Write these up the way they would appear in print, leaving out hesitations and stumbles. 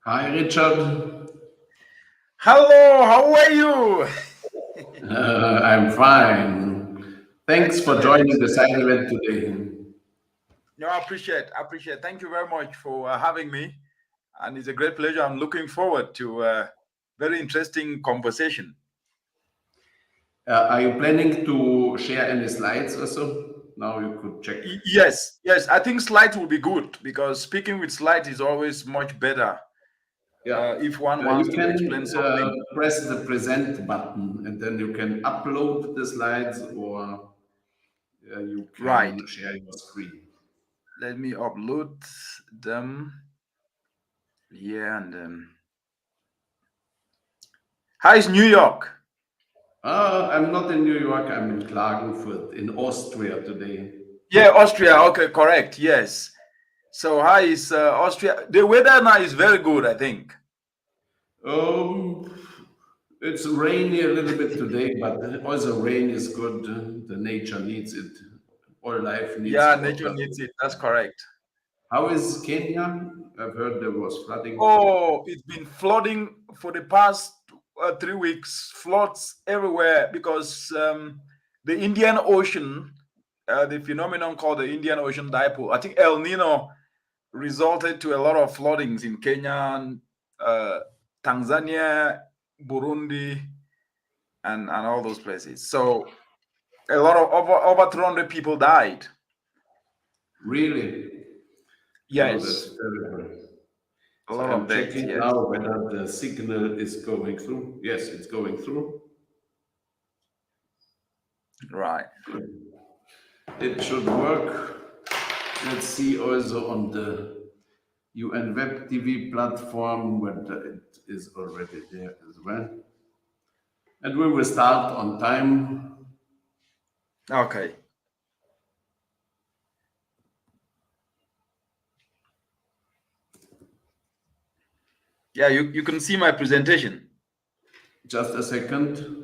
Hi, Richard. Hello, how are you? I'm fine. Thanks for Excellent, joining the excellent. side event today. No, I appreciate. Thank you very much for having me, and it's a great pleasure. I'm looking forward to a very interesting conversation. Are you planning to share any slides also? Now you could check. Yes. I think slides will be good because speaking with slides is always much better. Yeah. If one You wants to explain can something. press the present button and then you can upload the slides or you Right. can share your screen. Let me upload them here and How is New York? I'm not in New York, I'm in Klagenfurt in Austria today. Yeah, Austria. Okay, correct. Yes. So how is Austria? The weather now is very good, I think. Um, it's rainy a little bit today, but also rain is good. The nature needs it. All life needs Yeah, nature water. needs it. That's correct. How is Kenya? I've heard there was flooding. Oh, it's been flooding for the past 3 weeks. Floods everywhere because the Indian Ocean, the phenomenon called the Indian Ocean dipole. I think El Nino resulted to a lot of floodings in Kenya, and, Tanzania, Burundi, and all those places. So a lot of over 300 people died. Really? Oh, Yes, that's terrible. a So lot I'm of deaths. checking Yes. now whether the signal is going through. Yes, it's going through. Right. It should work. Let's see also on the UN Web TV platform whether it is already there as well. And we will start on time. Okay. Yeah, you can see my presentation. Just a second.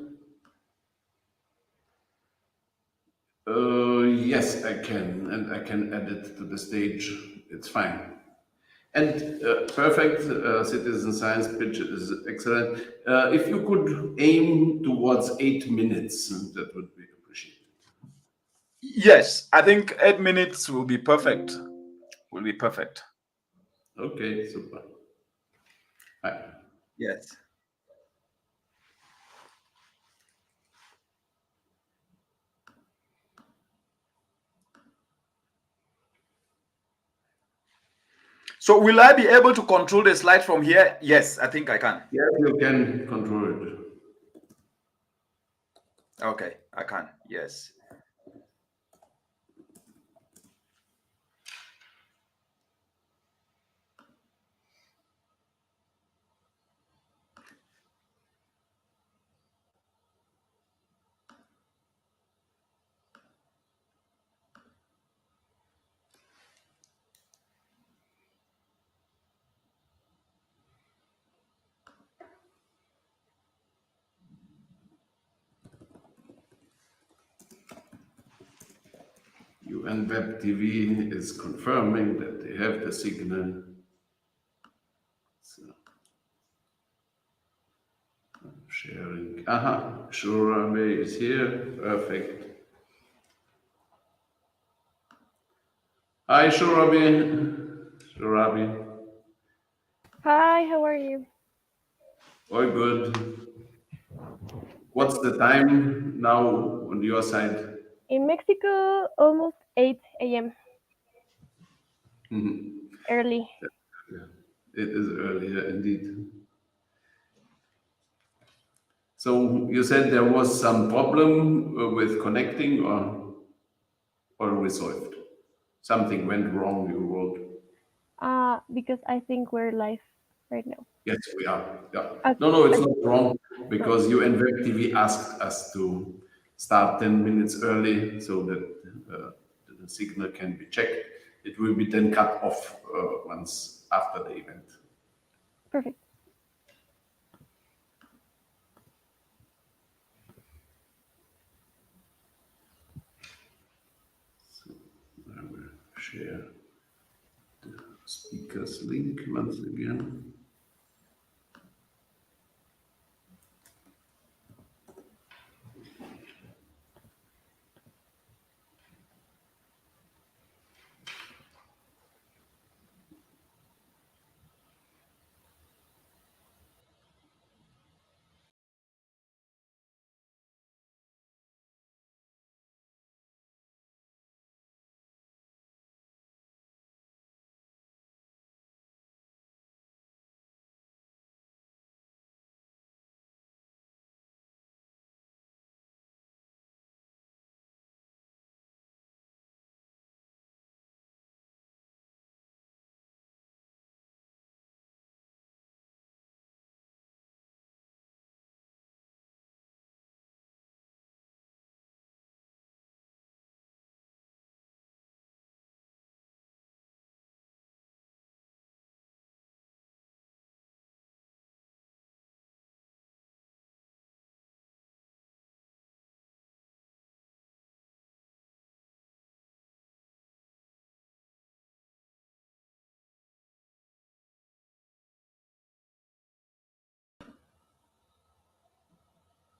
Yes, I can, and I can add it to the stage. It's fine. And perfect citizen science pitch is excellent. If you could aim towards 8 minutes, that would be appreciated. Yes, I think 8 minutes will be perfect. Will be perfect. Okay, super. Hi. Yes. So will I be able to control the slide from here? Yes, I think I can. Yes, you can control it. Okay, I can. Yes. UN Web TV is confirming that they have the signal. So, sharing. Aha, Shurame is here. Perfect. Hi, Shurabi. Shurabi. Hi, how are you? All good. What's the time now on your side? In Mexico, almost 8 a.m. Mhm. early. Yeah, it is earlier indeed. So you said there was some problem with connecting or resolved? Something went wrong, you wrote. Because I think we're live right now. Yes, we are. Yeah. Okay, No, it's okay. not wrong No. because UN Web TV asked us to start 10 minutes early so that uh, the signal can be checked. It will be then cut off once after the event. Perfect. So I will share the speaker's link once again.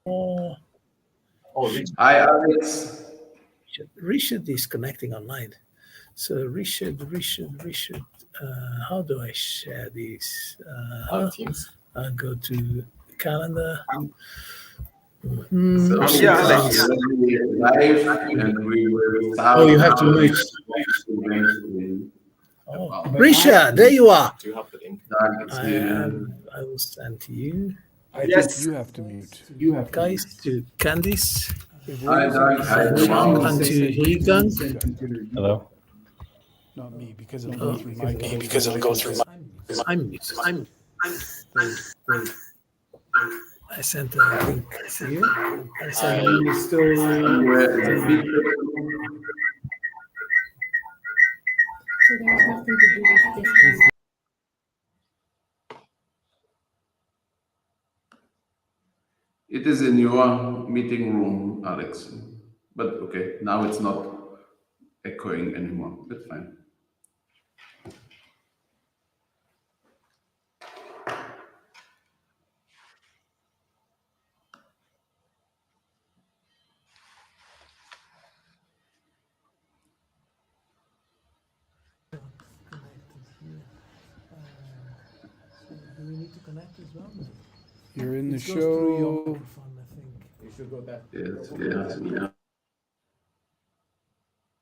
Oh, Hi, Alex. Richard is connecting online. So Richard, how do I share this? I'll go to calendar. So Yeah, Alex. we are live and we will start. Oh, you have to mute. Oh, Richard, there you are. Do you have the link? I will send to you. I Yes. think you have to mute. Guys, to Candice. Hi, Doug. Hi, Joao. And to Higan. Hello. Not me, because it'll go through my I'm mute. I sent a link to you. I sent you still. So there's nothing to do with this. It is in your meeting room, Alex. But okay, now it's not echoing anymore. That's fine. Do we need to connect as well? You're in the It goes through your show. microphone, I think. You should go back. Yes, yeah.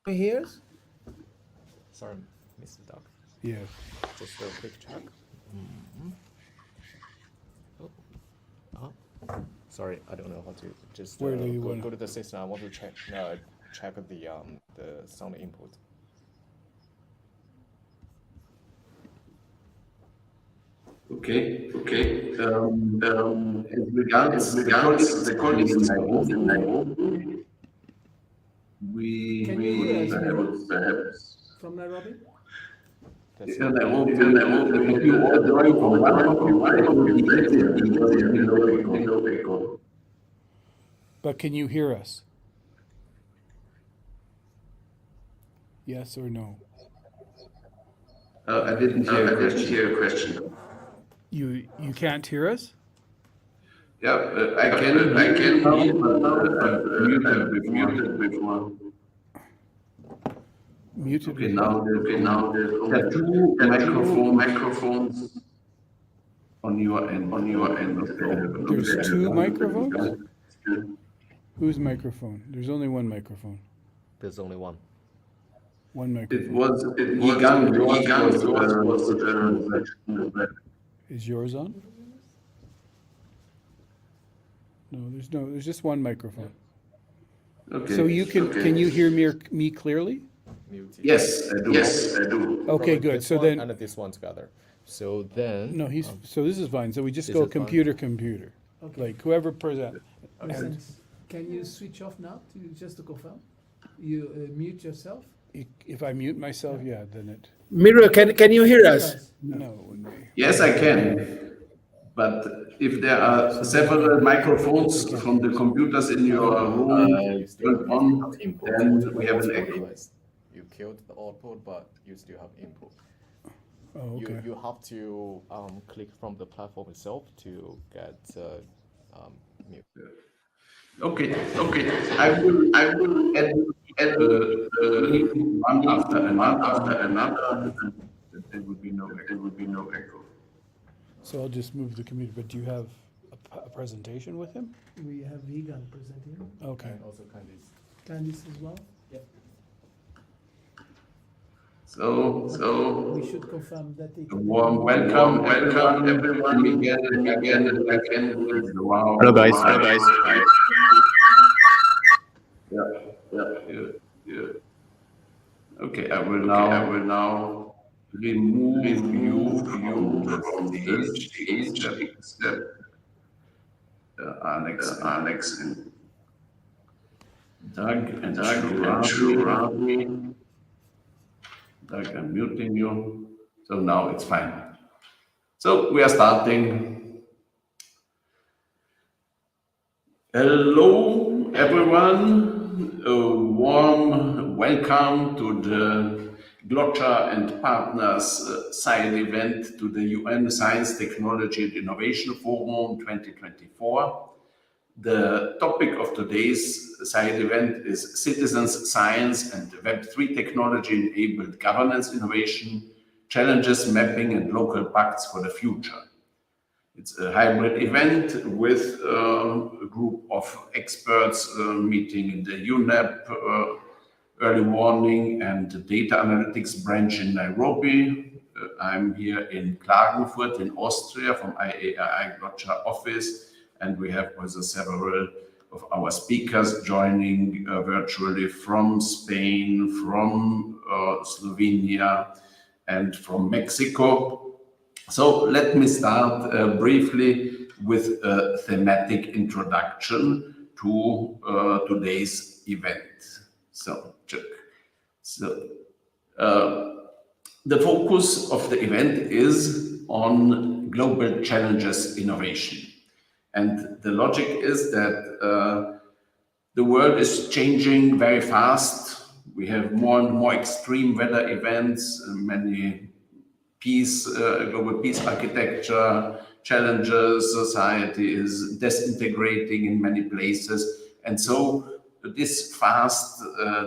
Can you hear us? Sorry, Mr. Doug. Yeah. Just a quick check. Sorry, I don't know how to just Where do you wanna- go to the system. I want to check check the sound input. Okay. As regards the colleagues in Nairobi, we Can you hear us? perhaps From Nairobi? That's in Nairobi, if you are drawing from one computer, it will be easier because there will be no echo. But can you hear us? Yes or no? I didn't hear a question. You can't hear us? Yeah, I can hear, but muted before. Muted. Okay, now there are two microphones on your end. Okay. There's two microphones? Whose microphone? There's only one microphone. There's only one. One It microphone. was yours. Is yours on? No, there's just one microphone. Okay. So you can you hear me clearly? Muted. Yes, I do. Okay, Probably good. this So one then and this one together. So then no, so this is fine. So we just This go is fine. computer. Okay. Like whoever present. Can you switch off now just to confirm? You mute yourself? If I mute myself, yeah, then it. Miro, can you hear us? No, it wouldn't be. Yes, I can. But if there are several microphones from the computers in your room turned on, then we have an echo. You killed the output, but you still have input. Oh, okay. You have to click from the platform itself to get mute. Okay. I will add one after another. There will be no echo. So I'll just move the computer. But do you have a presentation with him? We have Vegan presenting. Okay. And also Candice. Candice as well. So We should confirm that it. a warm welcome everyone. Again. Wow. Hello guys. Yeah. Okay, I will now remove you from the age step. Alex and Doug and Shurabi. Doug, I'm muting you. So now it's fine. So we are starting. Hello, everyone. A warm welcome to the GloCha and Partners side event to the UN Science, Technology and Innovation Forum 2024. The topic of today's side event is Citizens, Science and Web3 Technology-Enabled Governance Innovation, Challenges, Mapping and Local Pacts for the Future. It's a hybrid event with a group of experts meeting in the UNEP early warning and data analytics branch in Nairobi. I'm here in Klagenfurt in Austria from IAAI GloCha office. And we have also several of our speakers joining virtually from Spain, from Slovenia, and from Mexico. So let me start briefly with a thematic introduction to today's event. So, the focus of the event is on global challenges innovation. And the logic is that the world is changing very fast. We have more and more extreme weather events, many global peace architecture challenges, society is disintegrating in many places. And so these fast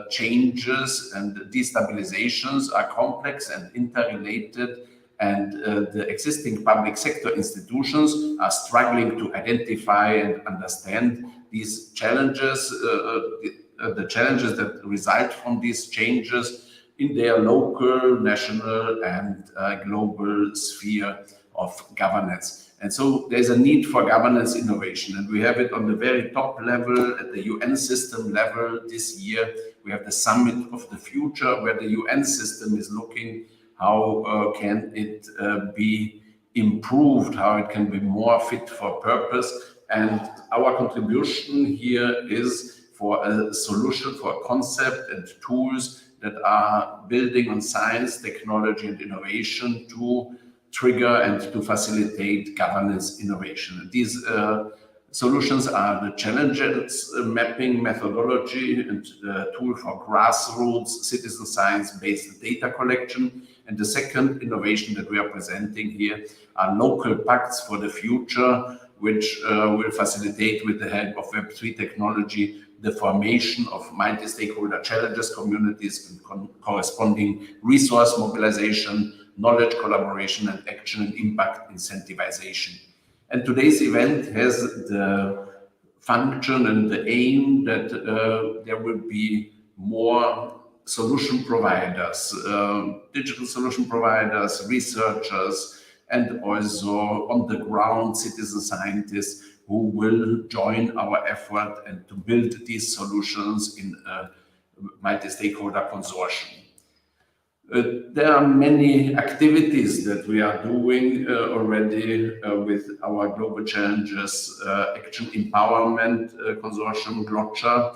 changes and destabilizations are complex and interrelated. And the existing public sector institutions are struggling to identify and understand these challenges, the challenges that result from these changes in their local, national, and global sphere of governance. And so there's a need for governance innovation, and we have it on the very top level at the UN system level. This year, we have the Summit of the Future, where the UN system is looking how can it be improved, how it can be more fit for purpose. And our contribution here is for a solution, for a concept and tools that are building on science, technology, and innovation to trigger and to facilitate governance innovation. And these solutions are the challenges mapping methodology and the tool for grassroots citizen science-based data collection. And the second innovation that we are presenting here are local pacts for the future, which will facilitate, with the help of Web3 technology, the formation of multi-stakeholder challenges communities and corresponding resource mobilization, knowledge collaboration, and action and impact incentivization. And today's event has the function and the aim that there will be more solution providers, digital solution providers, researchers, and also on the ground citizen scientists who will join our effort and to build these solutions in a multi-stakeholder consortium. There are many activities that we are doing already with our Global Challenges Action Empowerment Consortium, GloCha.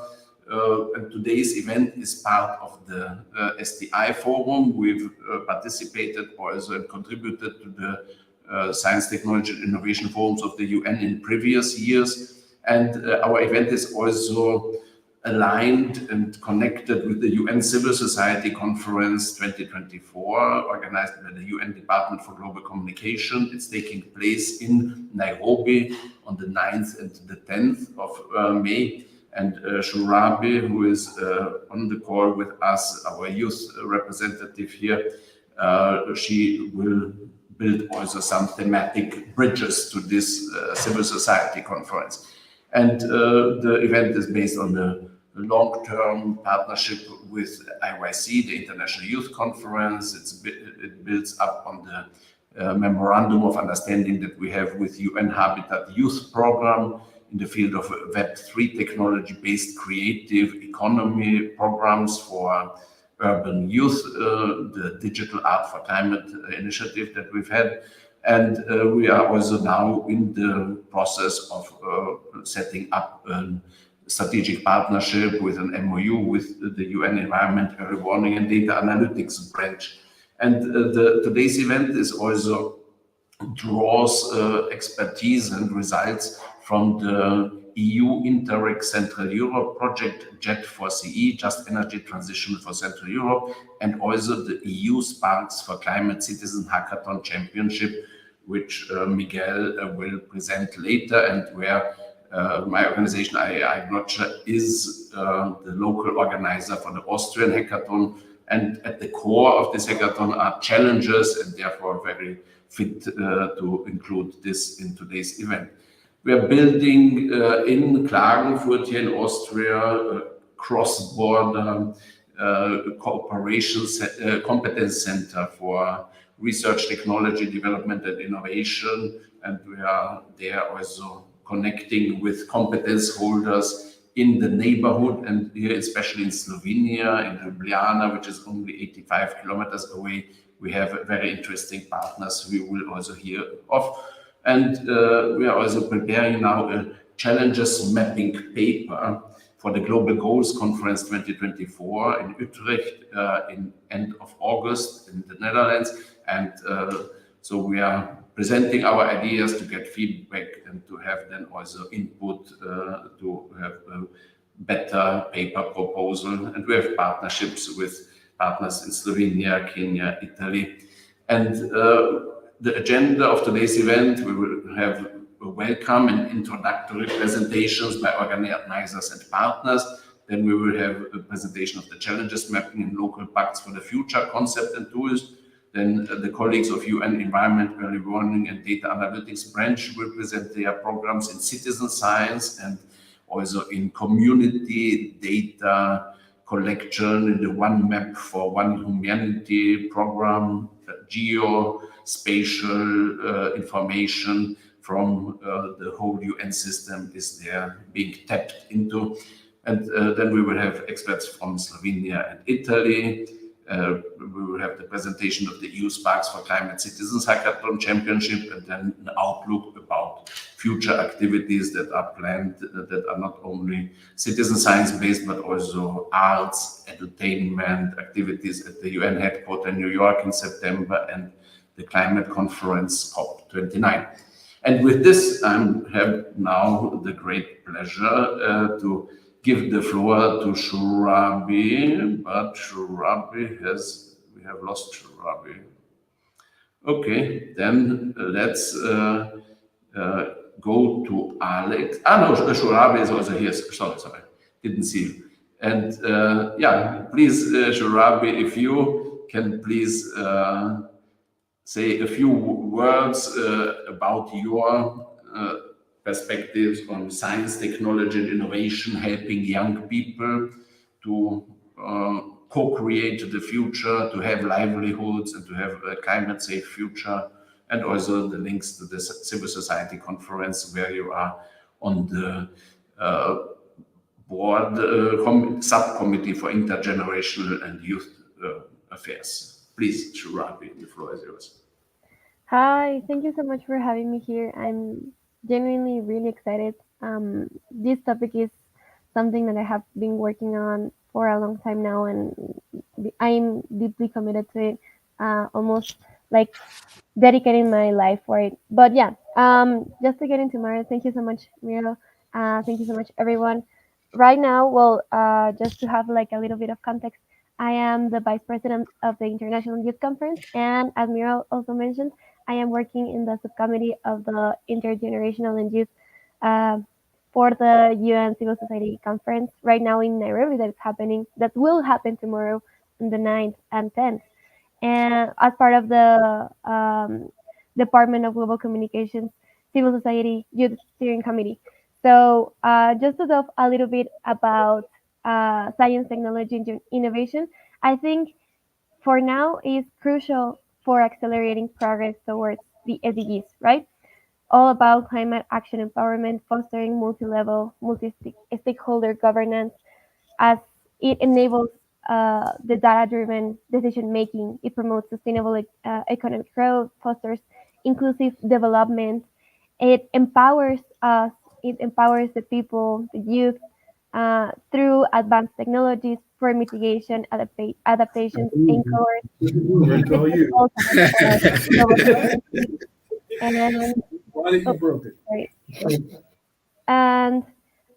And today's event is part of the STI forum. We've participated also and contributed to the Science, Technology and Innovation Forums of the UN in previous years. And our event is also aligned and connected with the UN Civil Society Conference 2024, organized by the UN Department for Global Communication. It's taking place in Nairobi on the 9th and the 10th of May. And Shurabi, who is on the call with us, our youth representative here, she will build also some thematic bridges to this civil society conference. And the event is based on the long-term partnership with IYC, the International Youth Conference. It builds up on the memorandum of understanding that we have with UN Habitat Youth Program in the field of Web3 technology-based creative economy programs for urban youth, the Digital Art for Climate initiative that we've had. And we are also now in the process of setting up a strategic partnership with an MOU with the UN Environment, Early Warning and Data Analytics branch. And today's event is also draws expertise and results from the EU Interreg Central Europe project, JET4CE, Just Energy Transition for Central Europe, and also the EU Sparks for Climate Citizens Hackathon Championship, which Miguel will present later, and where My organization, IAAI GloCha, is the local organizer for the Austrian hackathon. And at the core of this hackathon are challenges, and therefore very fit to include this in today's event. We are building in Klagenfurt here in Austria a cross-border cooperation competence center for research, technology, development, and innovation. And we are there also connecting with competence holders in the neighborhood, and here, especially in Slovenia, in Ljubljana, which is only 85 kilometers away, we have very interesting partners we will also hear of. And we are also preparing now a challenges mapping paper for the Global Goals Conference 2024 in Utrecht in end of August in the Netherlands. And so we are presenting our ideas to get feedback and to have then also input to have a better paper proposal. And we have partnerships with partners in Slovenia, Kenya, Italy. And the agenda of today's event, we will have a welcome and introductory presentations by organizers and partners. Then we will have a presentation of the challenges mapping and local pacts for the future concept and tools. Then the colleagues of UN Environment, Early Warning and Data Analytics branch will present their programs in citizen science and also in community data collection in the One Map for One Humanity program, geospatial information from the whole UN system is there being tapped into. And then we will have experts from Slovenia and Italy. We will have the presentation of the EU Sparks for Climate Citizens Hackathon Championship, and then an outlook about future activities that are planned that are not only citizen science based, but also arts, entertainment, activities at the UN headquarters in New York in September, and the climate conference COP29. And with this, I have now the great pleasure to give the floor to Shurabi, but Shurabi we have lost Shurabi. Okay, then let's go to Alex. No, Shurabi is also here. Sorry, didn't see you. And yeah, please, Shurabi, if you can please say a few words about your perspectives on science, technology, and innovation, helping young people to co-create the future, to have livelihoods, and to have a climate-safe future, and also the links to the civil society conference where you are on the board subcommittee for intergenerational and youth affairs. Please, Shurabi, the floor is yours. Hi, thank you so much for having me here. I'm genuinely really excited. This topic is something that I have been working on for a long time now, and I'm deeply committed to it, almost like dedicating my life for it. But yeah, just to get into Mario, thank you so much, Miro. Thank you so much, everyone. Right now, well, just to have like a little bit of context, I am the vice president of the International Youth Conference, and as Miro also mentioned, I am working in the subcommittee of the Intergenerational and Youth uh, for the UN Civil Society Conference right now in Nairobi that will happen tomorrow on the 9th and 10th. And as part of the Department of Global Communications Civil Society Youth Steering Committee. So just to talk a little bit about science, technology, and innovation, I think for now is crucial for accelerating progress towards the SDGs, right? All about climate action empowerment, fostering multi-level, multi-stakeholder governance as it enables the data-driven decision making. It promotes sustainable economic growth, fosters inclusive development. It empowers us. It empowers the people, the youth, through advanced technologies for mitigation, adaptations, and and Why did you broke it? sorry. And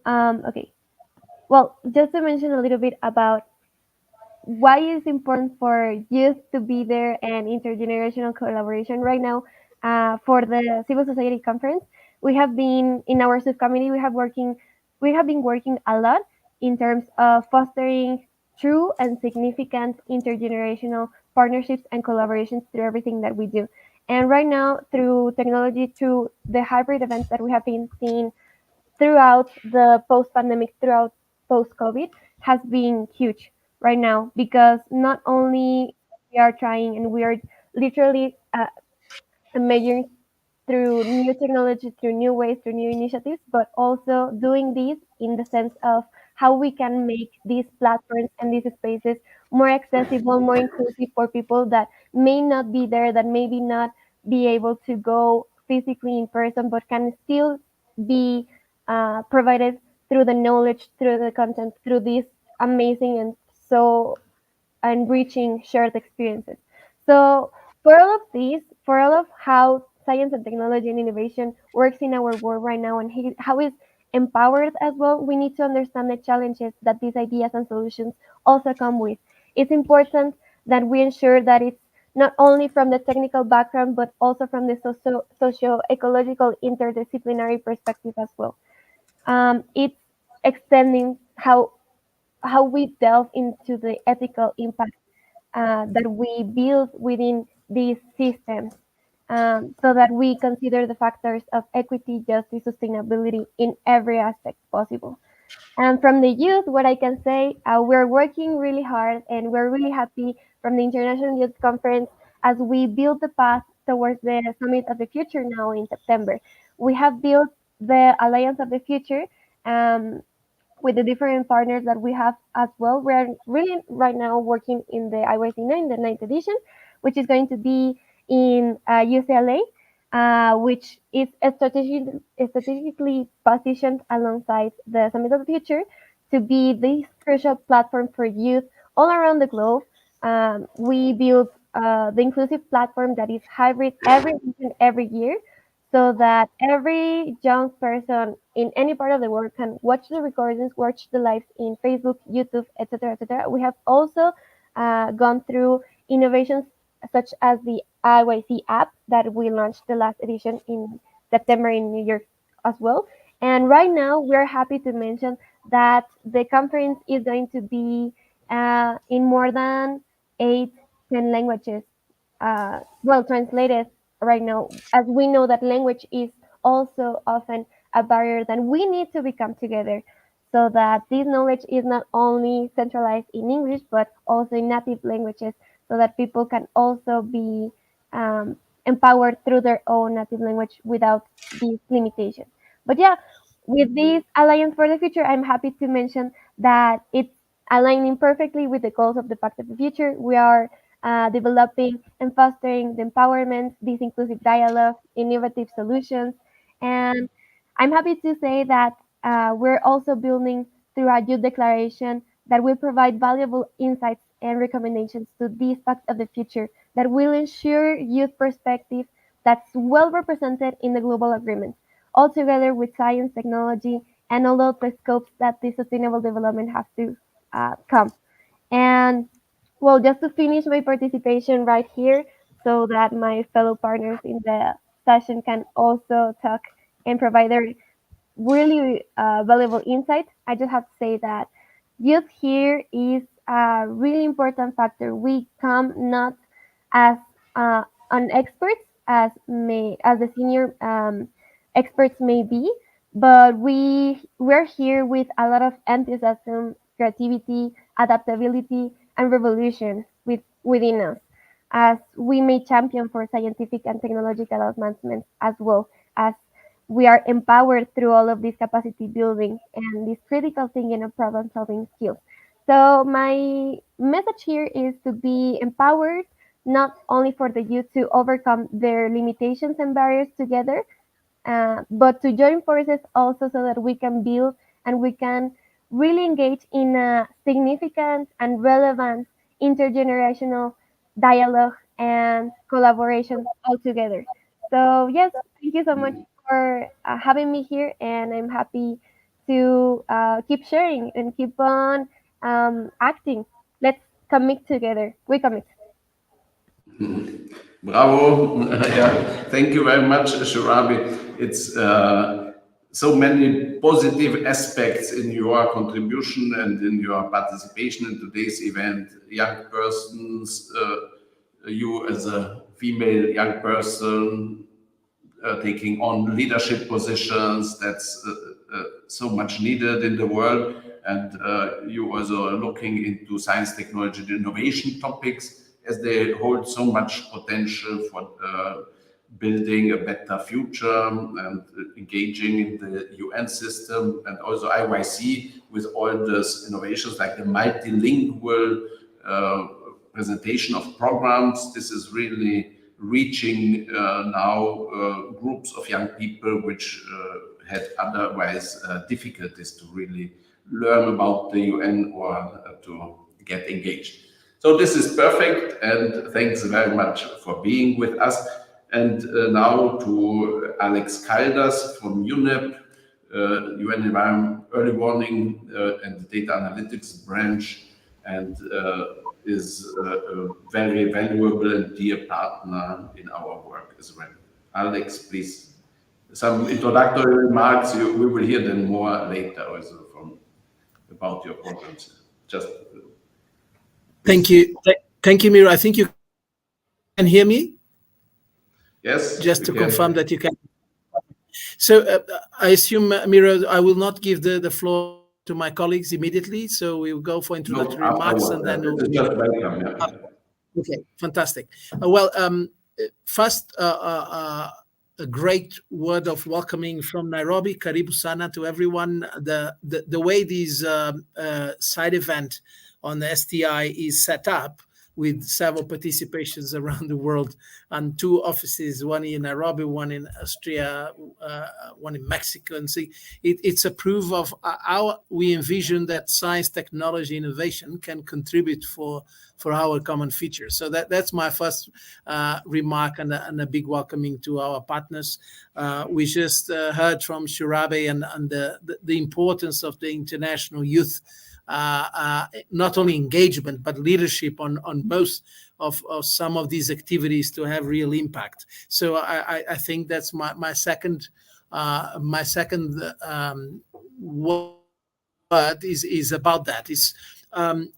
okay, well, just to mention a little bit about why it's important for youth to be there and intergenerational collaboration right now for the civil society conference. we have been in our subcommittee. We have been working a lot in terms of fostering true and significant intergenerational partnerships and collaborations through everything that we do. And right now, through technology, through the hybrid events that we have been seeing throughout the post-pandemic, throughout post-COVID, has been huge right now, because not only we are trying and we are literally measuring through new technology, through new ways, through new initiatives, but also doing this in the sense of how we can make these platforms and these spaces more accessible, more inclusive for people that may not be there, that maybe not be able to go physically in person, but can still be provided through the knowledge, through the content, through these amazing and so enriching shared experiences. So, for all of these, for all of how science and technology and innovation works in our world right now and how it's empowered as well, we need to understand the challenges that these ideas and solutions also come with. It's important that we ensure that it's not only from the technical background, but also from the socio-ecological interdisciplinary perspective as well. It's extending how we delve into the ethical impact that we build within these systems, so that we consider the factors of equity, justice, sustainability in every aspect possible. And from the youth, what I can say, we're working really hard and we're really happy from the International Youth Conference as we build the path towards the Summit of the Future now in September. We have built the Alliance of the Future, um, with the different partners that we have as well. We're really right now working in the IYC9, the ninth edition, which is going to be in UCLA, which is strategically positioned alongside the Summit of the Future to be this crucial platform for youth all around the globe. We build the inclusive platform that is hybrid every week and every year, so that every young person in any part of the world can watch the recordings, watch the lives in Facebook, YouTube, etc., etc. We have also gone through innovations such as the IYC app that we launched the last edition in September in New York as well. And right now, we're happy to mention that the conference is going to be in more than 8, 10 languages, well translated right now, as we know that language is also often a barrier that we need to become together, so that this knowledge is not only centralized in English but also in native languages, so that people can also be empowered through their own native language without these limitations. But yeah, with this Alliance for the Future, I'm happy to mention that it's aligning perfectly with the goals of the Pact of the Future. We are developing and fostering the empowerment, this inclusive dialogue, innovative solutions. And I'm happy to say that we're also building through a youth declaration that will provide valuable insights and recommendations to this Pact of the Future that will ensure youth perspective that's well represented in the global agreement, all together with science, technology, and all of the scopes that the sustainable development have to come. And well, just to finish my participation right here, so that my fellow partners in the session can also talk and provide their really valuable insight, I just have to say that youth here is a really important factor. We come not as an experts as the senior experts may be, but we're here with a lot of enthusiasm, creativity, adaptability, and revolution within us, as we may champion for scientific and technological advancements, as well as we are empowered through all of this capacity building and this critical thinking and problem solving skills. So my message here is to be empowered, not only for the youth to overcome their limitations and barriers together, but to join forces also, so that we can build and we can really engage in a significant and relevant intergenerational dialogue and collaboration all together. So yes, thank you so much for having me here, and I'm happy to keep sharing and keep on acting. Let's commit together. We commit. Bravo. Yeah, thank you very much, Shirabi. It's so many positive aspects in your contribution and in your participation in today's event. Young persons, you as a female young person taking on leadership positions, that's so much needed in the world. And you also are looking into science, technology, and innovation topics, as they hold so much potential for building a better future and engaging in the UN system, and also IYC with all those innovations like the multilingual presentation of programs. This is really reaching now groups of young people which had otherwise difficulties to really learn about the UN or to get engaged. So this is perfect, and thanks very much for being with us. And now to Alex Caldas from UNEP, UN Environment Early Warning and Data Analytics Branch, and is a very valuable and dear partner in our work as well. Alex, please, some introductory remarks. We will hear them more later also from about your programs. Just thank you. Thank you, Miro. I think you can hear me? Yes. Just to confirm that you can. So I assume, Miro, I will not give the floor to my colleagues immediately. So we will go for introductory remarks and then we'll... Just welcome, yeah. Okay, fantastic. Well, first, a great word of welcoming from Nairobi. Karibu sana to everyone. The way this side event on the STI is set up, with several participations around the world and 2 offices, one in Nairobi, one in Austria, one in Mexico. And see, it's a proof of how we envision that science, technology, innovation can contribute for our common future. So that's my first remark, and a big welcoming to our partners. We just heard from Shirabe and the importance of the international youth, not only engagement but leadership on most of some of these activities to have real impact. So I think that's my second word is about that.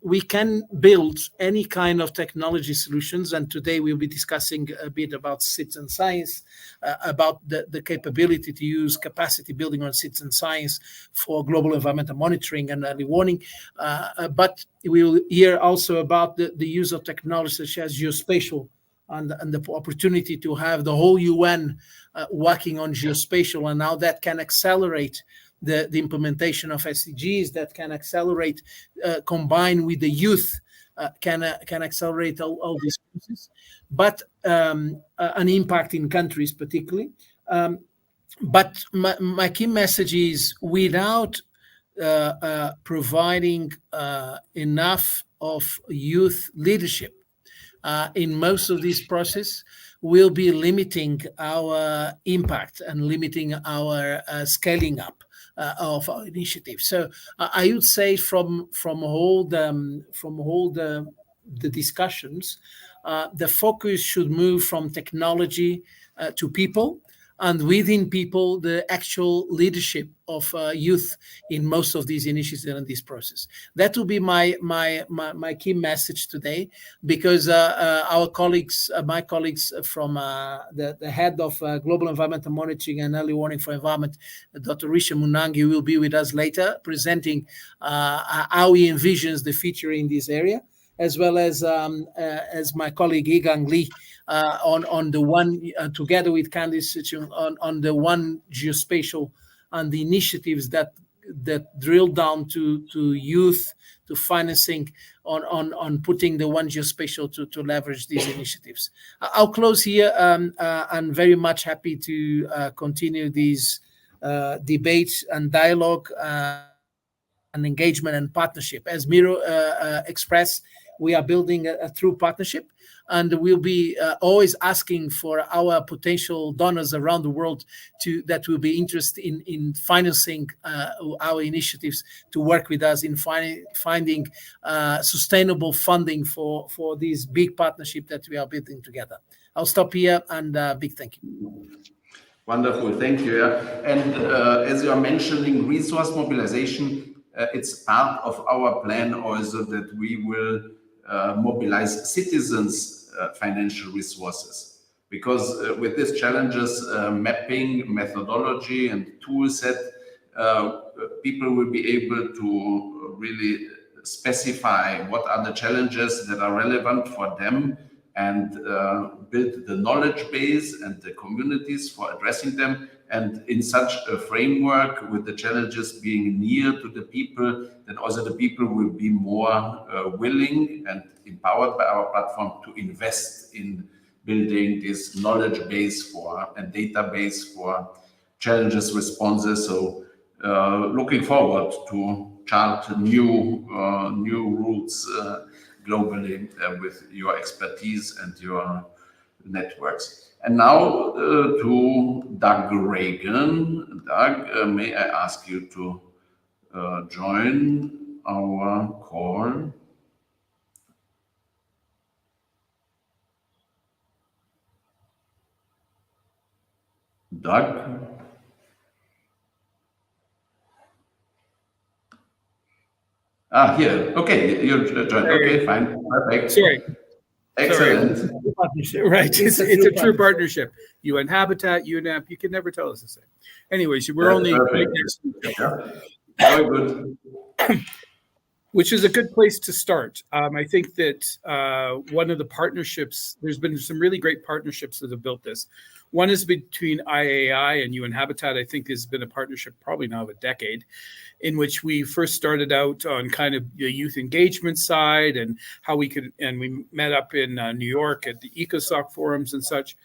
We can build any kind of technology solutions, and today we'll be discussing a bit about citizen science, about the capability to use capacity building on citizen science for global environmental monitoring and early warning. But we will hear also about the use of technology such as geospatial and the opportunity to have the whole UN working on geospatial, and how that can accelerate the implementation of SDGs, that can accelerate, combined with the youth, can accelerate all these processes, but an impact in countries particularly. But my key message is, without providing enough of youth leadership in most of these processes, we'll be limiting our impact and limiting our scaling up of our initiative. So I would say from all the discussions, the focus should move from technology to people, and within people, the actual leadership of youth in most of these initiatives and this process. That will be my key message today, because our colleagues, my colleagues from the head of Global Environmental Monitoring and Early Warning for Environment, Dr. Risha Munangi, will be with us later, presenting how he envisions the future in this area, as well as my colleague Yigang Li, on the one, together with Candice, on the one geospatial and the initiatives that drill down to youth, to financing, on putting the one geospatial to leverage these initiatives. I'll close here. I'm very much happy to continue these debates and dialogue and engagement and partnership. As Miro expressed, we are building a true partnership, and we'll be always asking for our potential donors around the world that will be interested in financing our initiatives, to work with us in finding sustainable funding for this big partnership that we are building together. I'll stop here, and big thank you. Wonderful, thank you. Yeah. And as you are mentioning, resource mobilization, it's part of our plan also that we will mobilize citizens' financial resources. Because with these challenges, mapping, methodology, and tool set, people will be able to really specify what are the challenges that are relevant for them and build the knowledge base and the communities for addressing them. And in such a framework, with the challenges being near to the people, then also the people will be more willing and empowered by our platform to invest in building this knowledge base and database for challenges responses. So looking forward to chart new routes globally with your expertise and your networks. And now to Doug Reagan. Doug, may I ask you to join our call? Doug? Here. Okay, you joined. Okay, fine. Perfect. Sorry. Excellent. Sorry. Right. It's a true partnership. UN Habitat, UNEP, you can never tell us the same. Anyways, we're only right next to each other. Very good. Which is a good place to start. I think that one of the partnerships, there's been some really great partnerships that have built this. One is between IAAI and UN Habitat. I think has been a partnership probably now of a decade, in which we first started out on kind of the youth engagement side and how we could, and we met up in New York at the ECOSOC forums and such.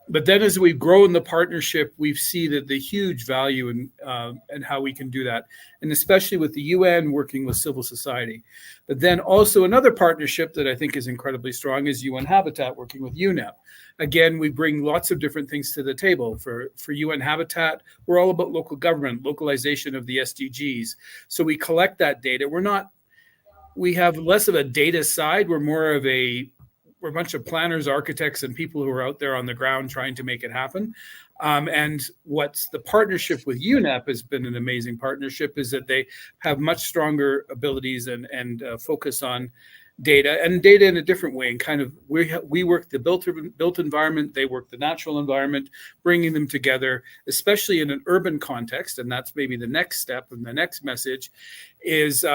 But then as we've grown the partnership, we've seen that the huge value in and how we can do that, and especially with the UN working with civil society. But then also another partnership that I think is incredibly strong is UN Habitat working with UNEP. Again, we bring lots of different things to the table. For UN Habitat, we're all about local government, localization of the SDGs. So we collect that data. We have less of a data side. We're a bunch of planners, architects, and people who are out there on the ground trying to make it happen. And what's the partnership with UNEP has been an amazing partnership is that they have much stronger abilities and focus on data in a different way. And kind of we work the built environment, they work the natural environment, bringing them together, especially in an urban context. And that's maybe the next step and the next message is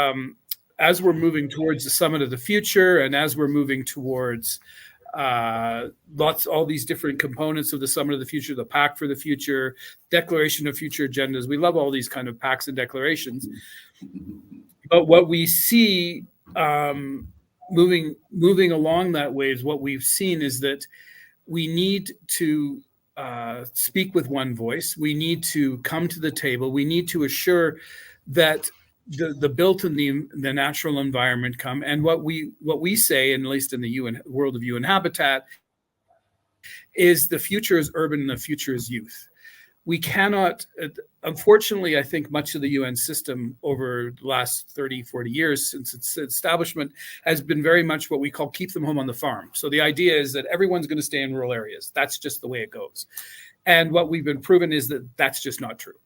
as we're moving towards the Summit of the Future, and as we're moving towards all these different components of the Summit of the Future, the Pact for the Future, Declaration of Future Agendas. We love all these kind of pacts and declarations. But what we see moving along that way is what we've seen is that we need to speak with one voice. We need to come to the table. We need to assure that the built and the natural environment come. And what we say, and at least in the world of UN Habitat, is the future is urban and the future is youth. We cannot, unfortunately, I think much of the UN system over the last 30, 40 years since its establishment has been very much what we call keep them home on the farm. So the idea is that everyone's going to stay in rural areas. That's just the way it goes. And what we've been proven is that that's just not true.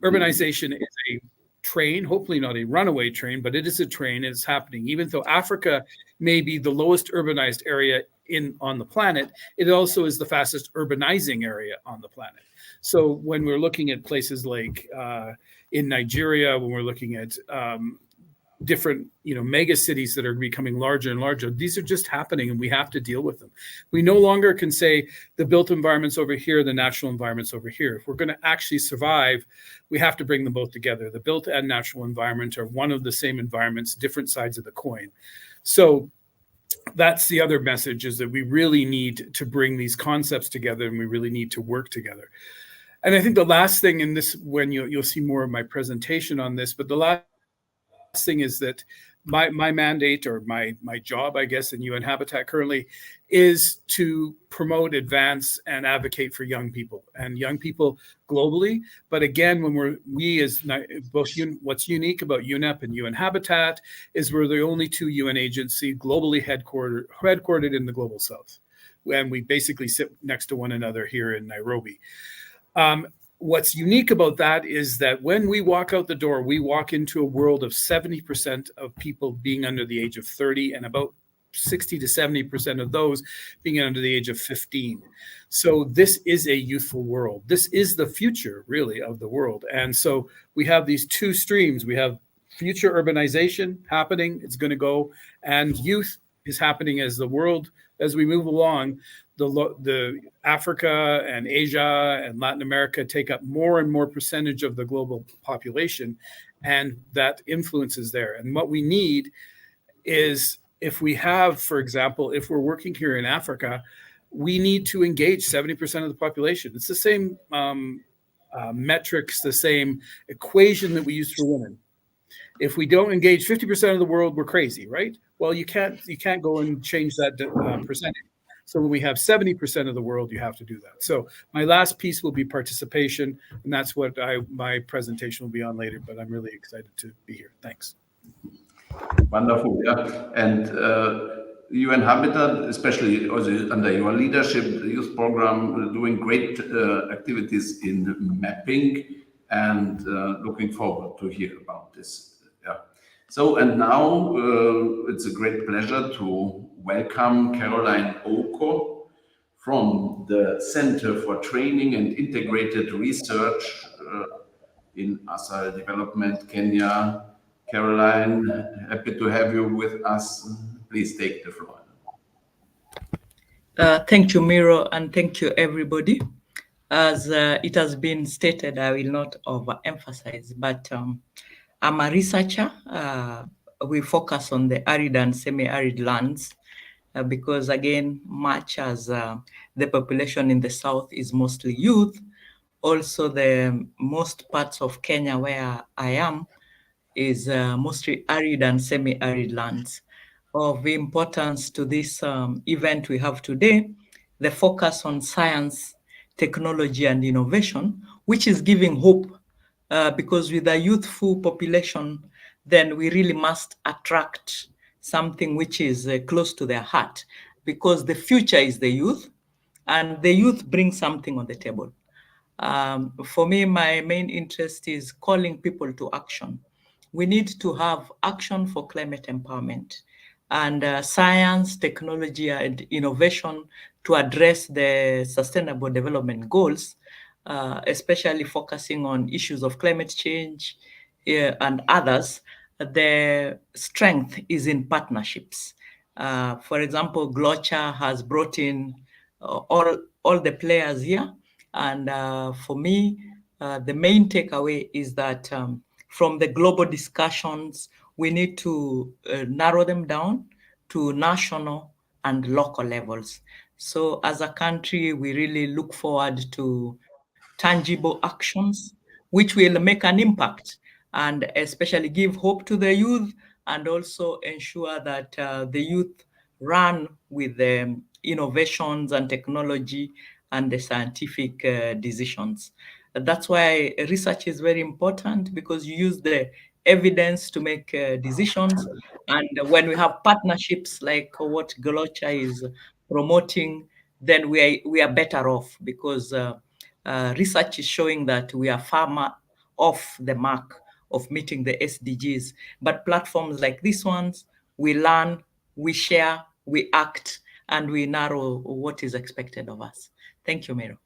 Urbanization is a train, hopefully not a runaway train, but it is a train. It's happening. Even though Africa may be the lowest urbanized area on the planet, it also is the fastest urbanizing area on the planet. So when we're looking at places like in Nigeria, when we're looking at different, mega cities that are becoming larger and larger, these are just happening and we have to deal with them. We no longer can say the built environment's over here, the natural environment's over here. If we're going to actually survive, we have to bring them both together. The built and natural environment are one of the same environments, different sides of the coin. So that's the other message, is that we really need to bring these concepts together and we really need to work together. And I think the last thing in this, when you'll see more of my presentation on this, but the last thing is that my mandate, or my job, I guess, in UN Habitat currently, is to promote, advance, and advocate for young people globally. But again, what's unique about UNEP and UN Habitat is we're the only two UN agency globally headquartered in the global south. and we basically sit next to one another here in Nairobi. What's unique about that is that when we walk out the door, we walk into a world of 70% of people being under the age of 30 and about 60 to 70% of those being under the age of 15. So this is a youthful world. This is the future, really, of the world. And so we have these two streams. We have future urbanization happening. It's going to go, and youth is happening as the world, as we move along. The Africa and Asia and Latin America take up more and more percentage of the global population, and that influence is there. And what we need is, if we have, for example, if we're working here in Africa, we need to engage 70% of the population. It's the same metrics, the same equation that we use for women. If we don't engage 50% of the world, we're crazy, right? Well, you can't go and change that percentage. So when we have 70% of the world, you have to do that. So my last piece will be participation, and that's what my presentation will be on later, but I'm really excited to be here. Thanks. Wonderful, yeah. And UN Habitat, especially also under your leadership, the youth program, doing great activities in mapping, and looking forward to hear about this. Yeah. So, and now it's a great pleasure to welcome Caroline Oko from the Center for Training and Integrated Research in ASAL Development, Kenya. Caroline, happy to have you with us. Please take the floor. Thank you, Miro, and thank you, everybody. As it has been stated, I will not overemphasize, but I'm a researcher. We focus on the arid and semi-arid lands because, again, much as the population in the south is mostly youth, also the most parts of Kenya where I am is mostly arid and semi-arid lands. Of importance to this event we have today, the focus on science, technology, and innovation, which is giving hope because with a youthful population, then we really must attract something which is close to their heart, because the future is the youth, and the youth bring something on the table. For me, my main interest is calling people to action. We need to have action for climate empowerment and science, technology, and innovation to address the Sustainable Development Goals, especially focusing on issues of climate change and others. The strength is in partnerships. For example, GloCha has brought in all the players here. And for me, the main takeaway is that from the global discussions, we need to narrow them down to national and local levels. So as a country, we really look forward to tangible actions which will make an impact and especially give hope to the youth, and also ensure that the youth run with the innovations and technology and the scientific decisions. That's why research is very important, because you use the evidence to make decisions. And when we have partnerships like what GloCha is promoting, then we are better off, because research is showing that we are far off the mark of meeting the SDGs. But platforms like these ones, we learn, we share, we act, and we narrow what is expected of us. Thank you, Miro.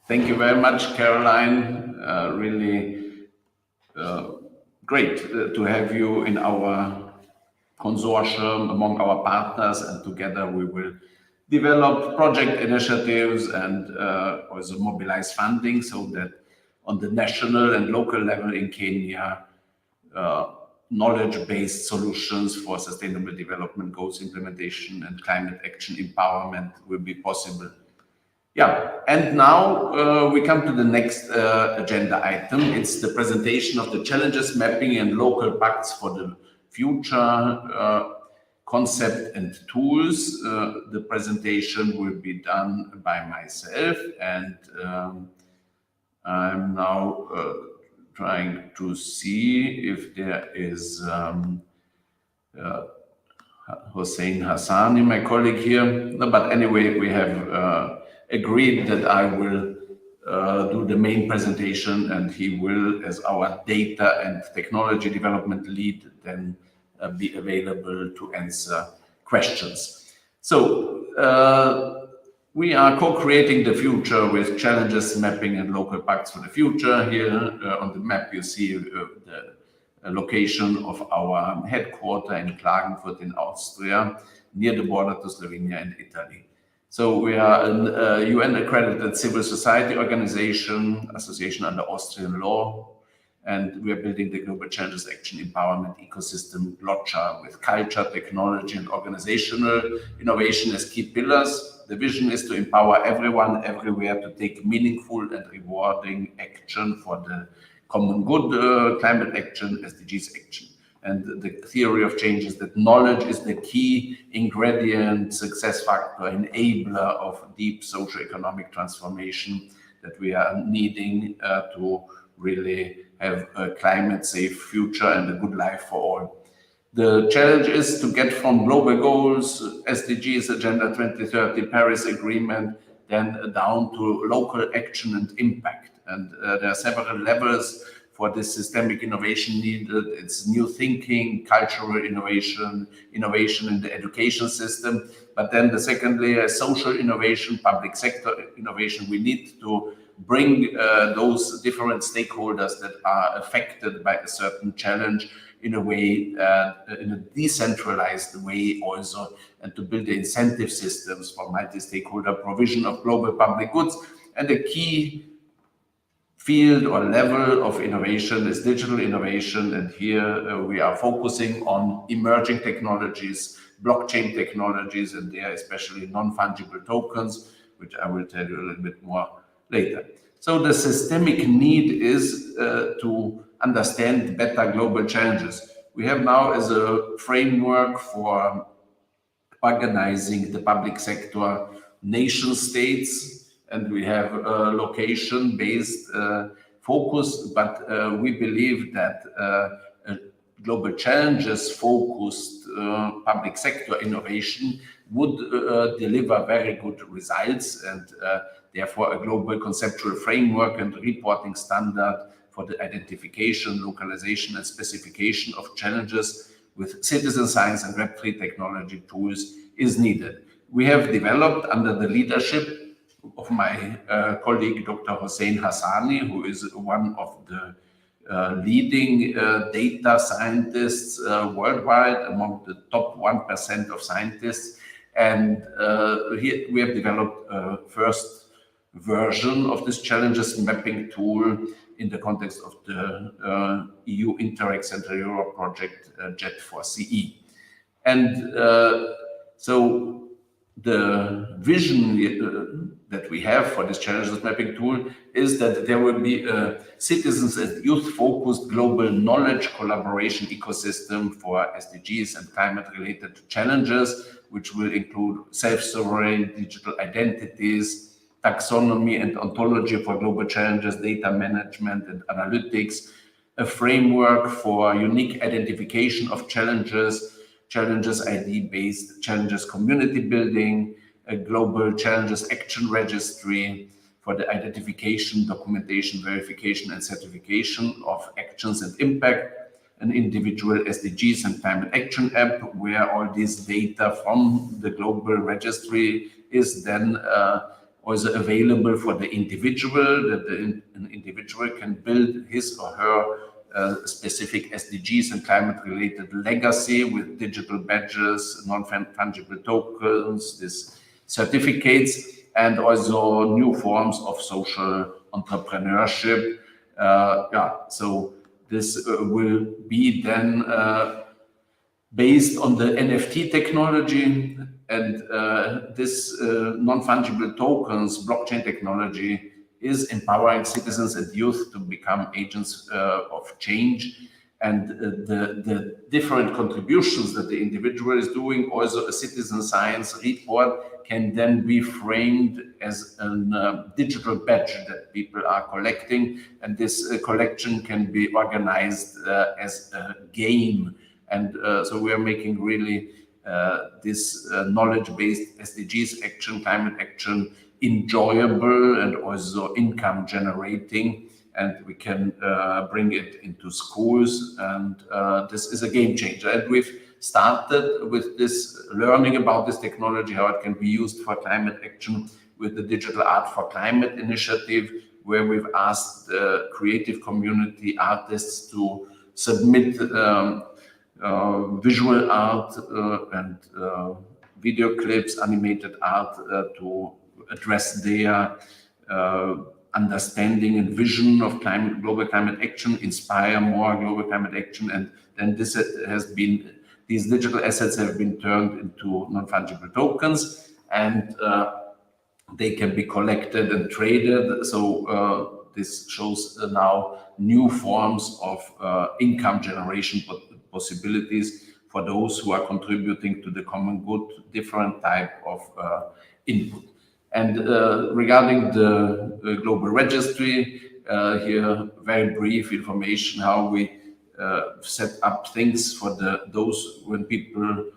Thank you very much, Caroline. Really great to have you in our consortium among our partners, and together we will develop project initiatives and also mobilize funding so that on the national and local level in Kenya, knowledge-based solutions for sustainable development goals implementation and climate action empowerment will be possible. Yeah, and now we come to the next agenda item. It's the presentation of the challenges, mapping, and local pacts for the future concept and tools. The presentation will be done by myself, and I'm now trying to see if there is Hossein Hassani, my colleague here. No, but anyway, we have agreed that I will do the main presentation, and he will, as our data and technology development lead, then be available to answer questions. So we are co-creating the future with challenges, mapping, and local pacts for the future. Here on the map, you see the location of our headquarters in Klagenfurt in Austria, near the border to Slovenia and Italy. So we are an UN accredited civil society organization, association under Austrian law, and we are building the Global Challenges Action Empowerment Ecosystem, GloCha, with culture, technology, and organizational innovation as key pillars. The vision is to empower everyone, everywhere, to take meaningful and rewarding action for the common good, climate action, SDGs action. And the theory of change is that knowledge is the key ingredient, success factor, enabler of deep socio-economic transformation that we are needing to really have a climate-safe future and a good life for all. The challenge is to get from global goals, SDGs, Agenda 2030, Paris Agreement, then down to local action and impact. And there are several levels for this systemic innovation needed. It's new thinking, cultural innovation, innovation in the education system. But then the second layer is social innovation, public sector innovation. We need to bring those different stakeholders that are affected by a certain challenge in a way, in a decentralized way also, and to build the incentive systems for multi-stakeholder provision of global public goods. And the key field or level of innovation is digital innovation, and here we are focusing on emerging technologies, blockchain technologies, and there especially non-fungible tokens, which I will tell you a little bit more later. So the systemic need is to understand better global challenges. We have now as a framework for organizing the public sector nation states, and we have a location-based focus, but we believe that global challenges-focused public sector innovation would deliver very good results, and therefore a global conceptual framework and reporting standard for the identification, localization, and specification of challenges with citizen science and Web3 technology tools is needed. We have developed under the leadership of my colleague, Dr. Hossein Hassani, who is one of the leading data scientists worldwide, among the top 1% of scientists. And here we have developed a first version of this challenges mapping tool in the context of the EU Interreg Central Europe project, JET4CE. And so the vision that we have for this challenges mapping tool is that there will be a citizens and youth-focused global knowledge collaboration ecosystem for SDGs and climate-related challenges, which will include self-sovereign digital identities, taxonomy and ontology for global challenges, data management and analytics, a framework for unique identification of challenges ID-based challenges community building, a global challenges action registry for the identification, documentation, verification, and certification of actions and impact, an individual SDGs and climate action app where all this data from the global registry is then also available for the individual, that an individual can build his or her specific SDGs and climate-related legacy with digital badges, non-fungible tokens, these certificates, and also new forms of social entrepreneurship. So this will be then based on the NFT technology, and this non-fungible tokens blockchain technology is empowering citizens and youth to become agents of change. And the different contributions that the individual is doing, also a citizen science report, can then be framed as a digital badge that people are collecting. And this collection can be organized as a game. And so we are making really this knowledge-based SDGs action, climate action, enjoyable and also income generating, and we can bring it into schools, and this is a game changer. And we've started with this learning about this technology, how it can be used for climate action with the Digital Art for Climate initiative, where we've asked the creative community artists to submit visual art and video clips, animated art to address their understanding and vision of global climate action, inspire more global climate action. And then this has been, these digital assets have been turned into non-fungible tokens, and they can be collected and traded. So this shows now new forms of income generation possibilities for those who are contributing to the common good, different type of input. And regarding the global registry, here very brief information how we set up things for those when people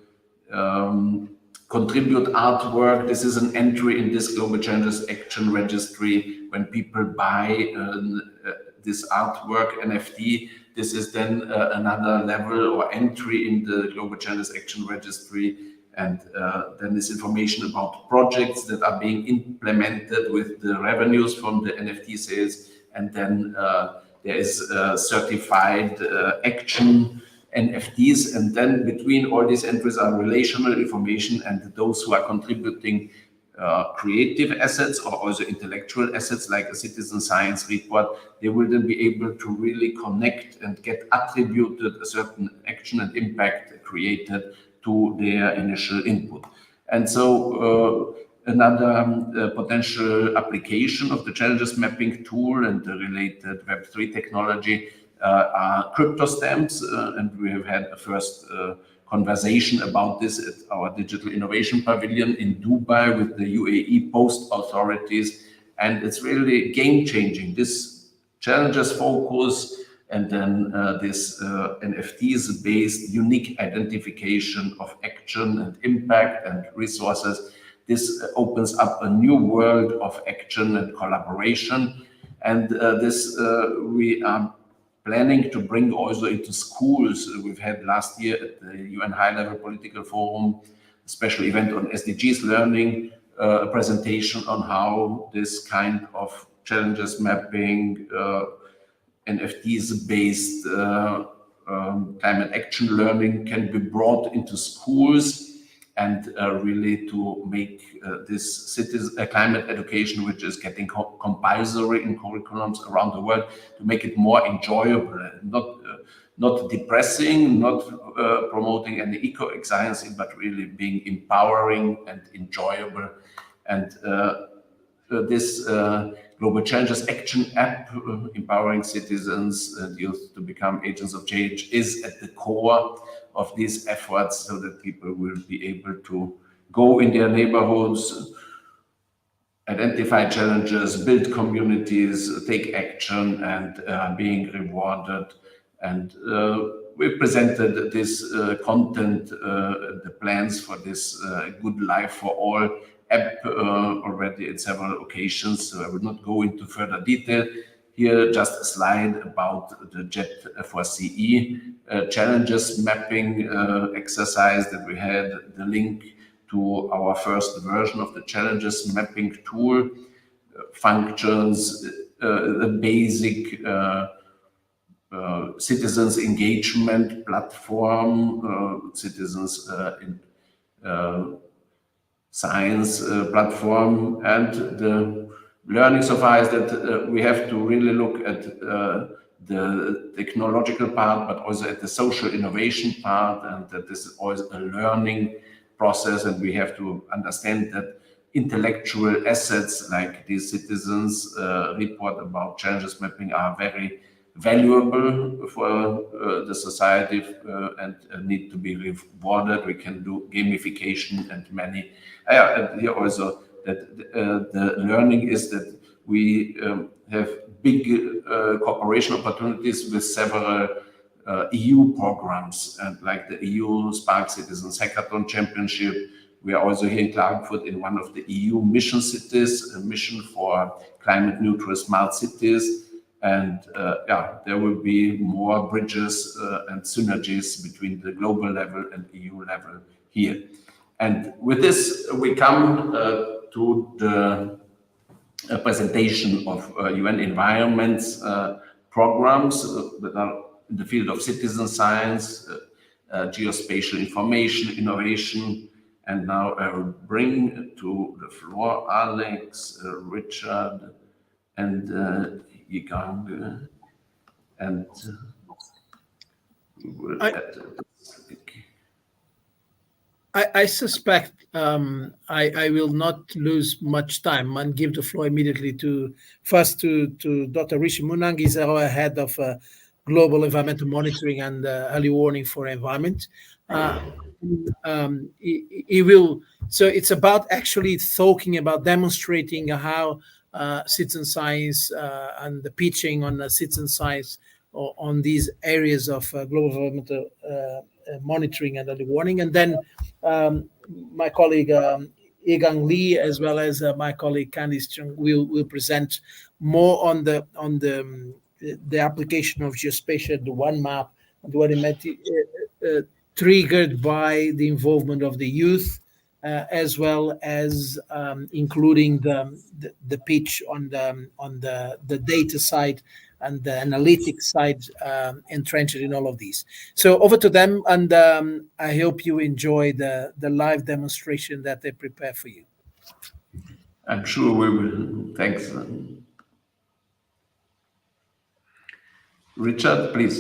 contribute artwork. This is an entry in this Global Challenges Action Registry. When people buy this artwork NFT, this is then another level or entry in the Global Challenges Action Registry. And then this information about projects that are being implemented with the revenues from the NFT sales. And then there is certified action NFTs, and then between all these entries are relational information, and those who are contributing creative assets or also intellectual assets like a citizen science report, they will then be able to really connect and get attributed a certain action and impact created to their initial input. And so another potential application of the challenges mapping tool and the related Web3 technology are crypto stamps, and we have had a first conversation about this at our Digital Innovation Pavilion in Dubai with the UAE post authorities, and it's really game-changing. This challenges focus, and then this NFTs-based unique identification of action and impact and resources. This opens up a new world of action and collaboration, and this we are planning to bring also into schools. We've had last year at the UN High-Level Political Forum a special event on SDGs learning, a presentation on how this kind of challenges mapping, NFTs-based climate action learning can be brought into schools, and really to make this climate education, which is getting compulsory in curriculums around the world, to make it more enjoyable, not depressing, not promoting any eco-anxiety, but really being empowering and enjoyable. And this Global Challenges Action app, empowering citizens and youth to become agents of change, is at the core of these efforts, so that people will be able to go in their neighborhoods, identify challenges, build communities, take action, and being rewarded. And we presented this content, the plans for this Good Life for All app already at several occasions, so I will not go into further detail. Here, just a slide about the JET4CE challenges mapping exercise that we had, the link to our first version of the challenges mapping tool, functions, the basic citizens engagement platform, citizens science platform, and the learning so far is that we have to really look at the technological part, but also at the social innovation part, and that this is always a learning process, and we have to understand that intellectual assets like these citizens report about challenges mapping are very valuable for the society and need to be rewarded. We can do gamification and many. And here also that the learning is that we have big cooperation opportunities with several EU programs, and like the EU Climate Citizens Hackathon Championship. We are also here in Klagenfurt in one of the EU mission cities, a mission for climate neutral smart cities. And yeah, there will be more bridges and synergies between the global level and EU level here. And with this, we come to the presentation of UN environments programs that are in the field of citizen science, geospatial information, innovation. And now I will bring to the floor Alex, Richard, and Yigang, and we'll I suspect I will not lose much time and give the floor immediately to Dr. Rishi Munang. He's our head of global environmental monitoring and early warning for environment. He will. So it's about actually talking about demonstrating how citizen science and the pitching on citizen science on these areas of global environmental monitoring and early warning, and then my colleague Yigang Li, as well as my colleague Candice Chung, will present more on the application of geospatial, the one map, and what it meant, triggered by the involvement of the youth, as well as including the pitch on the data side and the analytics side, entrenched in all of these. So over to them, and I hope you enjoy the live demonstration that they prepare for you. I'm sure we will. Thanks. Richard, please.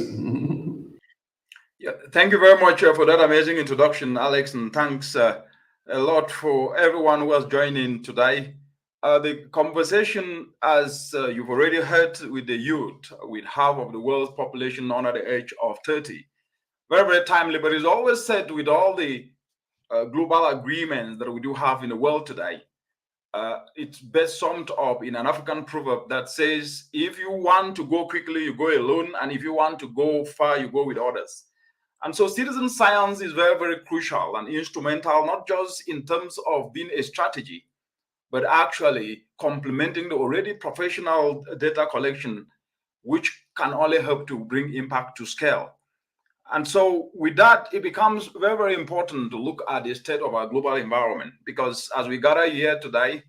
Yeah, thank you very much for that amazing introduction, Alex, and thanks a lot for everyone who has joined in today. The conversation, as you've already heard, with the youth, with half of the world's population under the age of 30. Very, very timely, but it's always said with all the global agreements that we do have in the world today, it's best summed up in an African proverb that says, if you want to go quickly, you go alone, and if you want to go far, you go with others. And so citizen science is very, very crucial and instrumental, not just in terms of being a strategy, but actually complementing the already professional data collection, which can only help to bring impact to scale. And so with that, it becomes very, very important to look at the state of our global environment, because as we gather here today,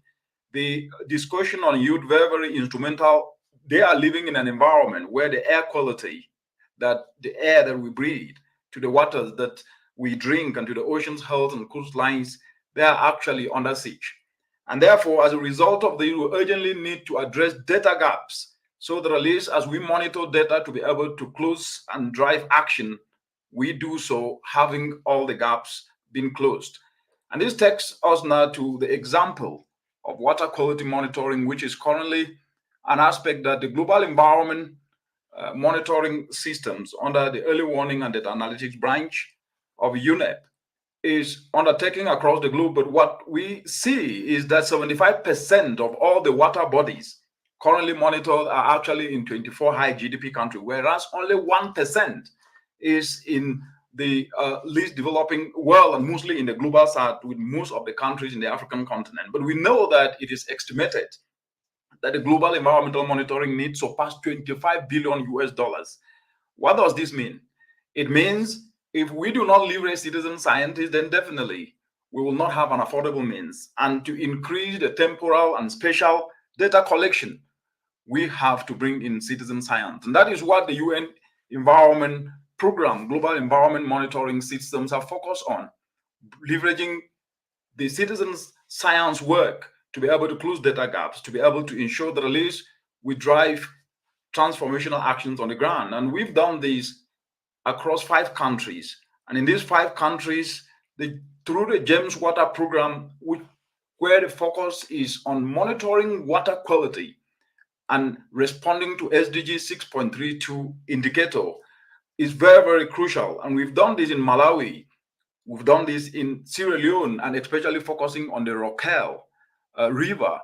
the discussion on youth, very, very instrumental. They are living in an environment where the air quality, the air that we breathe, to the waters that we drink, and to the ocean's health and coastlines, they are actually under siege. And therefore, as a result of this, we urgently need to address data gaps, so that at least as we monitor data to be able to close and drive action, we do so having all the gaps been closed. And this takes us now to the example of water quality monitoring, which is currently an aspect that the global environment monitoring systems under the early warning and data analytics branch of UNEP is undertaking across the globe. But what we see is that 75% of all the water bodies currently monitored are actually in 24 high GDP countries, whereas only 1% is in the least developing world, and mostly in the global south, with most of the countries in the African continent. But we know that it is estimated that the global environmental monitoring needs surpass $25 billion US. What does this mean? It means if we do not leverage citizen scientists, then definitely we will not have an affordable means. And to increase the temporal and spatial data collection, we have to bring in citizen science. And that is what the UN Environment Program, Global Environment Monitoring Systems, are focused on, leveraging the citizens science work to be able to close data gaps, to be able to ensure that at least we drive transformational actions on the ground. And we've done this across 5 countries. And in these 5 countries, through the James Water Program, where the focus is on monitoring water quality and responding to SDG 6.32 indicator, is very, very crucial. And we've done this in Malawi, we've done this in Sierra Leone, and especially focusing on the Rockell River,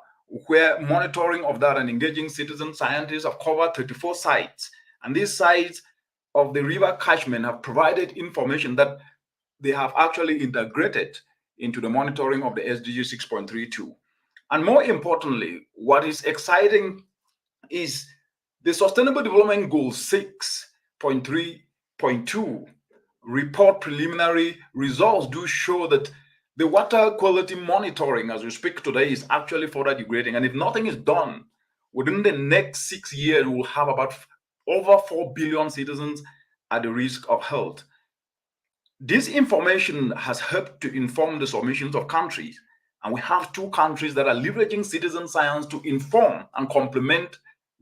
where monitoring of that and engaging citizen scientists have covered 34 sites. And these sites of the river catchment have provided information that they have actually integrated into the monitoring of the SDG 6.32. And more importantly, what is exciting is the Sustainable Development Goal 6.3.2 report preliminary results do show that the water quality monitoring as we speak today is actually further degrading. And if nothing is done, within the next 6 years, we'll have about over 4 billion citizens at the risk of health. This information has helped to inform the submissions of countries. And we have 2 countries that are leveraging citizen science to inform and complement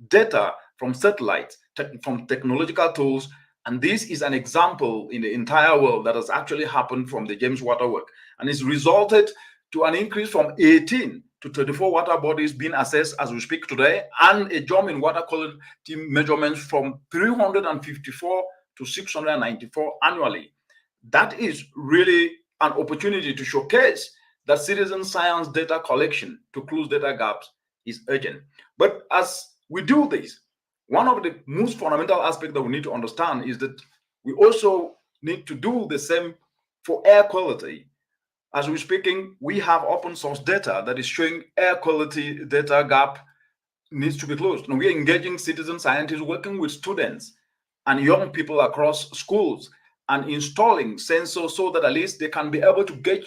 data from satellites, from technological tools. And this is an example in the entire world that has actually happened from the James Water work. And it's resulted to an increase from 18 to 34 water bodies being assessed as we speak today, and a jump in water quality measurements from 354 to 694 annually. That is really an opportunity to showcase that citizen science data collection to close data gaps is urgent. But as we do this, one of the most fundamental aspects that we need to understand is that we also need to do the same for air quality. As we're speaking, we have open source data that is showing air quality data gap needs to be closed. And we're engaging citizen scientists working with students and young people across schools and installing sensors so that at least they can be able to gauge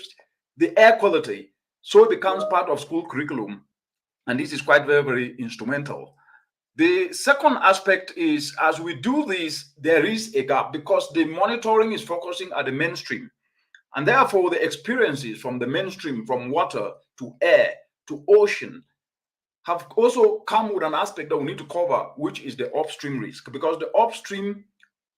the air quality so it becomes part of school curriculum. And this is quite very, very instrumental. The second aspect is, as we do this, there is a gap because the monitoring is focusing at the mainstream. And therefore, the experiences from the mainstream, from water to air to ocean, have also come with an aspect that we need to cover, which is the upstream risk. Because the upstream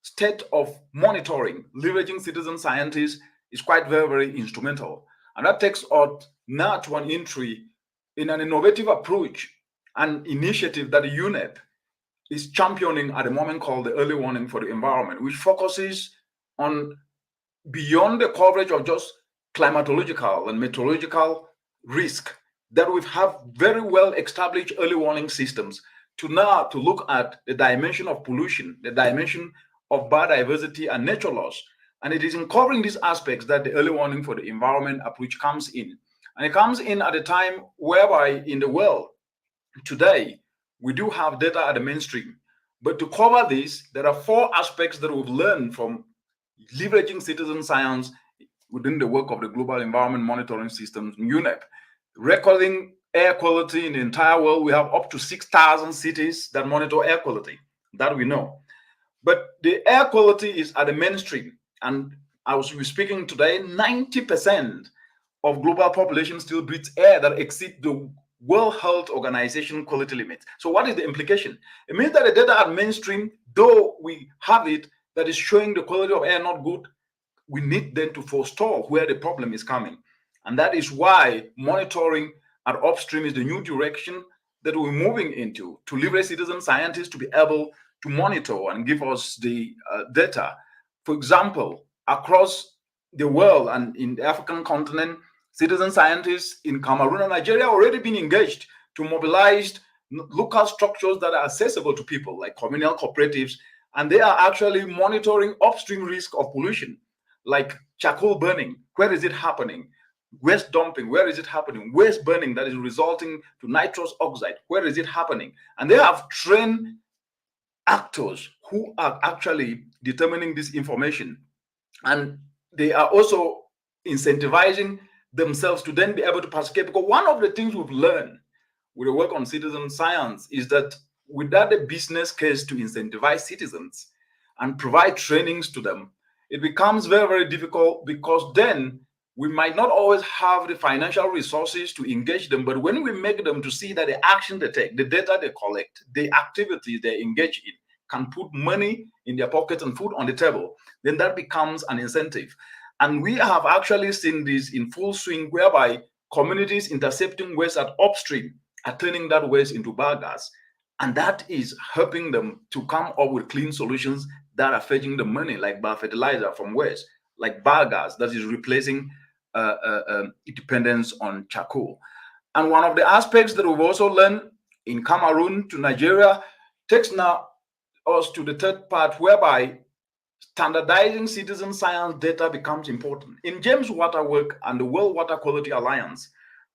state of monitoring, leveraging citizen scientists, is quite very, very instrumental. And that takes us now to an entry in an innovative approach and initiative that the UNEP is championing at the moment called the Early Warning for the Environment, which focuses on beyond the coverage of just climatological and meteorological risk, that we have very well established early warning systems to now to look at the dimension of pollution, the dimension of biodiversity and nature loss. And it is in covering these aspects that the early warning for the environment approach comes in. And it comes in at a time whereby in the world today, we do have data at the mainstream. But to cover this, there are 4 aspects that we've learned from leveraging citizen science within the work of the Global Environment Monitoring Systems, UNEP. Recording air quality in the entire world, we have up to 6,000 cities that monitor air quality, that we know. But the air quality is at the mainstream. And as we're speaking today, 90% of global population still breathes air that exceeds the World Health Organization quality limit. So what is the implication? It means that the data at mainstream, though we have it, that is showing the quality of air not good, we need then to forestall where the problem is coming. And that is why monitoring at upstream is the new direction that we're moving into, to leverage citizen scientists to be able to monitor and give us the data. For example, across the world and in the African continent, citizen scientists in Cameroon and Nigeria have already been engaged to mobilize local structures that are accessible to people, like communal cooperatives, and they are actually monitoring upstream risk of pollution, like charcoal burning. Where is it happening? Waste dumping, where is it happening? Waste burning that is resulting to nitrous oxide, where is it happening? And they have trained actors who are actually determining this information. And they are also incentivizing themselves to then be able to participate. Because one of the things we've learned with the work on citizen science is that without a business case to incentivize citizens and provide trainings to them, it becomes very, very difficult, because then we might not always have the financial resources to engage them. But when we make them to see that the action they take, the data they collect, the activities they engage in can put money in their pocket and food on the table, then that becomes an incentive. And we have actually seen this in full swing, whereby communities intercepting waste at upstream are turning that waste into biogas. And that is helping them to come up with clean solutions that are fetching the money, like biofertilizer from waste, like biogas that is replacing dependence on charcoal. And one of the aspects that we've also learned in Cameroon to Nigeria takes now us to the third part, whereby standardizing citizen science data becomes important. In James Water Work and the World Water Quality Alliance,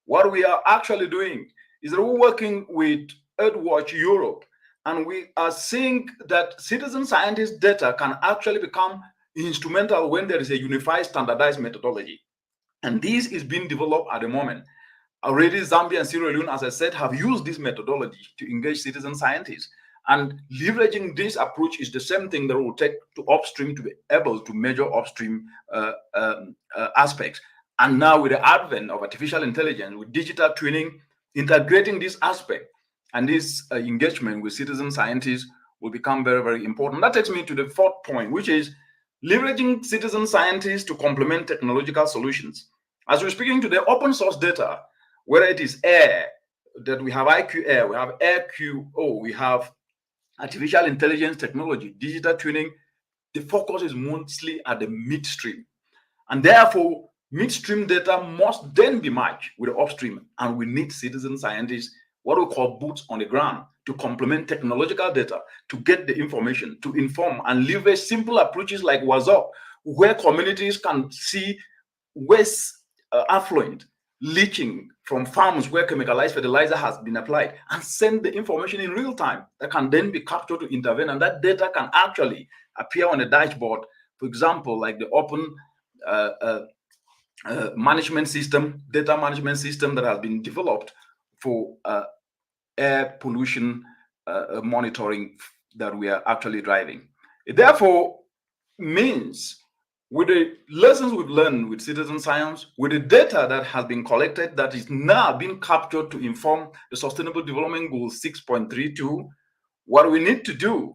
what we are actually doing is that we're working with Earthwatch Europe, and we are seeing that citizen scientist data can actually become instrumental when there is a unified standardized methodology. And this is being developed at the moment. Already Zambia and Sierra Leone, as I said, have used this methodology to engage citizen scientists. And leveraging this approach is the same thing that will take to upstream to be able to measure upstream aspects. And now with the advent of artificial intelligence, with digital twinning, integrating this aspect and this engagement with citizen scientists will become very, very important. That takes me to the fourth point, which is leveraging citizen scientists to complement technological solutions. As we're speaking to the open source data, whether it is air, that we have IQ Air, we have AirQO, we have artificial intelligence technology, digital twinning, the focus is mostly at the midstream. And therefore, midstream data must then be matched with the upstream. And we need citizen scientists, what we call boots on the ground, to complement technological data, to get the information, to inform and leverage simple approaches like WhatsApp, where communities can see waste affluent leaching from farms where chemicalized fertilizer has been applied, and send the information in real time that can then be captured to intervene. And that data can actually appear on a dashboard, for example, like the open management system, data management system that has been developed for air pollution monitoring that we are actually driving. It therefore means, with the lessons we've learned with citizen science, with the data that has been collected that is now being captured to inform the Sustainable Development Goal 6.32, what we need to do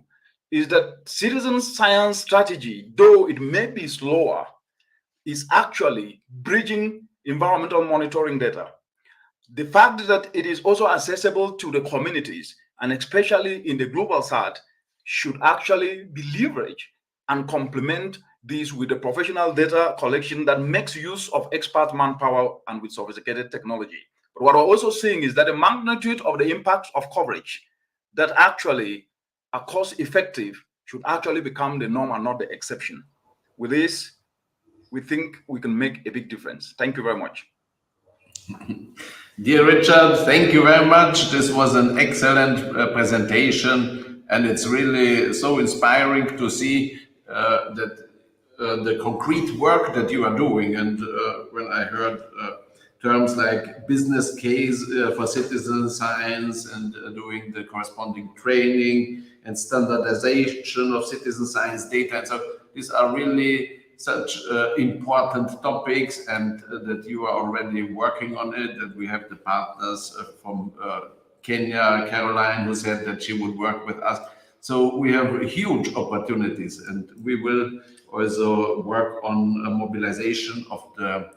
is that citizen science strategy, though it may be slower, is actually bridging environmental monitoring data. The fact that it is also accessible to the communities, and especially in the global south, should actually be leveraged and complement this with the professional data collection that makes use of expert manpower and with sophisticated technology. But what we're also seeing is that the magnitude of the impact of coverage that actually are cost effective should actually become the norm and not the exception. With this, we think we can make a big difference. Thank you very much. Dear Richard, thank you very much. This was an excellent presentation, and it's really so inspiring to see that the concrete work that you are doing. And when I heard terms like business case for citizen science and doing the corresponding training and standardization of citizen science data, and so these are really such important topics, and that you are already working on it, that we have the partners from Kenya, Caroline, who said that she would work with us. So we have huge opportunities, and we will also work on a mobilization of the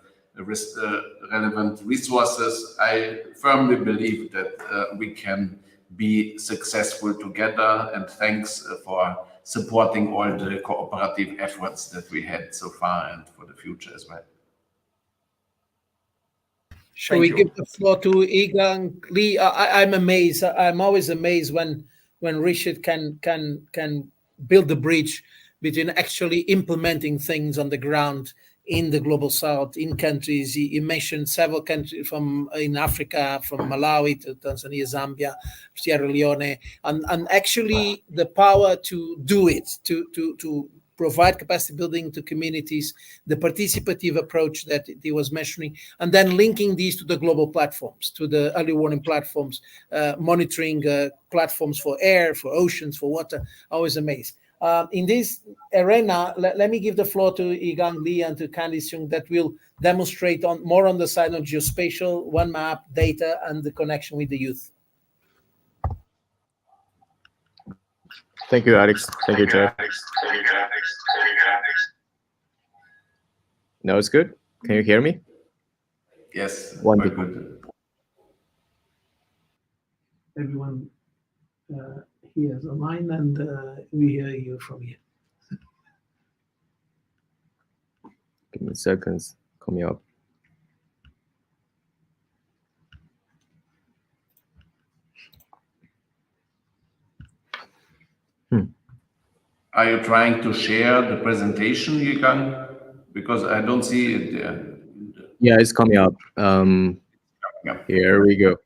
relevant resources. I firmly believe that we can be successful together, and thanks for supporting all the cooperative efforts that we had so far and for the future as well. Shall we give the floor to Igang Lee? I'm amazed. I'm always amazed when Richard can build the bridge between actually implementing things on the ground in the global south, in countries. He mentioned several countries from in Africa, from Malawi to Tanzania, Zambia, Sierra Leone, and actually the power to do it, to provide capacity building to communities, the participative approach that he was mentioning, and then linking these to the global platforms, to the early warning platforms, monitoring platforms for air, for oceans, for water. Always amazed. In this arena, let me give the floor to Igang Lee and to Candice Chung that will demonstrate more on the side of geospatial, one map, data, and the connection with the youth. Thank you, Alex. Thank you, Jeff. Now it's good. Can you hear me? Yes. Wonderful. Everyone hears online, and we hear you from here. Give me seconds. Coming up. Are you trying to share the presentation, Yigang? Because I don't see it there. Yeah, it's coming up. Yeah. Here we go.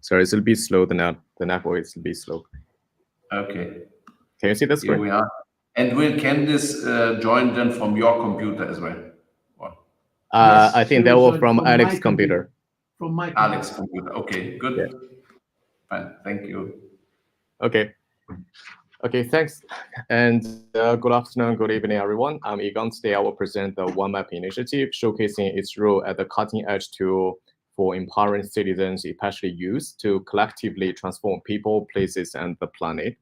Sorry, it's a bit slow. The network is a bit slow. Okay. Can you see the Here screen? we are. And will Candice join then from your computer as well? Or Yes, I she think they will were join from my Alex's computer. From my Alex computer. Okay, good. Yeah. Fine. Thank you. Okay. Okay, thanks. And good afternoon, good evening, everyone. I'm Yigang. Today I will present the OneMap initiative, showcasing its role at the cutting edge tool for empowering citizens, especially youth, to collectively transform people, places, and the planet.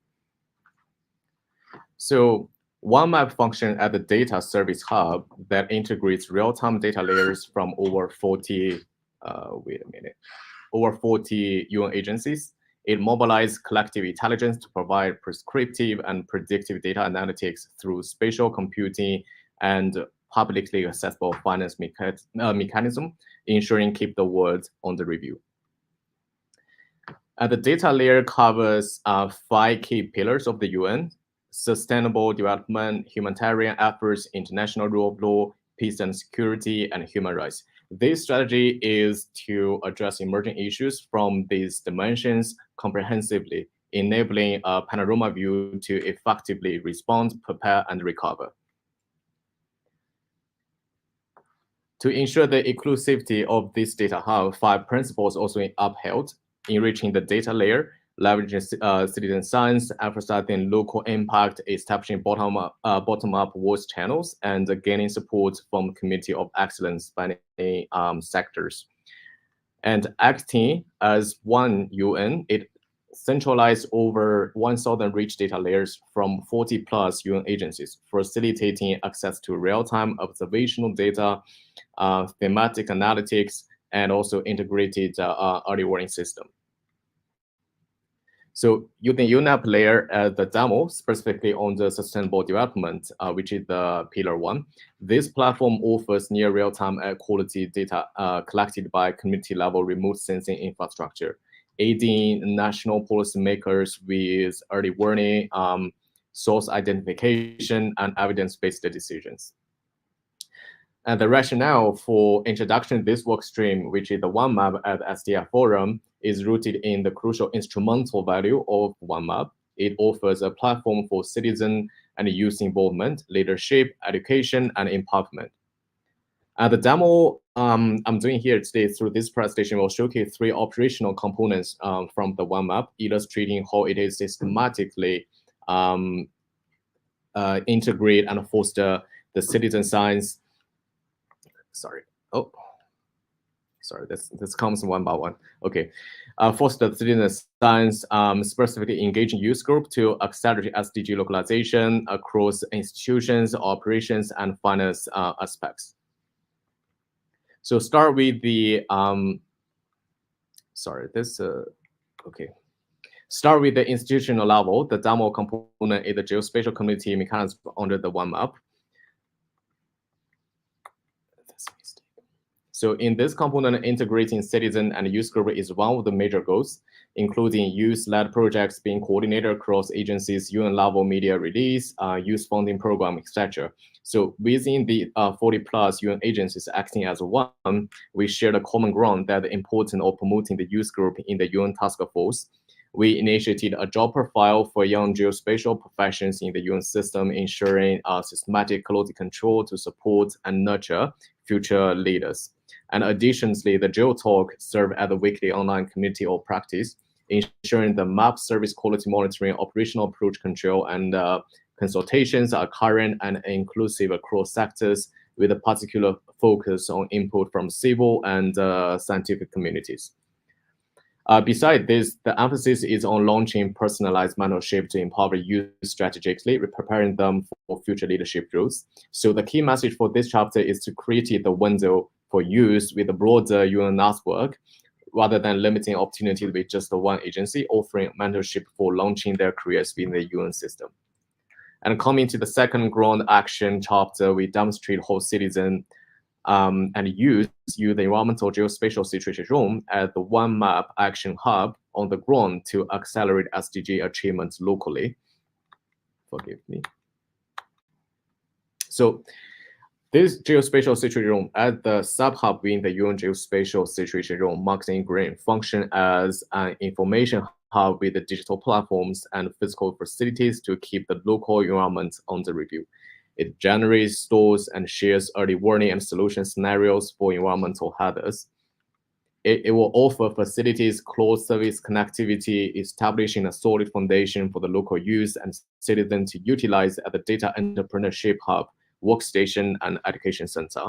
So OneMap functions as the data service hub that integrates real-time data layers from over 40, over 40 UN agencies. It mobilizes collective intelligence to provide prescriptive and predictive data analytics through spatial computing and publicly accessible finance mechanism, ensuring keep the world on the review. The data layer covers 5 key pillars of the UN: sustainable development, humanitarian efforts, international rule of law, peace and security, and human rights. This strategy is to address emerging issues from these dimensions comprehensively, enabling a panorama view to effectively respond, prepare, and recover. To ensure the inclusivity of this data hub, 5 principles also upheld: enriching the data layer, leveraging citizen science, emphasizing local impact, establishing bottom-up voice channels, and gaining support from community of excellence spanning sectors. And acting as one UN, it centralized over 1,000 rich data layers from 40+ UN agencies, facilitating access to real-time observational data, thematic analytics, and also integrated early warning system. So using UNEP layer as the demo, specifically on the sustainable development, which is the pillar 1, this platform offers near real-time quality data collected by community-level remote sensing infrastructure, aiding national policymakers with early warning, source identification, and evidence-based decisions. And the rationale for introduction of this workstream, which is the OneMap at the STI Forum, is rooted in the crucial instrumental value of OneMap. It offers a platform for citizen and youth involvement, leadership, education, and empowerment. The demo I'm doing here today through this presentation will showcase 3 operational components from the OneMap, illustrating how it is systematically integrate and foster the citizen science. This comes one by one. Okay, foster citizen science, specifically engaging youth group to accelerate SDG localization across institutions, operations, and finance aspects. So start with the Start with the institutional level. The demo component is the geospatial community mechanism under the OneMap. So in this component, integrating citizen and youth group is one of the major goals, including youth-led projects being coordinated across agencies, UN-level media release, youth funding program, etc. So within the 40+ UN agencies acting as one, we share the common ground that the importance of promoting the youth group in the UN task force. We initiated a job profile for young geospatial professions in the UN system, ensuring systematic quality control to support and nurture future leaders. And additionally, the GeoTalk serve as a weekly online community of practice, ensuring the map service quality monitoring, operational approach control, and consultations are current and inclusive across sectors, with a particular focus on input from civil and scientific communities. Besides this, the emphasis is on launching personalized mentorship to empower youth strategically, preparing them for future leadership roles. So the key message for this chapter is to create the window for youth with a broader UN network, rather than limiting opportunities with just the one agency, offering mentorship for launching their careers within the UN system. And coming to the second ground action chapter, we demonstrate how citizens and youth use the environmental geospatial situation room as the OneMap action hub on the ground to accelerate SDG achievements locally. Forgive me. So this geospatial situation room at the sub-hub within the UN geospatial situation room, marked in green, function as an information hub with the digital platforms and physical facilities to keep the local environment under review. It generates, stores, and shares early warning and solution scenarios for environmental hazards. It will offer facilities, closed service connectivity, establishing a solid foundation for the local use and citizens to utilize at the data entrepreneurship hub, workstation, and education center.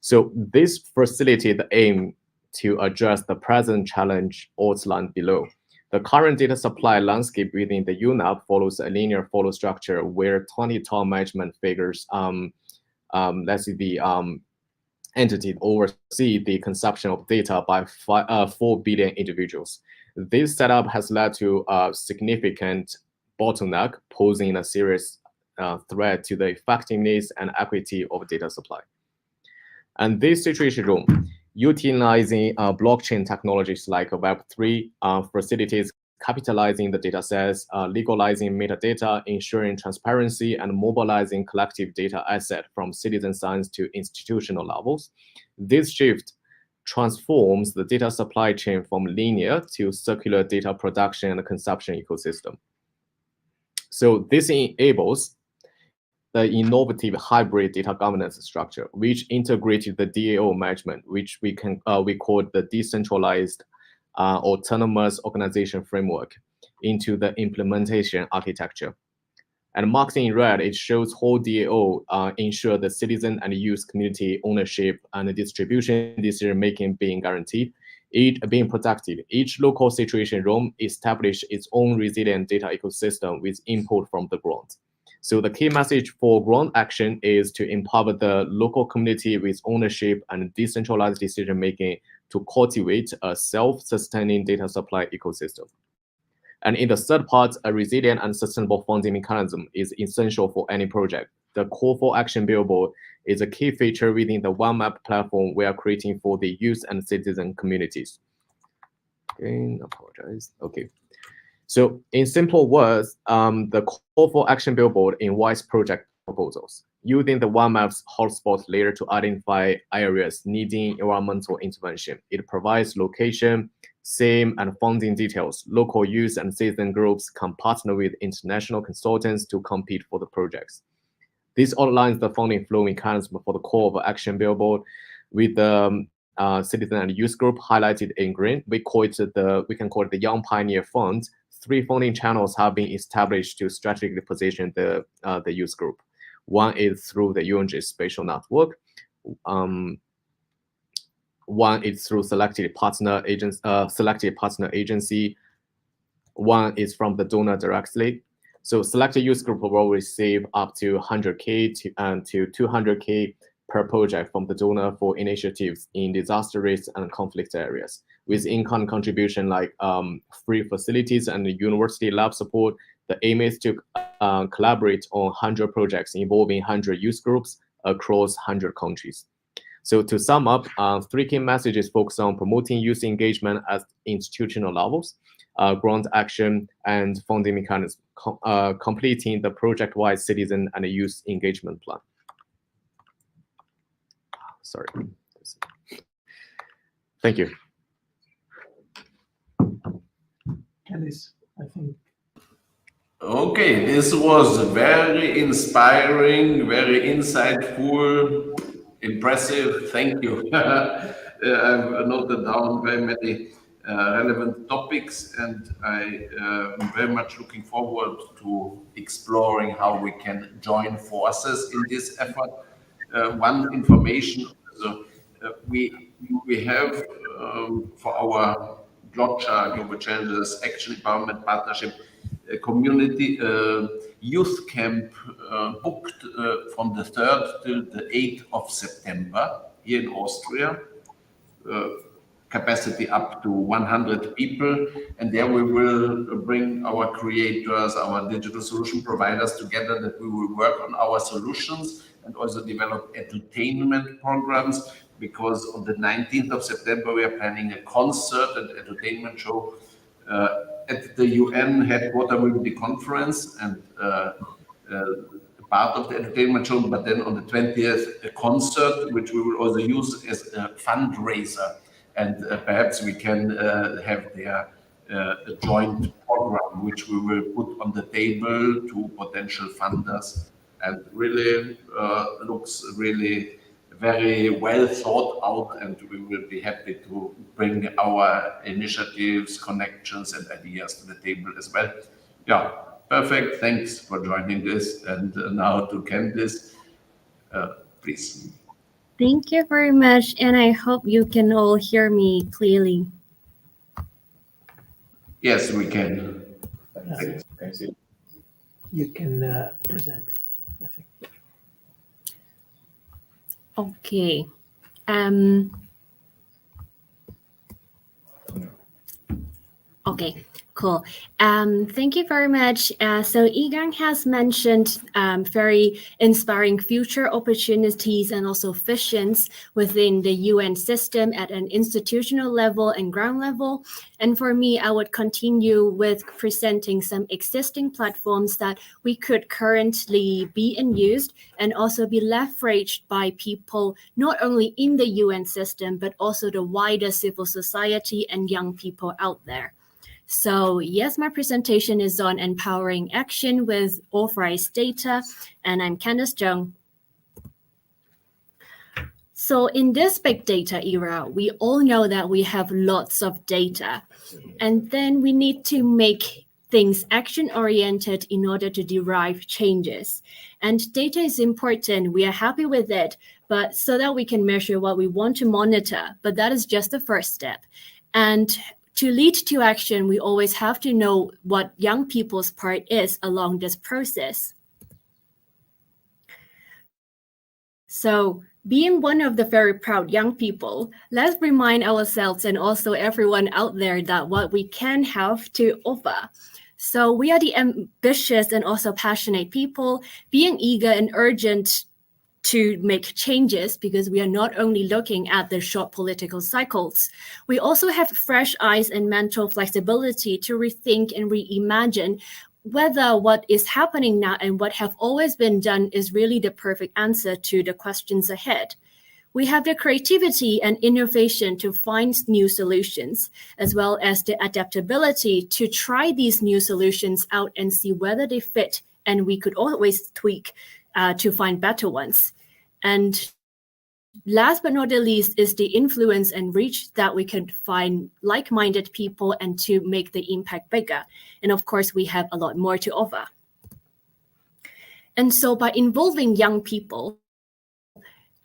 So this facility, the aim to address the present challenge outlined below. The current data supply landscape within the UNAP follows a linear follow structure where 20 top management figures, let's see, the entity oversee the consumption of data by 4 billion individuals. This setup has led to a significant bottleneck, posing a serious threat to the effectiveness and equity of data supply. And this situation room, utilizing blockchain technologies like Web3 facilities, capitalizing the data sets, legalizing metadata, ensuring transparency, and mobilizing collective data asset from citizen science to institutional levels. This shift transforms the data supply chain from linear to circular data production and consumption ecosystem. So this enables the innovative hybrid data governance structure, which integrated the DAO management, which we call the decentralized autonomous organization framework, into the implementation architecture. And marked in red, it shows how DAO ensure the citizen and youth community ownership and the distribution decision-making being guaranteed, it being protected. Each local situation room established its own resilient data ecosystem with input from the ground. So the key message for ground action is to empower the local community with ownership and decentralized decision-making to cultivate a self-sustaining data supply ecosystem. And in the third part, a resilient and sustainable funding mechanism is essential for any project. The call for action billboard is a key feature within the OneMap platform we are creating for the youth and citizen communities. Okay, apologize. Okay. So in simple words, the call for action billboard invites project proposals using the OneMap's hotspot layer to identify areas needing environmental intervention. It provides location, SIM, and funding details. Local youth and citizen groups can partner with international consultants to compete for the projects. This outlines the funding flow mechanism for the call for action billboard with the citizen and youth group highlighted in green. We can call it the Young Pioneer Fund. 3 funding channels have been established to strategically position the youth group. One is through the UNG Spatial Network. One is through selected partner agency. One is from the donor directly. So selected youth group will receive up to 100K to 200K per project from the donor for initiatives in disaster risk and conflict areas, with in-kind contribution like free facilities and university lab support. The aim is to collaborate on 100 projects involving 100 youth groups across 100 countries. So to sum up, 3 key messages focus on promoting youth engagement at institutional levels, grant action, and funding mechanism, completing the project-wide citizen and youth engagement plan. Sorry. Thank you. Alice, I think. Okay, this was very inspiring, very insightful, impressive. Thank you. I've noted down very many relevant topics, and I am very much looking forward to exploring how we can join forces in this effort. One information, we have for our GloCha, Global Challenges Action Empowerment Partnership, community youth camp booked from the 3rd till the 8th of September here in Austria. Capacity up to 100 people, and there we will bring our creators, our digital solution providers together, that we will work on our solutions and also develop entertainment programs, because on the 19th of September we are planning a concert and entertainment show at the UN headquarters with the conference, and part of the entertainment show, but then on the 20th, a concert, which we will also use as a fundraiser. And perhaps we can have there a joint program, which we will put on the table to potential funders, and really looks really very well thought out, and we will be happy to bring our initiatives, connections, and ideas to the table as well. Yeah, perfect. Thanks for joining this. And now to Candice, please. Thank you very much, and I hope you can all hear me clearly. Yes, we can. You can present, I think. Okay. Okay, cool. Thank you very much. So Yigang has mentioned very inspiring future opportunities and also visions within the UN system at an institutional level and ground level. And for me, I would continue with presenting some existing platforms that we could currently be in use and also be leveraged by people not only in the UN system, but also the wider civil society and young people out there. So yes, my presentation is on empowering action with authorized data, and I'm Candice Jung. So in this big data era, we all know that we have lots of data, and then we need to make things action-oriented in order to derive changes. And data is important, we are happy with it, but so that we can measure what we want to monitor, but that is just the first step. And to lead to action, we always have to know what young people's part is along this process. So being one of the very proud young people, let's remind ourselves and also everyone out there that what we can have to offer. So we are the ambitious and also passionate people, being eager and urgent to make changes, because we are not only looking at the short political cycles. We also have fresh eyes and mental flexibility to rethink and reimagine whether what is happening now and what have always been done is really the perfect answer to the questions ahead. We have the creativity and innovation to find new solutions, as well as the adaptability to try these new solutions out and see whether they fit, and we could always tweak to find better ones. And last but not the least is the influence and reach that we can find like-minded people and to make the impact bigger. And of course, we have a lot more to offer. And so by involving young people,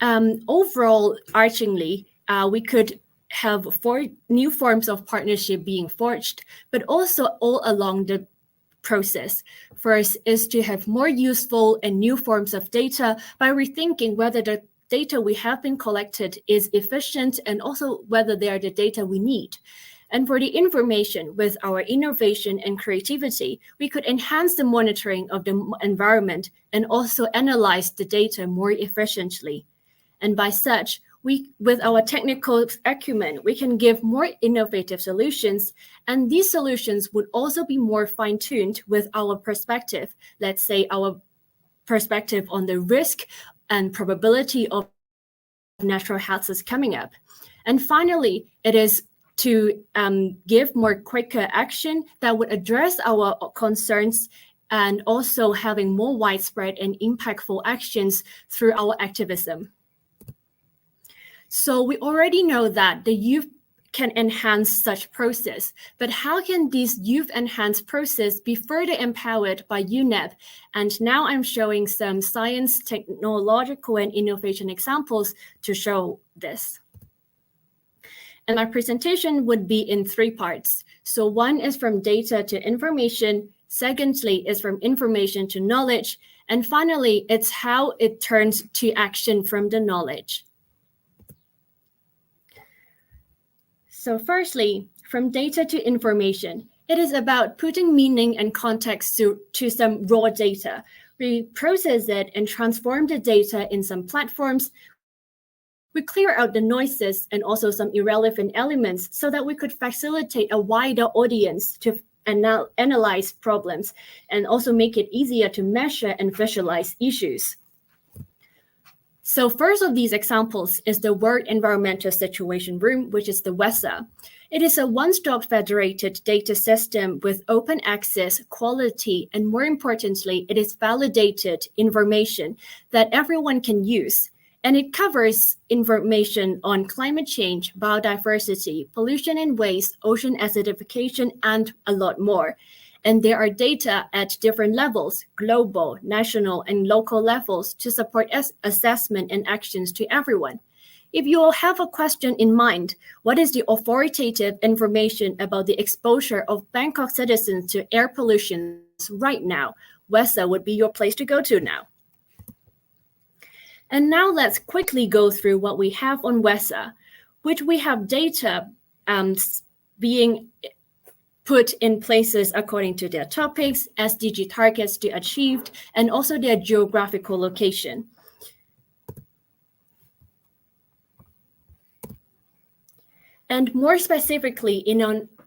overall, archingly, we could have 4 new forms of partnership being forged, but also all along the process. First is to have more useful and new forms of data by rethinking whether the data we have been collected is efficient and also whether they are the data we need. And for the information, with our innovation and creativity, we could enhance the monitoring of the environment and also analyze the data more efficiently. And by such, with our technical acumen, we can give more innovative solutions, and these solutions would also be more fine-tuned with our perspective. Let's say our perspective on the risk and probability of natural hazards coming up. And finally, it is to give more quicker action that would address our concerns and also having more widespread and impactful actions through our activism. So we already know that the youth can enhance such process, but how can this youth enhanced process be further empowered by UNEP? And now I'm showing some science, technological, and innovation examples to show this. And my presentation would be in 3 parts. So one is from data to information, secondly is from information to knowledge, and finally it's how it turns to action from the knowledge. So firstly, from data to information, it is about putting meaning and context to some raw data. We process it and transform the data in some platforms. We clear out the noises and also some irrelevant elements so that we could facilitate a wider audience to analyze problems and also make it easier to measure and visualize issues. So first of these examples is the World Environmental Situation Room, which is the WESA. It is a one-stop federated data system with open access, quality, and more importantly, it is validated information that everyone can use. And it covers information on climate change, biodiversity, pollution and waste, ocean acidification, and a lot more. And there are data at different levels, global, national, and local levels to support assessment and actions to everyone. If you all have a question in mind, what is the authoritative information about the exposure of Bangkok citizens to air pollution right now? WESA would be your place to go to now. And now let's quickly go through what we have on WESA, which we have data being put in places according to their topics, SDG targets to achieved, and also their geographical location. And more specifically,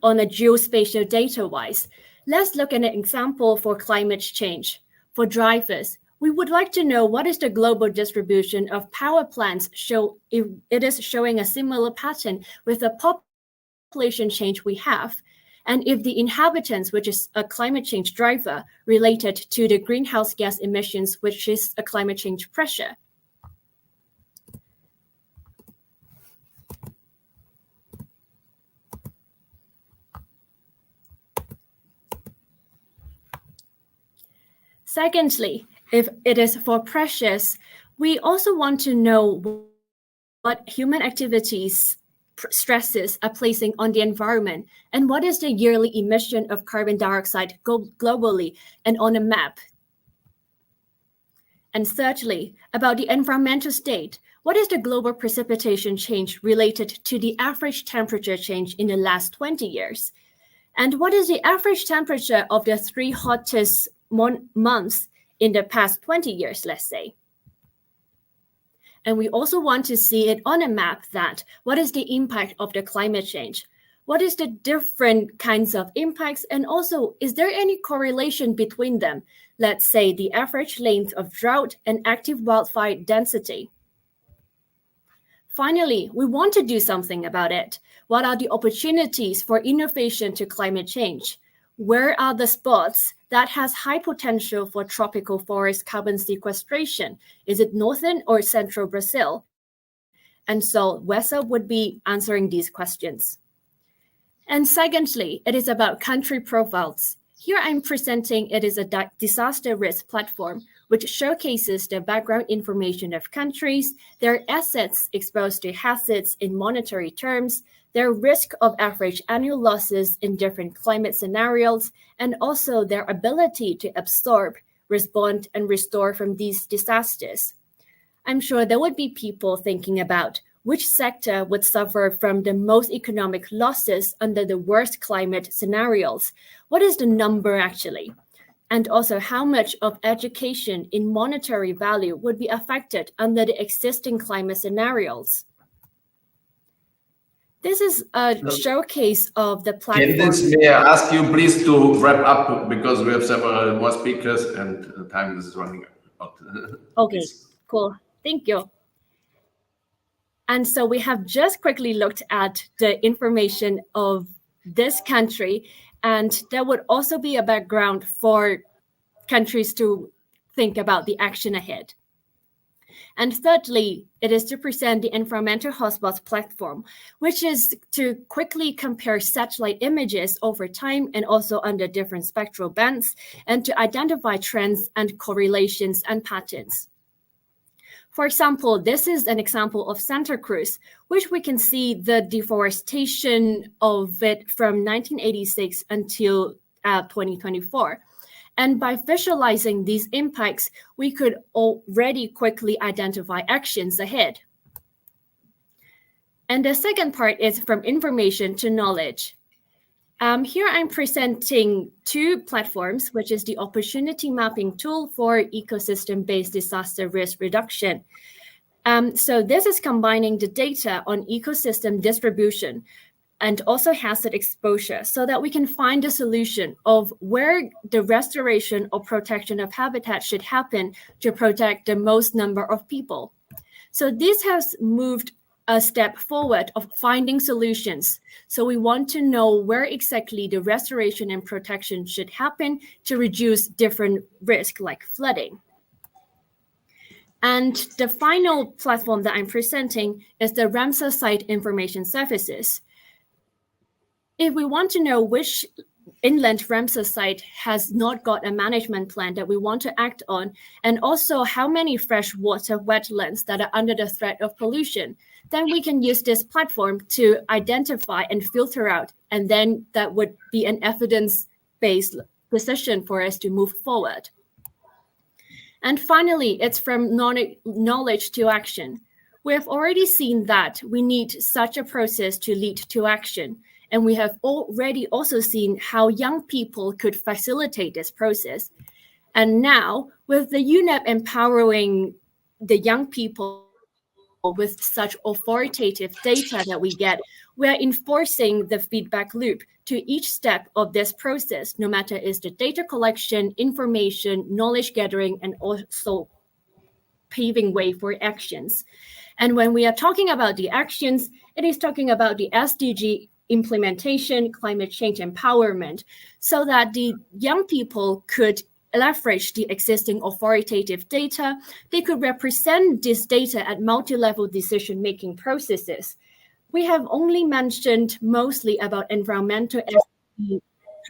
on a geospatial data-wise, let's look at an example for climate change. For drivers, we would like to know what is the global distribution of power plants if it is showing a similar pattern with the population change we have, and if the inhabitants, which is a climate change driver, related to the greenhouse gas emissions, which is a climate change pressure. Secondly, if it is for pressures, we also want to know what human activities stresses are placing on the environment and what is the yearly emission of carbon dioxide globally and on a map. And thirdly, about the environmental state, what is the global precipitation change related to the average temperature change in the last 20 years? And what is the average temperature of the 3 hottest months in the past 20 years, let's say? And we also want to see it on a map that what is the impact of the climate change? What is the different kinds of impacts? And also, is there any correlation between them? Let's say the average length of drought and active wildfire density. Finally, we want to do something about it. What are the opportunities for innovation to climate change? Where are the spots that has high potential for tropical forest carbon sequestration? Is it northern or central Brazil? And so WESA would be answering these questions. And secondly, it is about country profiles. Here I'm presenting it is a disaster risk platform, which showcases the background information of countries, their assets exposed to hazards in monetary terms, their risk of average annual losses in different climate scenarios, and also their ability to absorb, respond, and restore from these disasters. I'm sure there would be people thinking about which sector would suffer from the most economic losses under the worst climate scenarios. What is the number actually? And also how much of education in monetary value would be affected under the existing climate scenarios? This is a showcase of the platform. Candice, may I ask you please to wrap up because we have several more speakers and the time is running out. Okay, cool. Thank you. And so we have just quickly looked at the information of this country, and there would also be a background for countries to think about the action ahead. And thirdly, it is to present the environmental hotspots platform, which is to quickly compare satellite images over time and also under different spectral bands, and to identify trends and correlations and patterns. For example, this is an example of Santa Cruz, which we can see the deforestation of it from 1986 until 2024. And by visualizing these impacts, we could already quickly identify actions ahead. And the second part is from information to knowledge. Here I'm presenting 2 platforms, which is the opportunity mapping tool for ecosystem-based disaster risk reduction. So this is combining the data on ecosystem distribution and also hazard exposure, so that we can find a solution of where the restoration or protection of habitat should happen to protect the most number of people. So this has moved a step forward of finding solutions. So we want to know where exactly the restoration and protection should happen to reduce different risks like flooding. And the final platform that I'm presenting is the Ramsar Site Information Services. If we want to know which inland Ramsar site has not got a management plan that we want to act on, and also how many freshwater wetlands that are under the threat of pollution, then we can use this platform to identify and filter out, and then that would be an evidence-based decision for us to move forward. And finally, it's from knowledge to action. We have already seen that we need such a process to lead to action. And we have already also seen how young people could facilitate this process. And now, with the UNEP empowering the young people with such authoritative data that we get, we're enforcing the feedback loop to each step of this process, no matter is the data collection, information, knowledge gathering, and also paving way for actions. And when we are talking about the actions, it is talking about the SDG implementation, climate change empowerment, so that the young people could leverage the existing authoritative data. They could represent this data at multi-level decision-making processes. We have only mentioned mostly about environmental SDG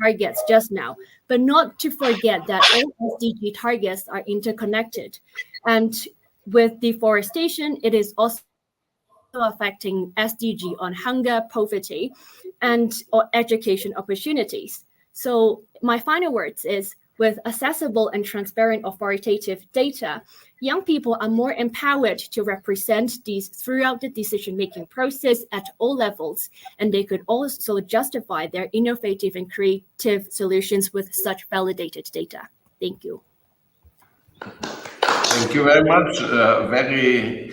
targets just now, but not to forget that all SDG targets are interconnected. And with deforestation, it is also affecting SDG on hunger, poverty, and or education opportunities. So my final words is, with accessible and transparent authoritative data, young people are more empowered to represent these throughout the decision-making process at all levels, and they could also justify their innovative and creative solutions with such validated data. Thank you. Thank you very much. Very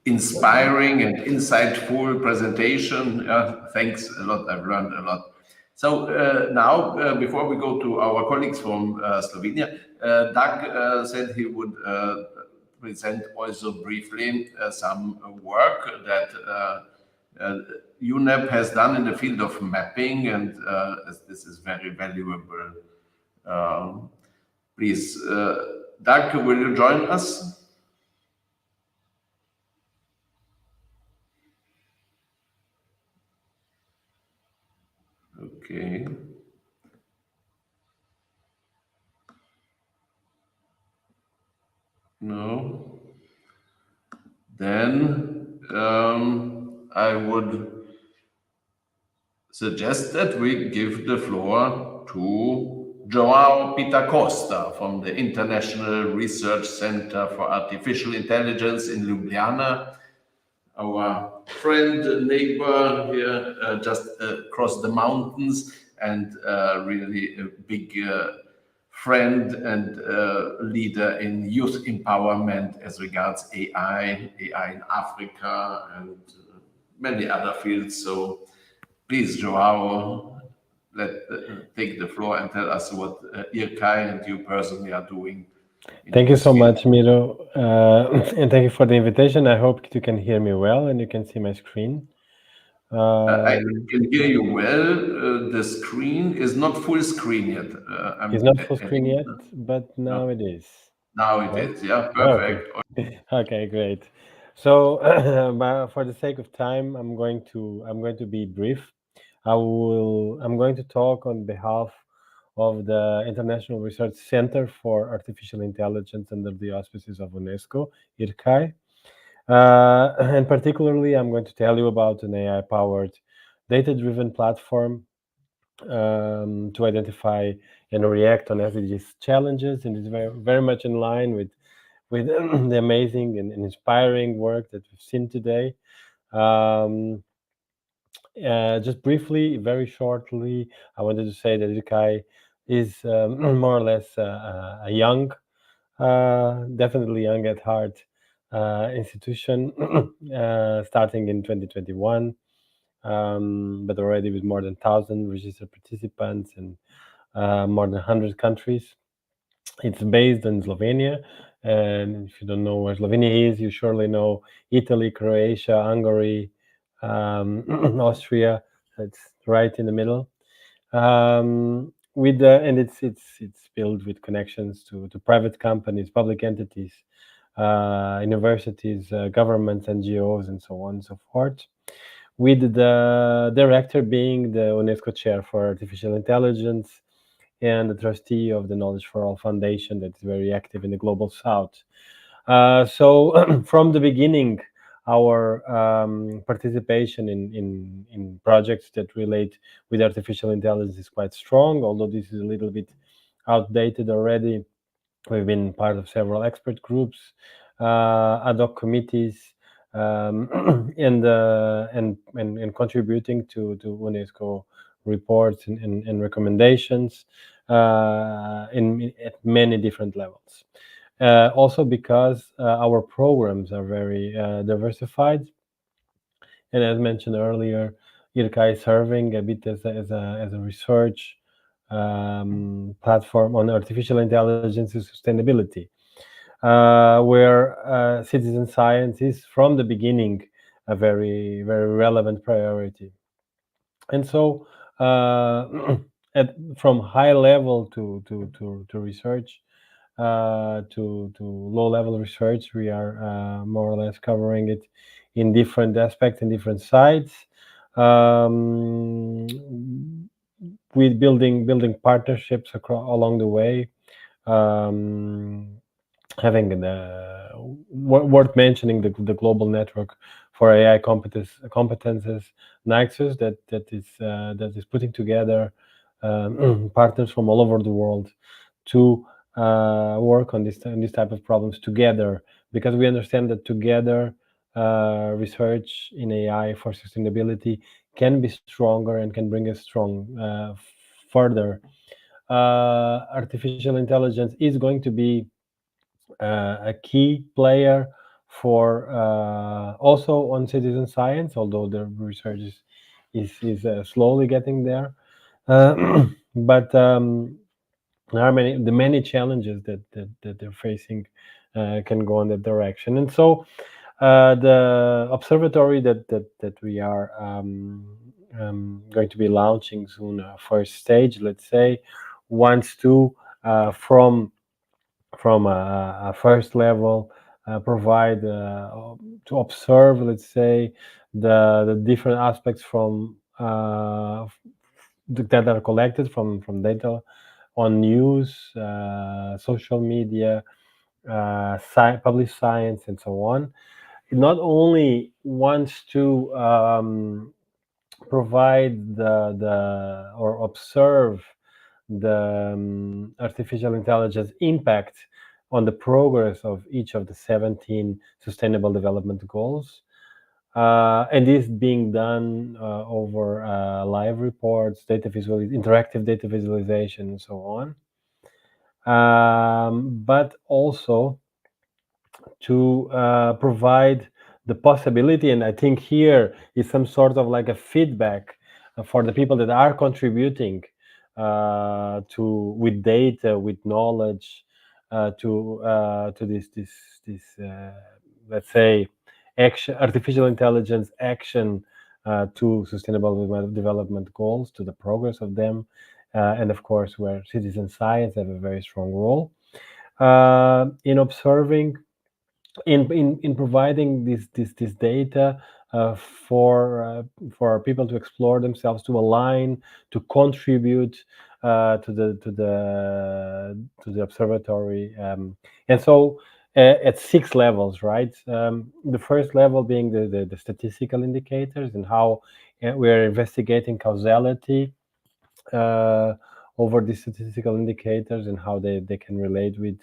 inspiring and insightful presentation. Thanks a lot. I've learned a lot. So now, before we go to our colleagues from Slovenia, Doug said he would present also briefly some work that UNEP has done in the field of mapping, and this is very valuable. Please, Doug, will you join us? Okay. No. Then I would suggest that we give the floor to João Pitacosta from the International Research Center for Artificial Intelligence in Ljubljana, our friend, neighbor here, just across the mountains, and really a big friend and leader in youth empowerment as regards AI in Africa, and many other fields. So please, Joao, take the floor and tell us what IAAI and you personally are doing. Thank you so much, Miro, and thank you for the invitation. I hope you can hear me well and you can see my screen. I can hear you well. The screen is not full screen yet. It's not full screen yet, but now it is. Now it is, yeah, perfect. Okay, great. So, for the sake of time, I'm going to be brief. I'm going to talk on behalf of the International Research Center for Artificial Intelligence under the auspices of UNESCO, IAAI. And particularly, I'm going to tell you about an AI-powered, data-driven platform to identify and react on SDGs challenges, and it's very, very much in line with the amazing and inspiring work that we've seen today. Just briefly, very shortly, I wanted to say that IAAI is more or less a young, definitely young at heart institution, starting in 2021. but already with more than 1,000 registered participants in more than 100 countries. It's based in Slovenia, and if you don't know where Slovenia is, you surely know Italy, Croatia, Hungary, Austria. It's right in the middle. And it's built with connections to private companies, public entities, universities, governments, NGOs, and so on and so forth. With the director being the UNESCO Chair for Artificial Intelligence and the trustee of the Knowledge for All Foundation that is very active in the Global South. So from the beginning, our participation in projects that relate with artificial intelligence is quite strong, although this is a little bit outdated already. We've been part of several expert groups, ad hoc committees, and contributing to UNESCO reports and recommendations at many different levels. Also because our programs are very diversified, and as mentioned earlier, IRCA is serving a bit as a research platform on artificial intelligence and sustainability, where citizen science is from the beginning a very, very relevant priority. And so from high level to research, to low level research, we are more or less covering it in different aspects and different sites, with building partnerships along the way. Having worth mentioning the global network for AI competences, Nexus, that is putting together partners from all over the world to work on this type of problems together, because we understand that together research in AI for sustainability can be stronger and can bring us strong further. Artificial intelligence is going to be a key player for also on citizen science, although the research is slowly getting there. But there are many challenges that they're facing can go in that direction. And so the observatory that we are going to be launching soon, first stage, let's say, wants to from a first level provide to observe, let's say, the different aspects from that are collected from data on news, social media, published science, and so on. It not only wants to provide or observe the artificial intelligence impact on the progress of each of the 17 Sustainable Development Goals. And this being done over live reports, interactive data visualization, and so on. But also to provide the possibility, and I think here is some sort of like a feedback for the people that are contributing with data, with knowledge, to this let's say artificial intelligence action to Sustainable Development Goals, to the progress of them, and of course where citizen science have a very strong role in observing, in providing this data for people to explore themselves, to align, to contribute to the observatory, and so at 6 levels, right? The first level being the statistical indicators and how we're investigating causality over these statistical indicators and how they can relate with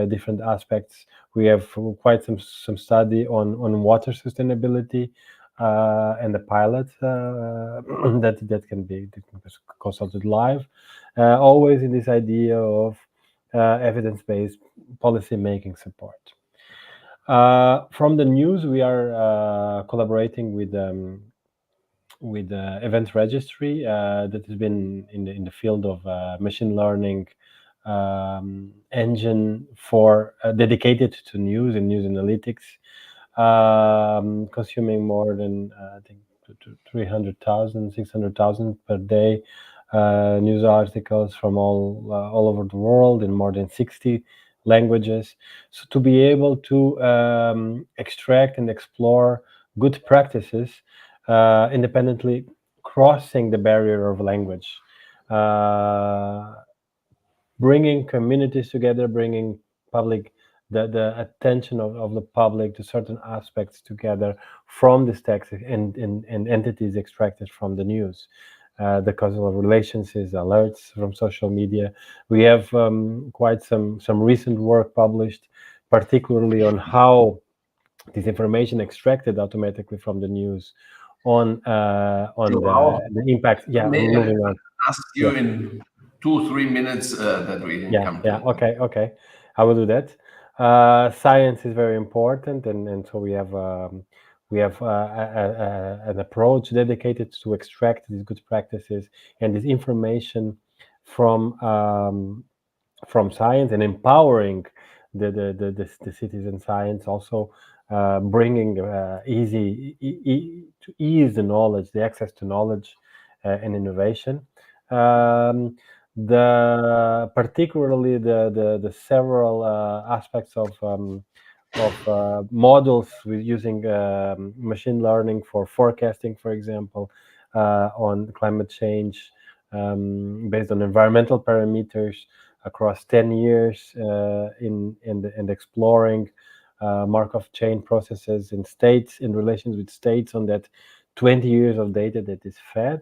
different aspects. We have quite some study on water sustainability and the pilot that can be consulted live, always in this idea of evidence-based policy making support. From the news, we are collaborating with event registry that has been in the field of machine learning engine for dedicated to news and news analytics, consuming more than I think 300,000, 600,000 per day news articles from all over the world in more than 60 languages. So to be able to extract and explore good practices independently, crossing the barrier of language, bringing communities together, bringing public the attention of the public to certain aspects together from this text and entities extracted from the news. The causal relations, alerts from social media. We have quite some recent work published, particularly on how this information extracted automatically from the news on the impact. Yeah, May I moving on. ask you Yeah. in 2-3 minutes that we come to. Okay. I will do that. Science is very important, and so we have an approach dedicated to extract these good practices and this information from science and empowering the citizen science, also bringing to ease the knowledge, the access to knowledge and innovation. Particularly the several aspects of models with using machine learning for forecasting, for example, on climate change based on environmental parameters across 10 years and exploring Markov chain processes in states, in relations with states on that 20 years of data that is fed.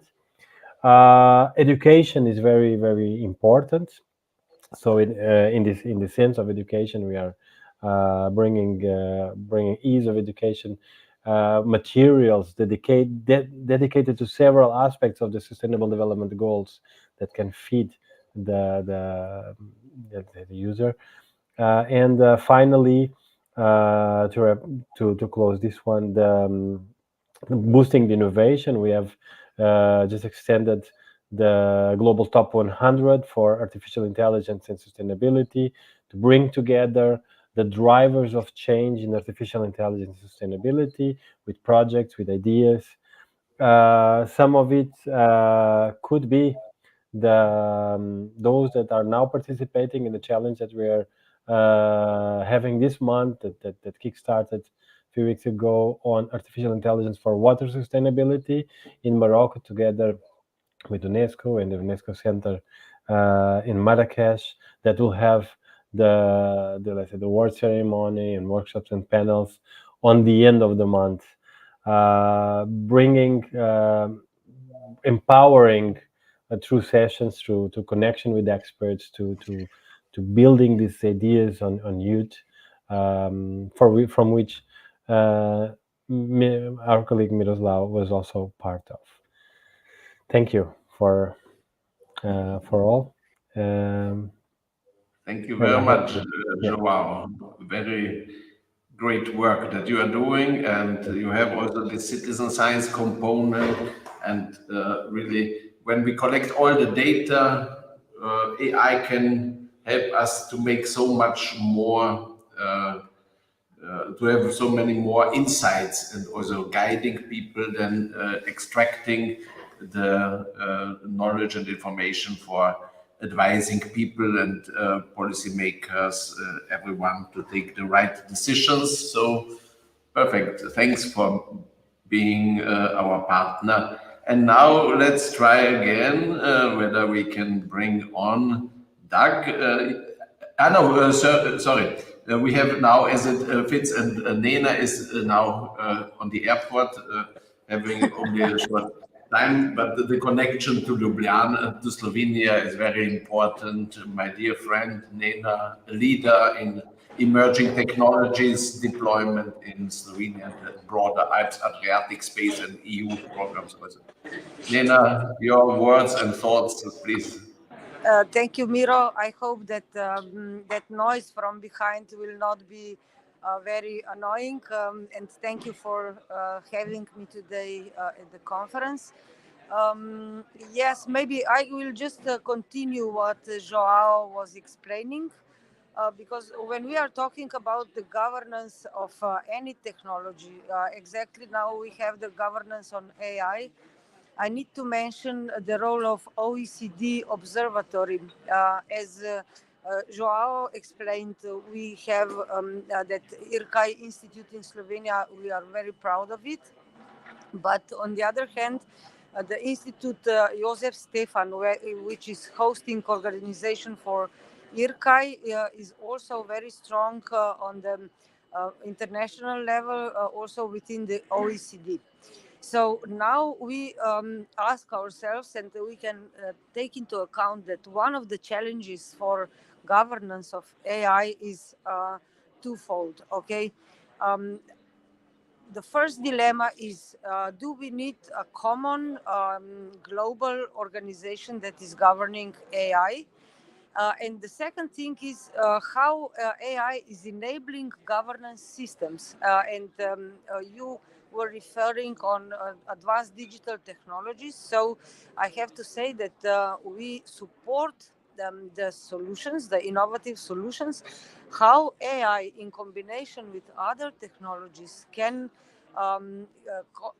Education is very, very important. So in the sense of education, we are bringing ease of education materials dedicated to several aspects of the Sustainable Development Goals that can feed the user. And finally, to close this one, boosting the innovation, we have just extended the Global Top 100 for Artificial Intelligence and Sustainability to bring together the drivers of change in artificial intelligence and sustainability with projects, with ideas. Some of it could be those that are now participating in the challenge that we are having this month that kickstarted a few weeks ago on artificial intelligence for water sustainability in Morocco, together with UNESCO and the UNESCO Center in Marrakesh, that will have the award ceremony and workshops and panels on the end of the month, bringing empowering through sessions, through connection with experts, to building these ideas on youth, from which our colleague Miroslav was also part of. Thank you for all. Thank you very much, Joao. Very great work that you are doing, and you have also the citizen science component. And really, when we collect all the data, AI can help us to make so much more. To have so many more insights, and also guiding people, then extracting the knowledge and information for advising people and policymakers, everyone, to take the right decisions. So perfect. Thanks for being our partner. And now let's try again whether we can bring on Doug. Sorry. We have now, as it fits, and Nena is now on the airport, having only a short time, but the connection to Ljubljana, to Slovenia, is very important. My dear friend Nena, a leader in emerging technologies deployment in Slovenia, the broader Alps-Adriatic space and EU programs also. Nena, your words and thoughts, please. Thank you, Miro. I hope that that noise from behind will not be very annoying. And thank you for having me today at the conference. Yes, maybe I will just continue what Joao was explaining. Because when we are talking about the governance of any technology, exactly now we have the governance on AI. I need to mention the role of OECD Observatory. As Joao explained, we have that IRCAI Institute in Slovenia. We are very proud of it. But on the other hand, the Institute Josef Stefan, which is hosting organization for IRCAI, is also very strong on the international level, also within the OECD. So now we ask ourselves, and we can take into account that one of the challenges for governance of AI is twofold. Okay. The first dilemma is, do we need a common global organization that is governing AI? And the second thing is how AI is enabling governance systems. And you were referring on advanced digital technologies. So I have to say that we support the solutions, the innovative solutions, how AI in combination with other technologies can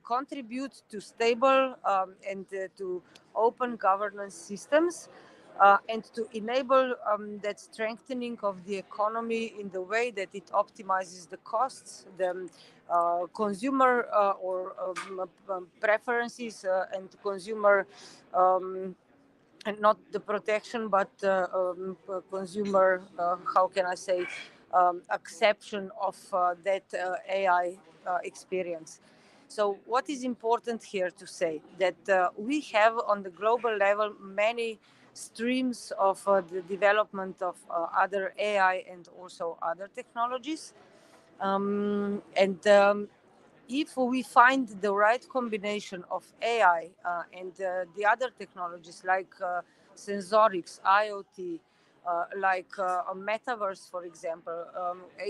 contribute to stable and to open governance systems. And to enable that strengthening of the economy in the way that it optimizes the costs, the consumer or preferences and consumer, and not the protection, but consumer, how can I say, acceptance of that AI experience. So what is important here to say that we have on the global level many streams of the development of other AI and also other technologies. If we find the right combination of AI and the other technologies like sensorics, IoT, like metaverse, for example,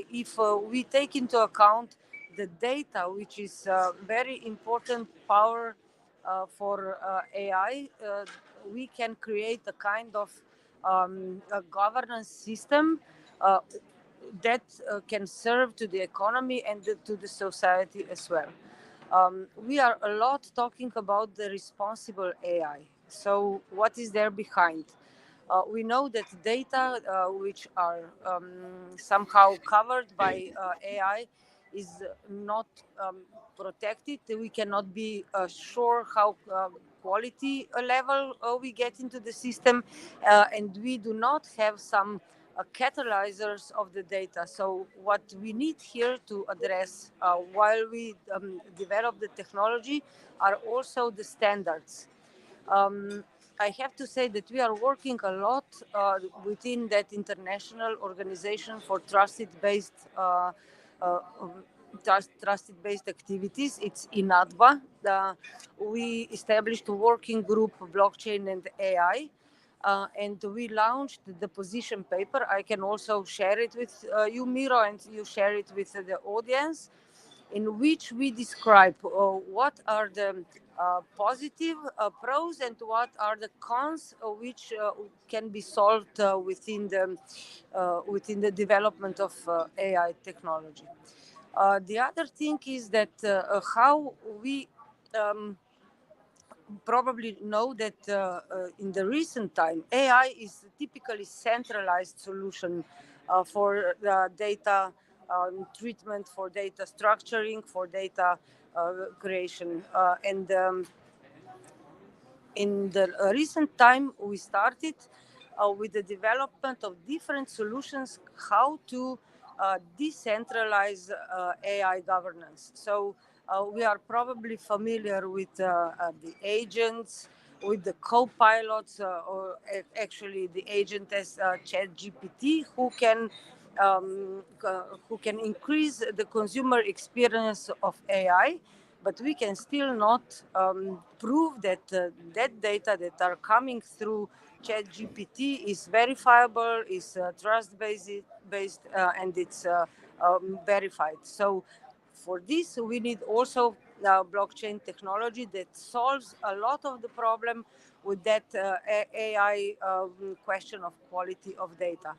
if we take into account the data, which is very important power for AI, we can create a kind of a governance system that can serve to the economy and to the society as well. We are a lot talking about the responsible AI. So what is there behind? We know that data which are somehow covered by AI is not protected. We cannot be sure how quality level we get into the system, and we do not have some catalyzers of the data. So what we need here to address while we develop the technology are also the standards. I have to say that we are working a lot within that international organization for trusted-based activities. It's INADVA. We established a working group, blockchain and AI, and we launched the position paper. I can also share it with you, Miro, and you share it with the audience, in which we describe what are the positive pros and what are the cons which can be solved within the development of AI technology. The other thing is that how we probably know that in the recent time, AI is a typically centralized solution for the data treatment, for data structuring, for data creation. And in the recent time, we started with the development of different solutions, how to decentralize AI governance. So we are probably familiar with the agents, with the co-pilots, or actually the agent as ChatGPT, who can increase the consumer experience of AI, but we can still not prove that that data that are coming through ChatGPT is verifiable, is trust-based, and it's verified. So for this, we need also blockchain technology that solves a lot of the problem with that AI question of quality of data.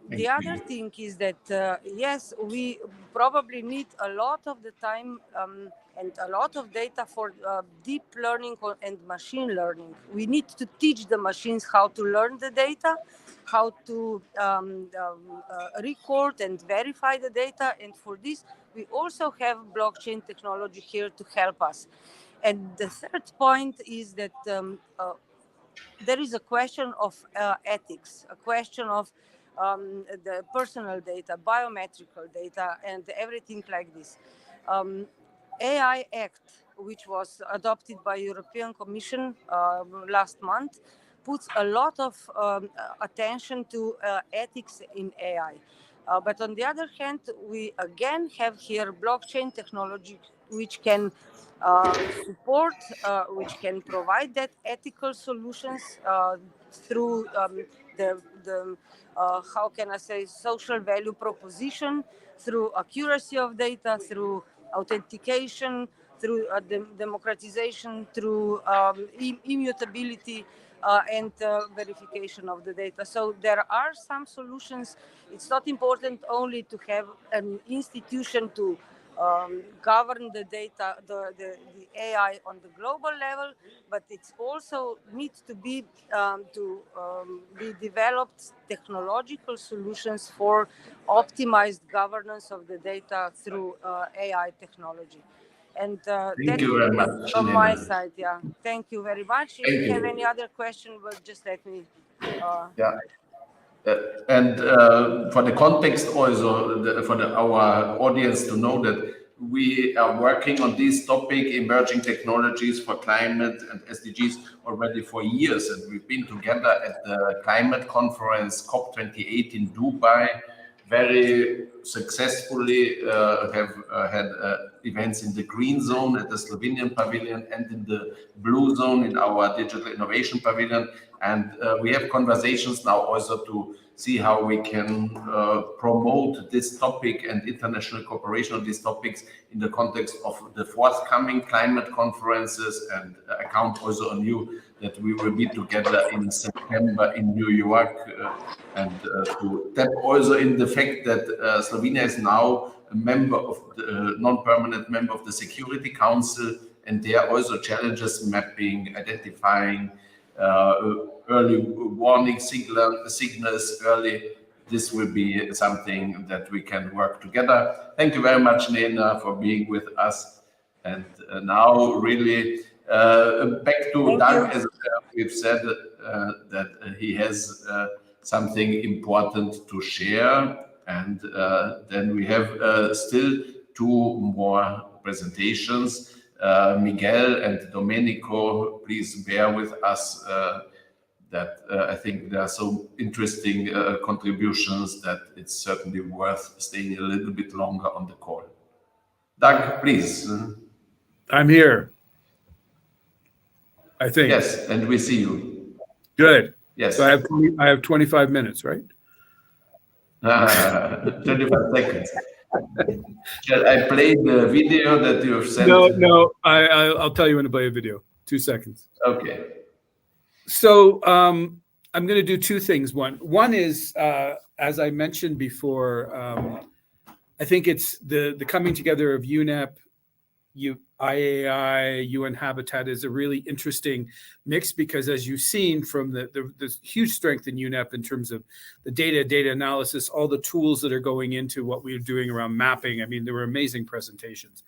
The other thing is that, yes, we probably need a lot of the time and a lot of data for deep learning and machine learning. We need to teach the machines how to learn the data, how to record and verify the data. And for this, we also have blockchain technology here to help us. And the third point is that there is a question of ethics, a question of the personal data, biometrical data, and everything like this. AI Act, which was adopted by European Commission last month, puts a lot of attention to ethics in AI. But on the other hand, we again have here blockchain technology, which can support, which can provide that ethical solutions through the how can I say, social value proposition, through accuracy of data, through authentication, through democratization, through immutability, and verification of the data. So there are some solutions. It's not important only to have an institution to govern the data, the AI on the global level, but it's also needs to be developed technological solutions for optimized governance of the data through AI technology. And Thank you very much, from my Nina. side, yeah. Thank you very much. If Thank you have you. any other question, well, just let me. Yeah. And for the context also, for our audience to know that we are working on this topic, emerging technologies for climate and SDGs, already for years. And we've been together at the climate conference COP28 in Dubai, very successfully have had events in the green zone at the Slovenian pavilion and in the blue zone in our digital innovation pavilion. And we have conversations now also to see how we can promote this topic and international cooperation on these topics in the context of the forthcoming climate conferences. And I count also on you that we will be together in September in New York and to tap also in the fact that Slovenia is now a member of the non-permanent member of the Security Council, and there are also challenges mapping, identifying early warning signals early. This will be something that we can work together. Thank you very much, Nena, for being with us. And now really back to Doug, as we've said, that he has something important to share. And then we have still two more presentations. Miguel and Domenico, please bear with us that I think there are so interesting contributions that it's certainly worth staying a little bit longer on the call. Doug, please. I'm here, I think. Yes, and we see you. Good. Yes. So I have 25 minutes, right? 25 seconds. Shall I play the video that you have sent? No. I'll tell you when to play a video. 2 seconds. Okay. So I'm going to do two things. One is, as I mentioned before, I think it's the coming together of UNEP, IAAI, UN Habitat is a really interesting mix, because as you've seen from the huge strength in UNEP in terms of the data analysis, all the tools that are going into what we're doing around mapping. I mean, there were amazing presentations.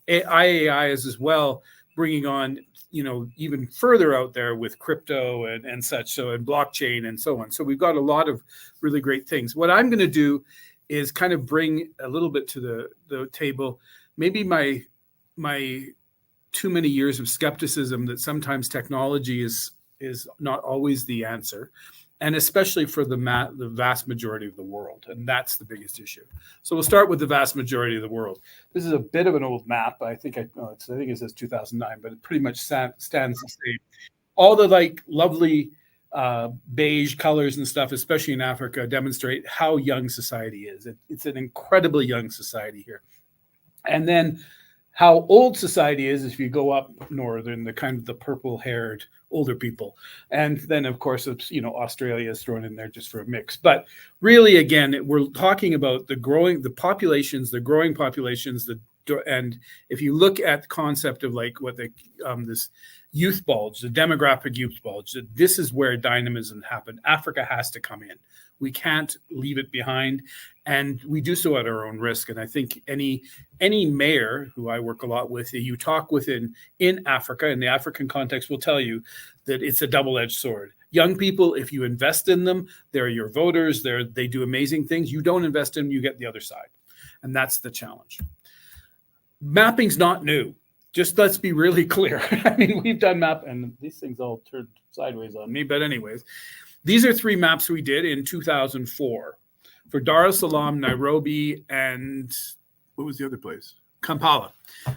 IAAI is as well bringing on, even further out there with crypto and such, so and blockchain and so on. So we've got a lot of really great things. What I'm going to do is kind of bring a little bit to the table, maybe my too many years of skepticism that sometimes technology is not always the answer, and especially for the vast majority of the world. And that's the biggest issue. So we'll start with the vast majority of the world. This is a bit of an old map. I think it says 2009, but it pretty much stands the same. All the like lovely beige colors and stuff, especially in Africa, demonstrate how young society is. It's an incredibly young society here. And then how old society is if you go up northern, the kind of the purple-haired older people. And then, of course, it's, Australia is thrown in there just for a mix. But really, again, we're talking about the growing populations, and if you look at the concept of like what this youth bulge, the demographic youth bulge, this is where dynamism happened. Africa has to come in. We can't leave it behind, and we do so at our own risk. And I think any mayor who I work a lot with, you talk with in Africa, in the African context, will tell you that it's a double-edged sword. Young people, if you invest in them, they're your voters. They do amazing things. You don't invest in them, you get the other side, and that's the challenge. Mapping's not new. Just let's be really clear. I mean, we've done map, and these things all turned sideways on me. But anyways, these are 3 maps we did in 2004 for Dar es Salaam, Nairobi, and what was the other place? Kampala.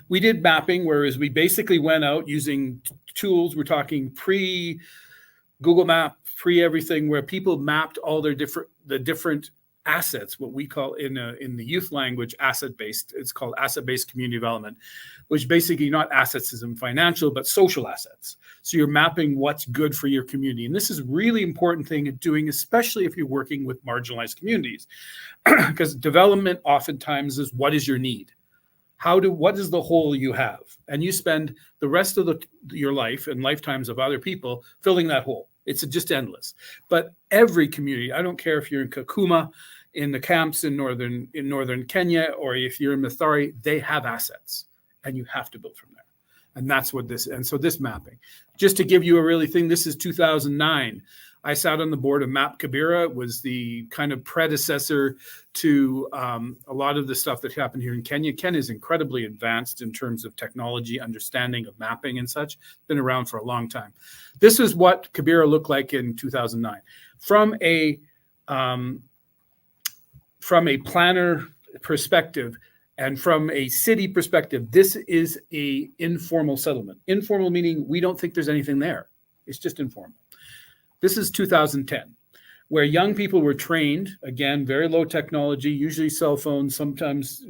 We did mapping, whereas we basically went out using tools. We're talking pre-Google Map, pre-everything, where people mapped all the different assets, what we call in the youth language, asset-based. It's called asset-based community development, which basically not assets as in financial, but social assets. So you're mapping what's good for your community. And this is a really important thing at doing, especially if you're working with marginalized communities, because development oftentimes is what is your need? What is the hole you have? And you spend the rest of your life and lifetimes of other people filling that hole. It's just endless. But every community, I don't care if you're in Kakuma, in the camps in northern Kenya, or if you're in Mathare, they have assets, and you have to build from there. And that's what this. And so this mapping, just to give you a really thing, this is 2009. I sat on the board of Map Kibera. It was the kind of predecessor to a lot of the stuff that happened here in Kenya. Kenya is incredibly advanced in terms of technology, understanding of mapping and such. Been around for a long time. This is what Kibera looked like in 2009. From a planner perspective and from a city perspective, this is a informal settlement. Informal meaning we don't think there's anything there. It's just informal. This is 2010, where young people were trained, again, very low technology, usually cell phones, sometimes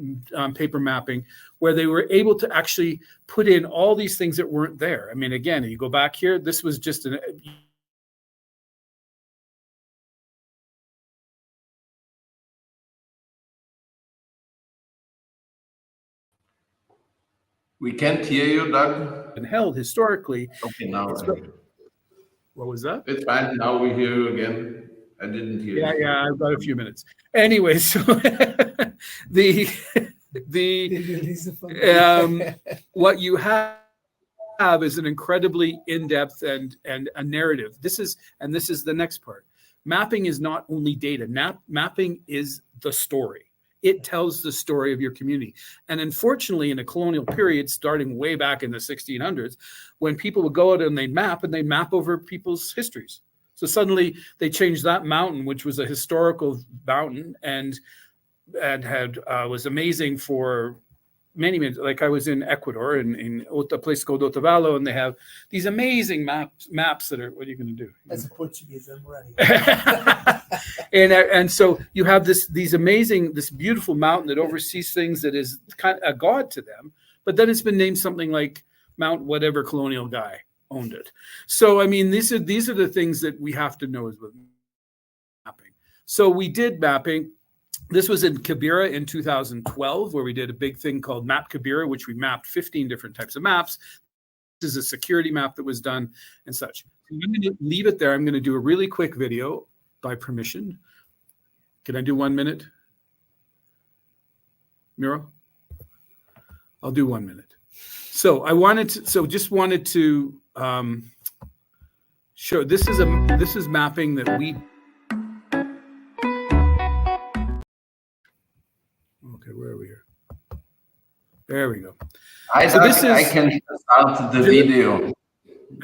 paper mapping, where they were able to actually put in all these things that weren't there. I mean, again, you go back here, this was just We can't hear you, Doug. And held historically. Okay, now. What was that? It's fine. Now we hear you again. I didn't hear you. Yeah, I've got a few minutes. Anyway, so what you have is an incredibly in-depth and a narrative. This is the next part. Mapping is not only data. Mapping is the story. It tells the story of your community. And unfortunately, in a colonial period, starting way back in the 1600s, when people would go out and they'd map over people's histories. So suddenly they changed that mountain, which was a historical mountain and was amazing for many, like I was in Ecuador in a place called Otavalo, and they have these amazing maps that are, what are you going to do? As a Portuguese, I'm ready. And so you have this beautiful mountain that oversees things that is kind of a god to them, but then it's been named something like Mount whatever colonial guy owned it. So I mean, these are the things that we have to know as with mapping. So we did mapping. This was in Kibera in 2012, where we did a big thing called Map Kibera, which we mapped 15 different types of maps. This is a security map that was done and such. I'm going to leave it there. I'm going to do a really quick video by permission. Can I do 1 minute? Miro? I'll do 1 minute. So just wanted to show, this is mapping that we. Okay, where are we here? There we go. I can start the video.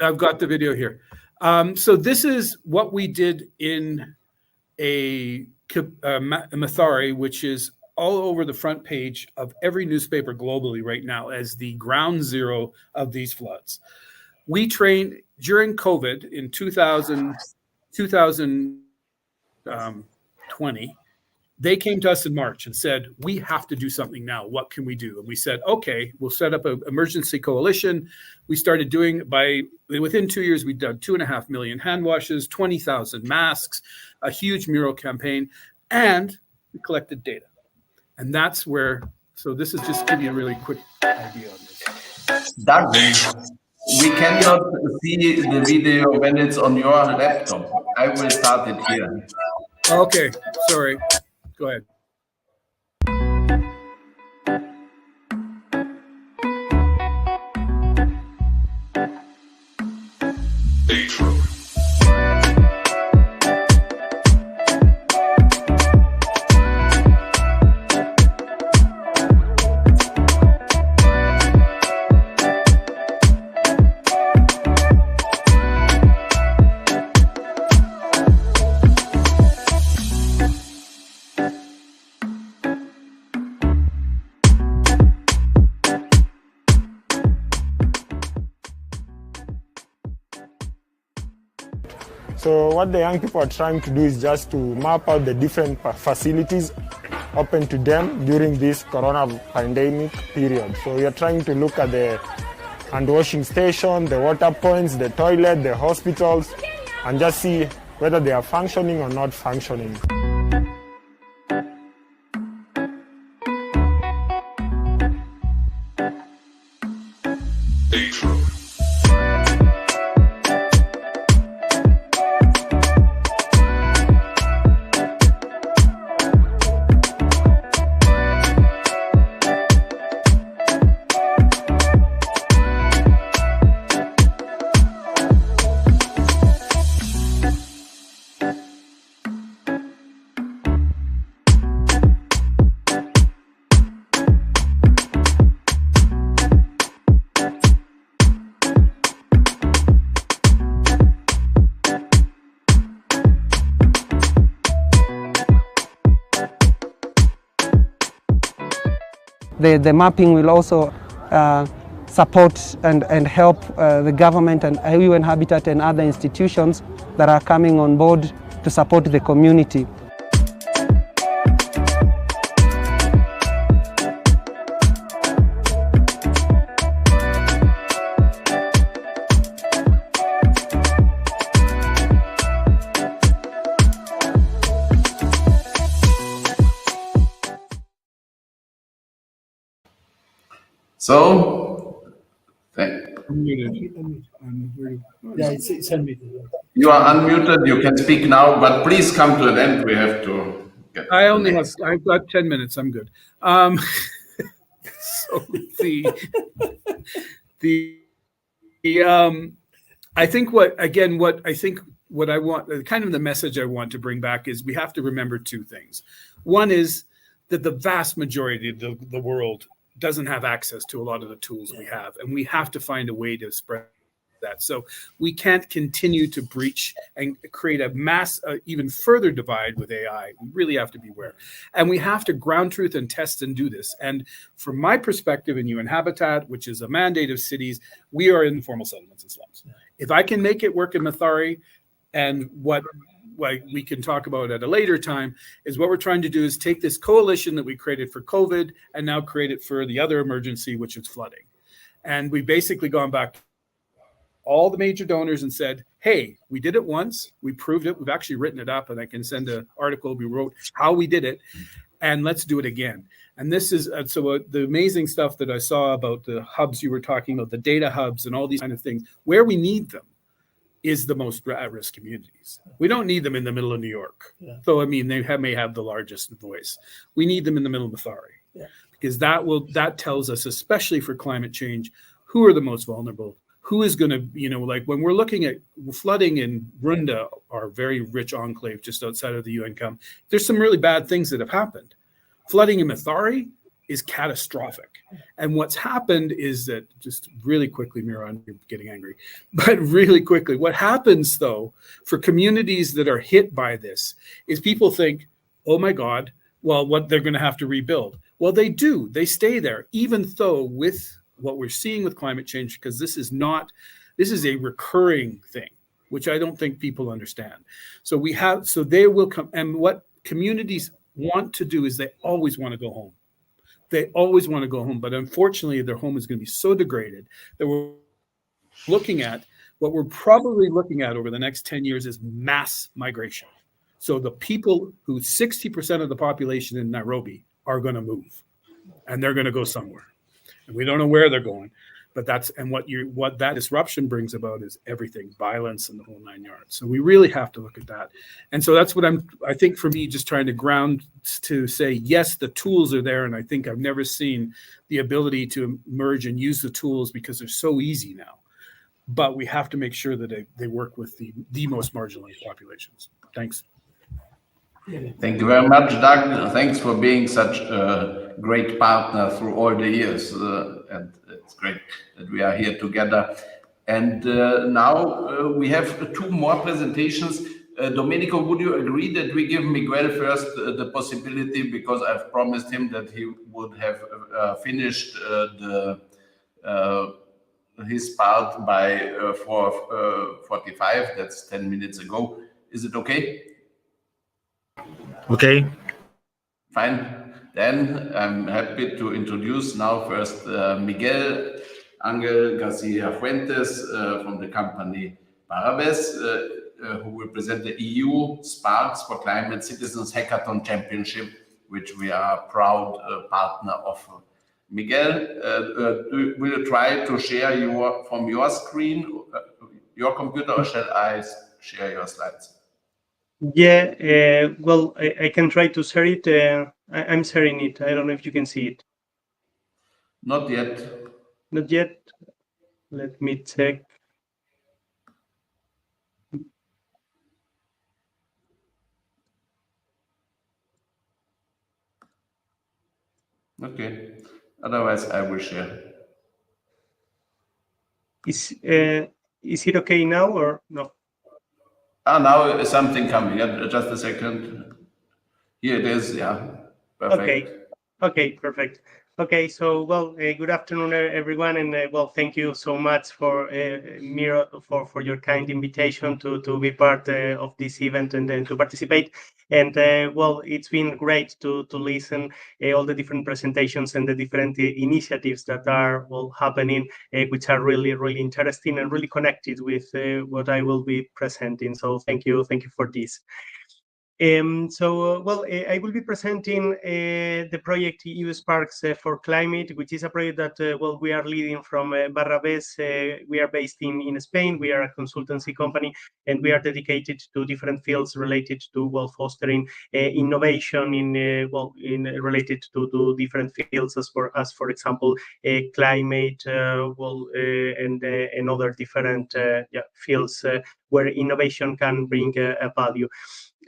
I've got the video here. So this is what we did in a Mathari, which is all over the front page of every newspaper globally right now as the ground zero of these floods. We trained during COVID in 2020. They came to us in March and said, we have to do something now. What can we do? And we said, okay, we'll set up an emergency coalition. We started doing within 2 years, we'd done 2.5 million hand washes, 20,000 masks, a huge mural campaign, and we collected data. And that's where, so this is just to give you a really quick idea on this. Doug, we cannot see the video when it's on your laptop. I will start it here. Okay, sorry. Go ahead. So what the young people are trying to do is just to map out the different facilities open to them during this corona pandemic period. So we are trying to look at the hand washing station, the water points, the toilet, the hospitals, and just see whether they are functioning or not functioning. The mapping will also support and help the government and UN Habitat and other institutions that are coming on board to support the community. So, Yeah, it's unmuted. You are unmuted. You can speak now, but please come to an end. We have to get. I've got 10 minutes. I'm good. So I think what I want, kind of the message I want to bring back is we have to remember two things. One is that the vast majority of the world doesn't have access to a lot of the tools we have, and we have to find a way to spread that. So we can't continue to breach and create a even further divide with AI. We really have to be aware, and we have to ground truth and test and do this. And from my perspective in UN Habitat, which is a mandate of cities, we are in informal settlements and slums. If I can make it work in Mathari, and what we can talk about at a later time, is what we're trying to do is take this coalition that we created for COVID and now create it for the other emergency, which is flooding. And we've basically gone back to all the major donors and said, hey, we did it once, we proved it, we've actually written it up, and I can send an article we wrote how we did it, and let's do it again. And this is, the amazing stuff that I saw about the hubs you were talking about, the data hubs and all these kind of things, where we need them is the most at-risk communities. We don't need them in the middle of New York. Yeah. Though, I mean, they may have the largest voice. We need them in the middle of Mathari. Yeah. Because that tells us, especially for climate change, who are the most vulnerable, who is going to, like when we're looking at flooding in Runda, our very rich enclave just outside of the UN camp, there's some really bad things that have happened. Flooding in Mathari is catastrophic. And what's happened is that, just really quickly, Miran, you're getting angry, but really quickly, what happens though for communities that are hit by this is people think, oh my God, well, what they're going to have to rebuild. Well, they do. They stay there, even though with what we're seeing with climate change, because this is a recurring thing, which I don't think people understand. So they will come, and what communities want to do is they always want to go home. They always want to go home, but unfortunately their home is going to be so degraded that what we're probably looking at over the next 10 years is mass migration. So the people who 60% of the population in Nairobi are going to move, and they're going to go somewhere. And we don't know where they're going, but what that disruption brings about is everything, violence and the whole 9 yards. So we really have to look at that. And so that's what I think for me, just trying to ground to say, yes, the tools are there. And I think I've never seen the ability to merge and use the tools because they're so easy now. But we have to make sure that they work with the most marginalized populations. Thanks. Thank you very much, Doug. Thanks for being such a great partner through all the years. And it's great that we are here together. And now we have two more presentations. Domenico, would you agree that we give Miguel first the possibility, because I've promised him that he would have finished his part by 4:45, that's 10 minutes ago. Is it okay? Okay. Fine. Then I'm happy to introduce now first Miguel Angel Garcia Fuentes from the company Parabes, who will present the EU Sparks for Climate Citizens Hackathon Championship, which we are a proud partner of. Miguel, will you try to share from your screen, your computer, or shall I share your slides? Yeah, well, I can try to share it. I'm sharing it. I don't know if you can see it. Not yet. Not yet. Let me check. Okay. Otherwise, I will share. Is it okay now or no? Now is something coming. Just a second. Here it is. Yeah. Perfect. Okay, perfect. Okay, so well, good afternoon, everyone, and well, thank you so much for Miro for your kind invitation to be part of this event and then to participate. And well, it's been great to listen all the different presentations and the different initiatives that are happening, which are really interesting and really connected with what I will be presenting. So thank you for this. I will be presenting the project EU Sparks for Climate, which is a project that, we are leading from Barrabés. We are based in Spain. We are a consultancy company, and we are dedicated to different fields related to, fostering innovation related to different fields, as for example, climate, and other different fields where innovation can bring a value.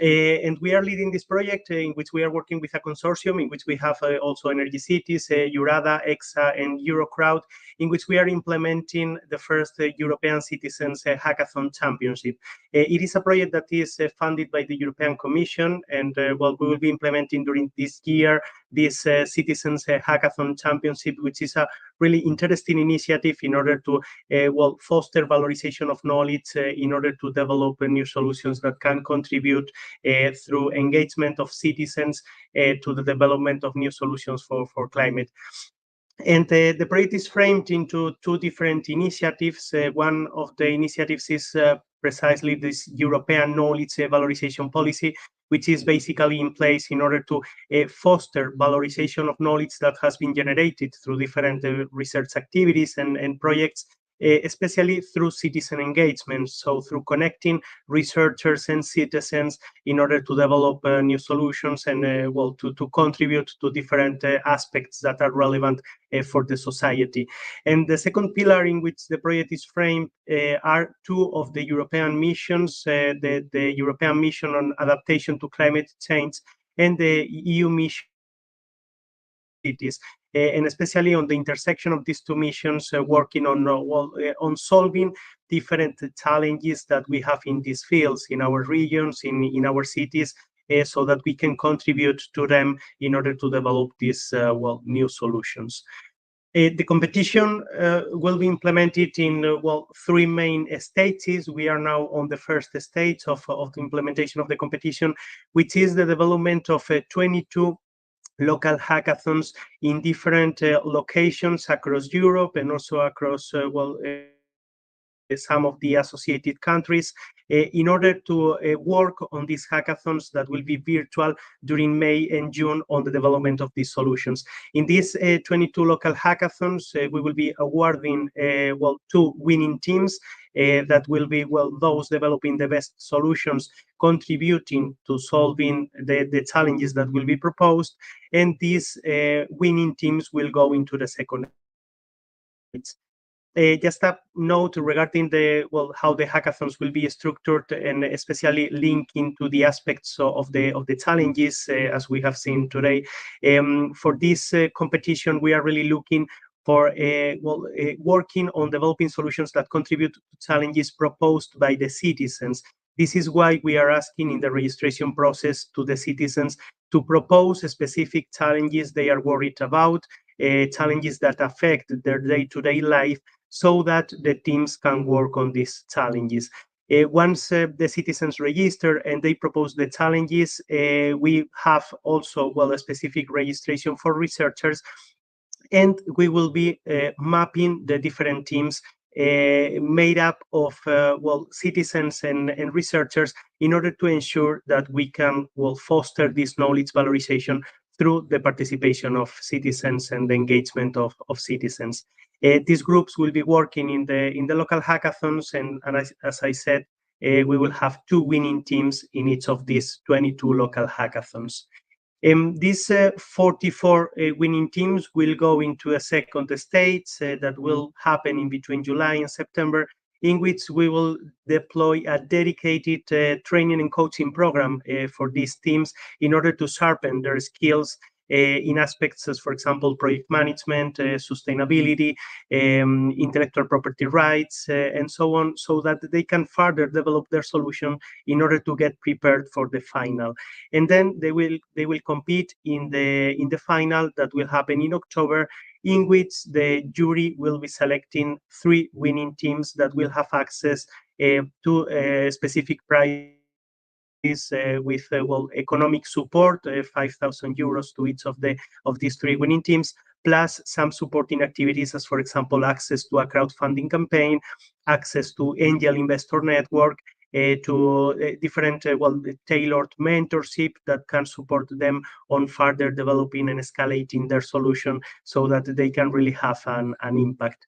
And we are leading this project in which we are working with a consortium in which we have also Energy Cities, Urada, EXA, and Eurocrowd, in which we are implementing the first European Citizens Hackathon Championship. It is a project that is funded by the European Commission, and we will be implementing during this year this Citizens Hackathon Championship, which is a really interesting initiative in order to foster valorization of knowledge in order to develop new solutions that can contribute through engagement of citizens to the development of new solutions for climate. And the project is framed into two different initiatives. One of the initiatives is precisely this European knowledge valorization policy, which is basically in place in order to foster valorization of knowledge that has been generated through different research activities and projects, especially through citizen engagement, so through connecting researchers and citizens in order to develop new solutions and to contribute to different aspects that are relevant for the society. And the second pillar in which the project is framed are two of the European missions, the European Mission on Adaptation to Climate Change and the EU mission cities, and especially on the intersection of these two missions, working on solving different challenges that we have in these fields, in our regions, in our cities, so that we can contribute to them in order to develop these new solutions. The competition will be implemented in three main stages. We are now on the first stage of the implementation of the competition, which is the development of 22 local hackathons in different locations across Europe and also across some of the associated countries, in order to work on these hackathons that will be virtual during May and June on the development of these solutions. In these 22 local hackathons, we will be awarding 2 winning teams that will be those developing the best solutions, contributing to solving the challenges that will be proposed, and these winning teams will go into the second stage. Just a note regarding how the hackathons will be structured, and especially linking to the aspects of the challenges as we have seen today. For this competition, we are really looking for working on developing solutions that contribute to challenges proposed by the citizens. This is why we are asking in the registration process to the citizens to propose specific challenges they are worried about, challenges that affect their day-to-day life, so that the teams can work on these challenges. Once the citizens register and they propose the challenges, we have also a specific registration for researchers, and we will be mapping the different teams made up of citizens and researchers, in order to ensure that we can foster this knowledge valorization through the participation of citizens and the engagement of citizens. These groups will be working in the local hackathons, and as I said, we will have 2 winning teams in each of these 22 local hackathons. These 44 winning teams will go into a second stage that will happen in between July and September, in which we will deploy a dedicated training and coaching program for these teams, in order to sharpen their skills in aspects as, for example, project management, sustainability, intellectual property rights, and so on, so that they can further develop their solution in order to get prepared for the final. And then they will compete in the final that will happen in October, in which the jury will be selecting 3 winning teams that will have access to specific prizes with economic support, 5,000 euros to each of these 3 winning teams, plus some supporting activities, as for example, access to a crowdfunding campaign, access to angel investor network, to different tailored mentorship that can support them on further developing and escalating their solution, so that they can really have an impact.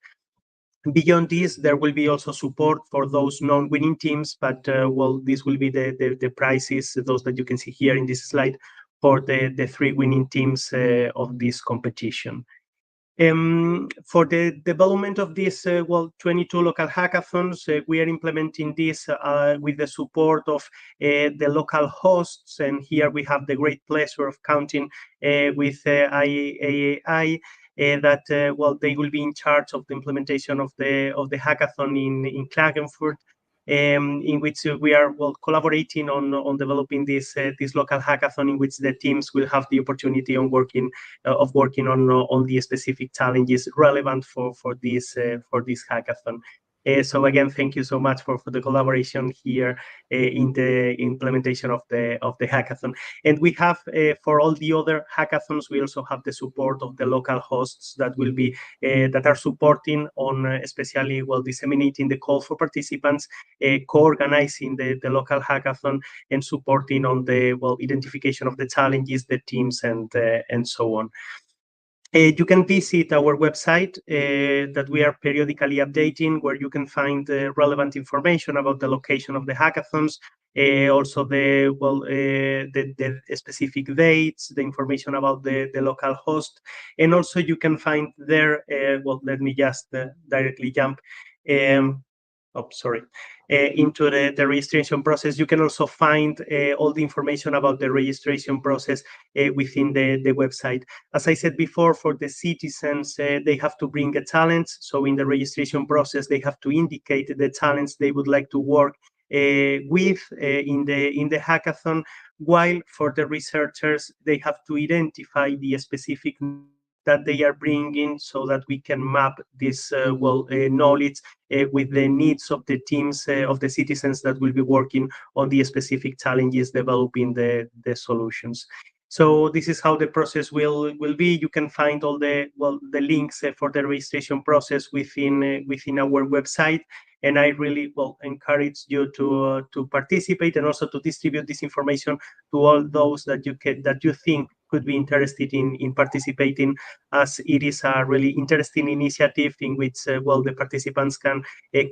Beyond this, there will be also support for those non-winning teams, but this will be the prizes, those that you can see here in this slide, for the 3 winning teams of this competition. For the development of these 22 local hackathons, we are implementing this with the support of the local hosts, and here we have the great pleasure of counting with IAAI, that they will be in charge of the implementation of the hackathon in Klagenfurt, in which we are collaborating on developing this local hackathon, in which the teams will have the opportunity of working on the specific challenges relevant for this hackathon. So again, thank you so much for the collaboration here in the implementation of the hackathon. And we have for all the other hackathons, we also have the support of the local hosts that will be that are supporting on especially disseminating the call for participants, co-organizing the local hackathon, and supporting on the identification of the challenges, the teams, and so on. You can visit our website that we are periodically updating, where you can find relevant information about the location of the hackathons, also the specific dates, the information about the local host, and also you can find there. Let me just directly jump. into the registration process. You can also find all the information about the registration process within the website. As I said before, for the citizens, they have to bring a talent. So in the registration process, they have to indicate the talents they would like to work with in the hackathon, while for the researchers, they have to identify the specific that they are bringing so that we can map this knowledge with the needs of the teams of the citizens that will be working on the specific challenges, developing the solutions. So this is how the process will be. You can find all the links for the registration process within our website. And I really encourage you to participate and also to distribute this information to all those that you think could be interested in participating, as it is a really interesting initiative in which the participants can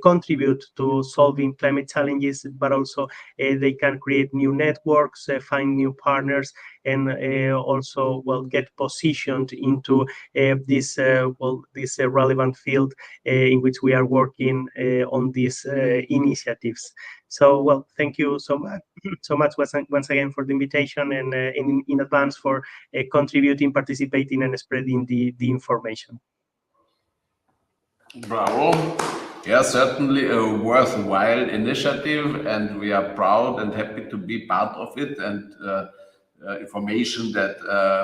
contribute to solving climate challenges, but also they can create new networks, find new partners, and also get positioned into this relevant field in which we are working on these initiatives. So thank you so much once again for the invitation, and in advance for contributing, participating, and spreading the information. Bravo. Yeah, certainly a worthwhile initiative, and we are proud and happy to be part of it. And information that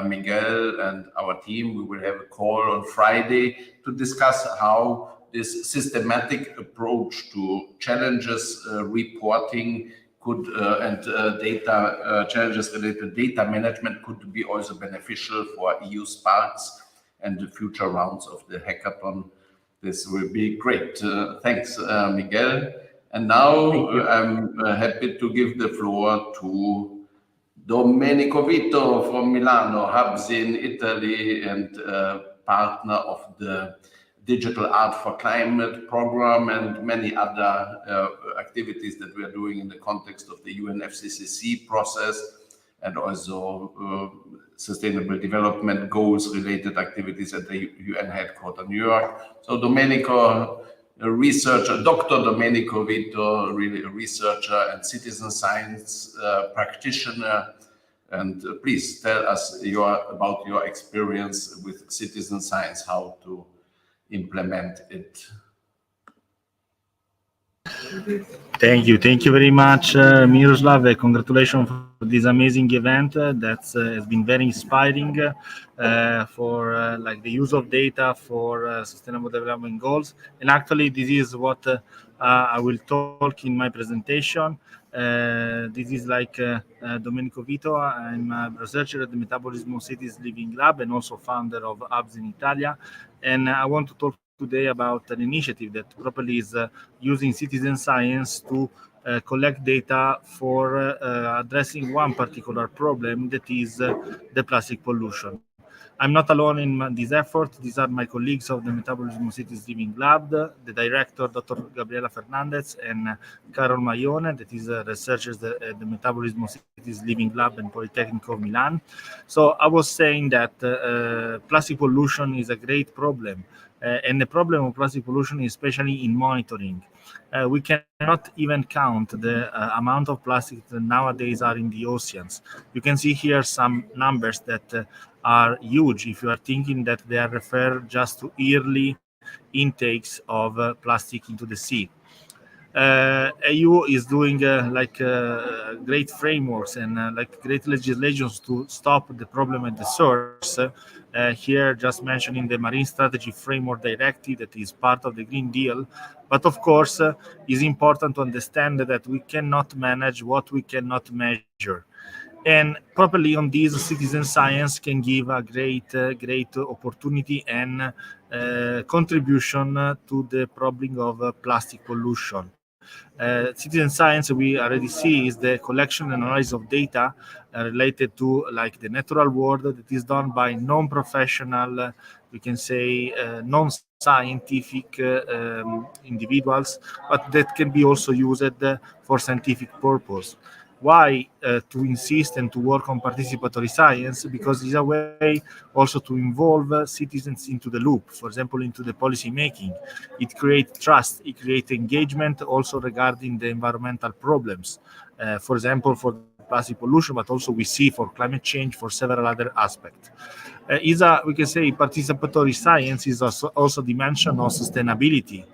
Miguel and our team, we will have a call on Friday to discuss how this systematic approach to challenges reporting could and data challenges related data management could be also beneficial for EU Sparks and the future rounds of the hackathon. This will be great. Thanks, Miguel. And now I'm happy to give the floor to Domenico Vito from Milano, hubs in Italy, and partner of the Digital Art for Climate program and many other activities that we are doing in the context of the UNFCCC process, and also sustainable development goals related activities at the UN headquarters in New York. So Domenico, a researcher, Dr. Domenico Vito, really a researcher and citizen science practitioner. And please tell us about your experience with citizen science, how to implement it. Thank you very much, Miroslav. Congratulations for this amazing event that has been very inspiring for like the use of data for sustainable development goals. And actually, this is what I will talk in my presentation. This is like Domenico Vito. I'm a researcher at the Metabolism of Cities Living Lab and also founder of Hubs in Italia. And I want to talk today about an initiative that probably is using citizen science to collect data for addressing one particular problem, that is the plastic pollution. I'm not alone in this effort. These are my colleagues of the Metabolism of Cities Living Lab, the director, Dr. Gabriela Fernandez, and Carol Maione, that is a researcher at the Metabolism of Cities Living Lab and Politecnico of Milan. So I was saying that plastic pollution is a great problem. And the problem of plastic pollution is especially in monitoring. We cannot even count the amount of plastic that nowadays are in the oceans. You can see here some numbers that are huge if you are thinking that they are referred just to yearly intakes of plastic into the sea. EU is doing great frameworks and great legislations to stop the problem at the source. Here, just mentioning the Marine Strategy Framework Directive that is part of the Green Deal. But of course, it's important to understand that we cannot manage what we cannot measure. And properly on this, citizen science can give a great opportunity and contribution to the problem of plastic pollution. Citizen science, we already see, is the collection and analysis of data related to the natural world that is done by non-professional, we can say non-scientific individuals, but that can be also used for scientific purpose. Why to insist and to work on participatory science? Because it's a way also to involve citizens into the loop, for example, into the policy making. It creates trust, it creates engagement also regarding the environmental problems. For example, for plastic pollution, but also we see for climate change, for several other aspects. We can say participatory science is also dimension of sustainability.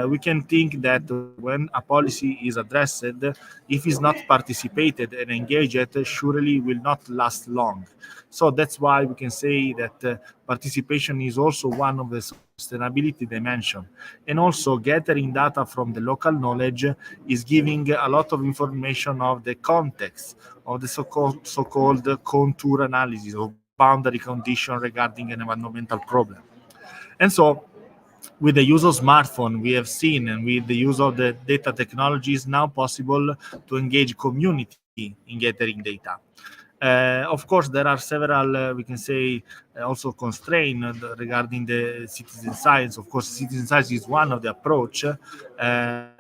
We can think that when a policy is addressed, if it's not participated and engaged, surely will not last long. So that's why we can say that participation is also one of the sustainability dimension. And also gathering data from the local knowledge is giving a lot of information of the context of the so-called contour analysis or boundary condition regarding an environmental problem. And so with the use of smartphone, we have seen, and with the use of the data technology, is now possible to engage community in gathering data. Of course, there are several, we can say, also constraints regarding the citizen science. Of course, citizen science is one of the approach,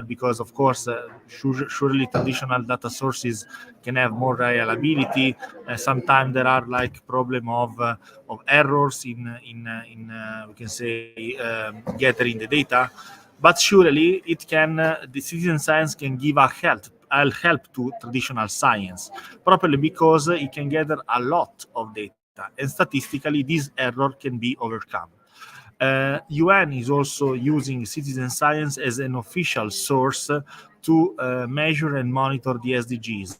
because, of course, surely traditional data sources can have more reliability. Sometimes there are like problem of errors in we can say gathering the data, but surely it can the citizen science can give a help to traditional science, properly because it can gather a lot of data, and statistically this error can be overcome. UN is also using citizen science as an official source to measure and monitor the SDGs.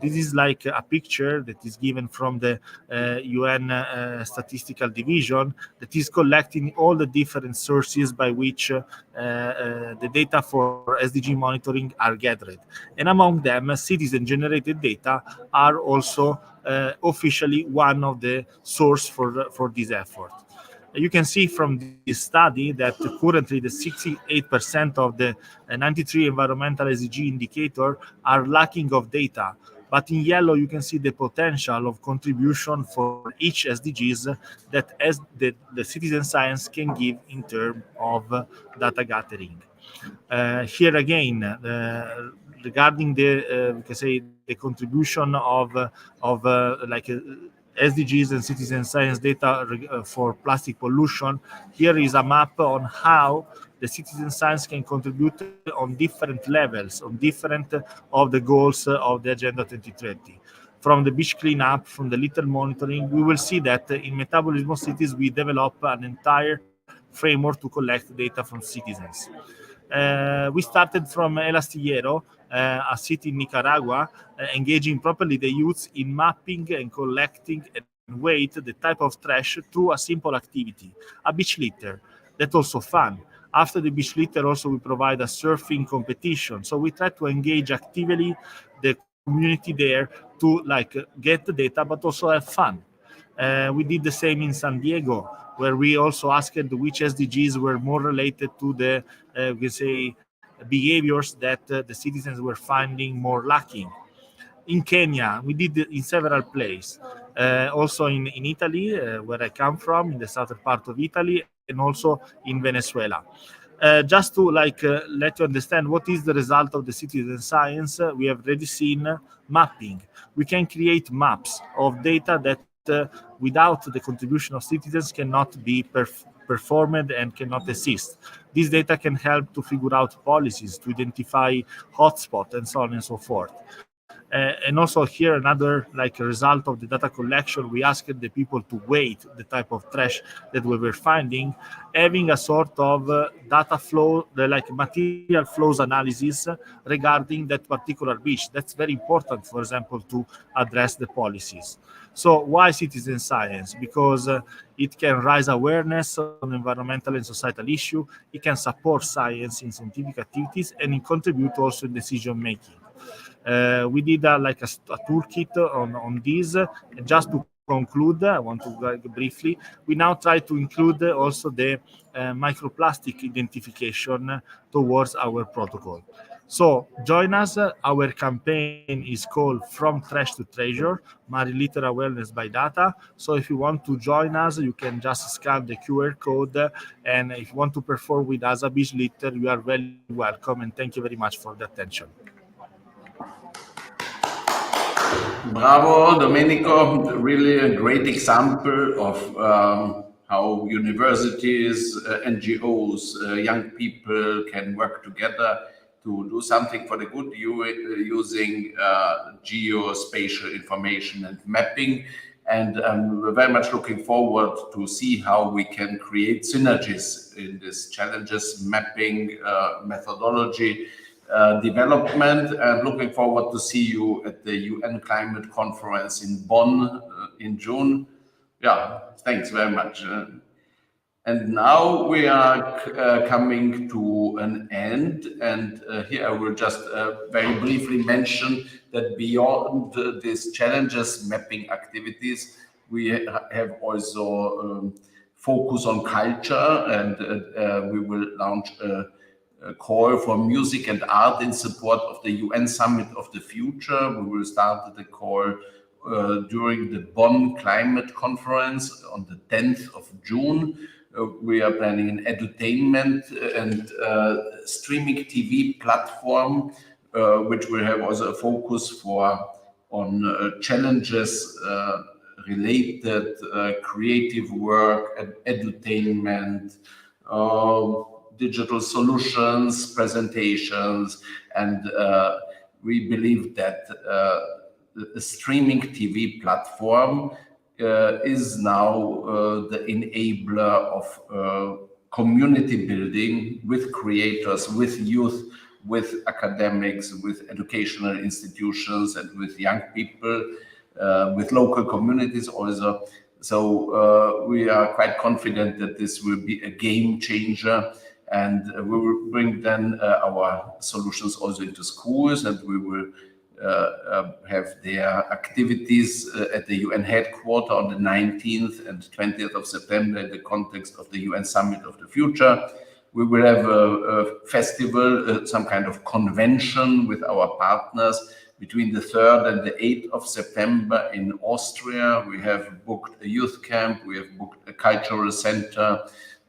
This is like a picture that is given from the UN statistical division that is collecting all the different sources by which the data for SDG monitoring are gathered. And among them, citizen-generated data are also officially one of the source for this effort. You can see from this study that currently the 68% of the 93 environmental SDG indicator are lacking of data. But in yellow, you can see the potential of contribution for each SDGs that as the citizen science can give in terms of data gathering. Here again, regarding the we can say the contribution of like SDGs and citizen science data for plastic pollution, here is a map on how the citizen science can contribute on different levels, on different of the goals of the Agenda 2030. From the beach cleanup, from the litter monitoring, we will see that in metabolism cities, we develop an entire framework to collect data from citizens. We started from El Astillero, a city in Nicaragua, engaging properly the youths in mapping and collecting and weight the type of trash through a simple activity, a beach litter. That's also fun. After the beach litter, also we provide a surfing competition. So we try to engage actively the community there to like get the data, but also have fun. We did the same in San Diego, where we also asked which SDGs were more related to the, we say, behaviors that the citizens were finding more lacking. In Kenya, we did it in several places. Also in Italy, where I come from, in the southern part of Italy, and also in Venezuela. Just to let you understand what is the result of the citizen science, we have already seen mapping. We can create maps of data that without the contribution of citizens cannot be performed and cannot exist. This data can help to figure out policies, to identify hotspots, and so on and so forth. And also here another result of the data collection, we asked the people to weight the type of trash that we were finding, having a sort of data flow, material flows analysis regarding that particular beach. That's very important, for example, to address the policies. So why citizen science? Because it can raise awareness on environmental and societal issue, it can support science in scientific activities, and it contributes also in decision making. We did a toolkit on this. Just to conclude, I want to briefly, we now try to include also the microplastic identification towards our protocol. So join us. Our campaign is called From Trash to Treasure, Marine Litter Awareness by Data. So if you want to join us, you can just scan the QR code. And if you want to perform with us a beach litter, you are very welcome. And thank you very much for the attention. Bravo, Domenico. Really a great example of how universities, NGOs, young people can work together to do something for the good using geospatial information and mapping. And we're very much looking forward to see how we can create synergies in this challenges mapping methodology development, and looking forward to see you at the UN Climate Conference in Bonn in June. Yeah, thanks very much. And now we are coming to an end, and here I will just very briefly mention that beyond these challenges mapping activities, we have also focus on culture, and we will launch a call for music and art in support of the UN Summit of the Future. We will start the call during the Bonn Climate Conference on the 10th of June. We are planning an edutainment and streaming TV platform, which will have also a focus on challenges related creative work and edutainment, digital solutions, presentations, and we believe that the streaming TV platform is now the enabler of community building with creators, with youth, with academics, with educational institutions, and with young people, with local communities also. So we are quite confident that this will be a game changer, and we will bring then our solutions also into schools, and we will have their activities at the UN headquarters on the 19th and 20th of September in the context of the UN Summit of the Future. We will have a festival, some kind of convention with our partners between the 3rd and the 8th of September in Austria. We have booked a youth camp, we have booked a cultural center,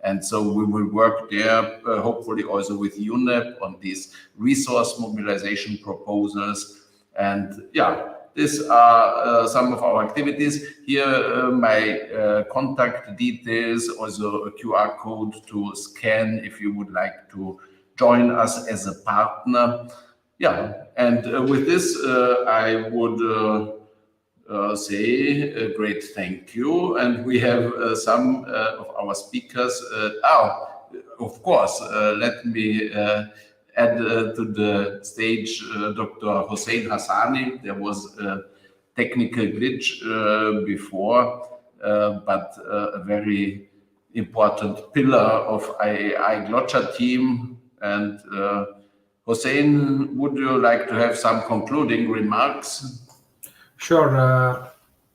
and so we will work there, hopefully also with UNEP on these resource mobilization proposals. And yeah, these are some of our activities. Here, my contact details, also a QR code to scan if you would like to join us as a partner. Yeah, and with this, I would say a great thank you. And we have some of our speakers. Of course, let me add to the stage Dr. Hossein Hassani. There was a technical glitch before, but a very important pillar of IAAI GloCha team. And Hossein, would you like to have some concluding remarks? Sure.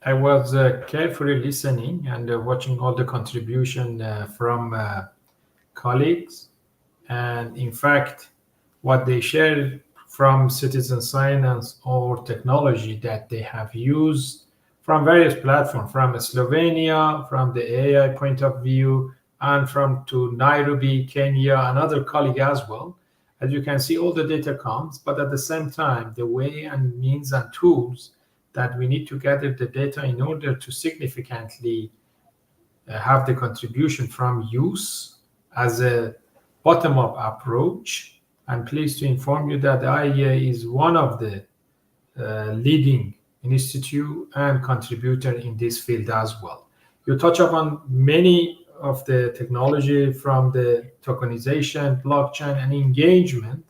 I was carefully listening and watching all the contribution from colleagues. And in fact, what they shared from citizen science or technology that they have used from various platforms, from Slovenia, from the AI point of view, and from to Nairobi, Kenya, another colleague as well. As you can see, all the data comes, but at the same time, the way and means and tools that we need to gather the data in order to significantly have the contribution from use as a bottom-up approach. I'm pleased to inform you that the IAEA is one of the leading institute and contributor in this field as well. You touch upon many of the technology from the tokenization, blockchain, and engagement,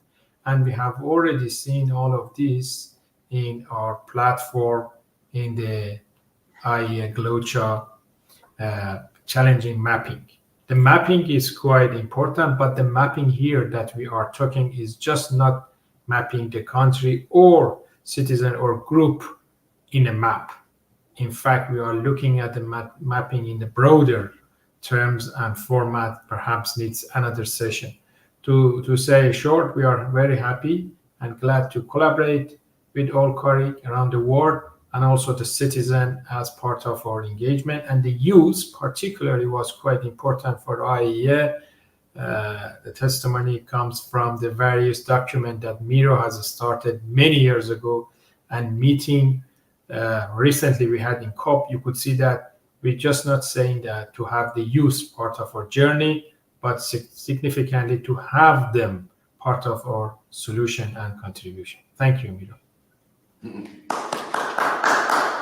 and we have already seen all of this in our platform in the IAEA GloCha challenging mapping. The mapping is quite important, but the mapping here that we are talking is just not mapping the country or citizen or group in a map. In fact, we are looking at the mapping in the broader terms and format, perhaps needs another session. To say short, we are very happy and glad to collaborate with all colleagues around the world, and also the citizen as part of our engagement. And the youth particularly was quite important for IAEA. The testimony comes from the various documents that Miro has started many years ago, and meeting recently we had in COP, you could see that we're just not saying that to have the youth part of our journey, but significantly to have them part of our solution and contribution. Thank you, Miro.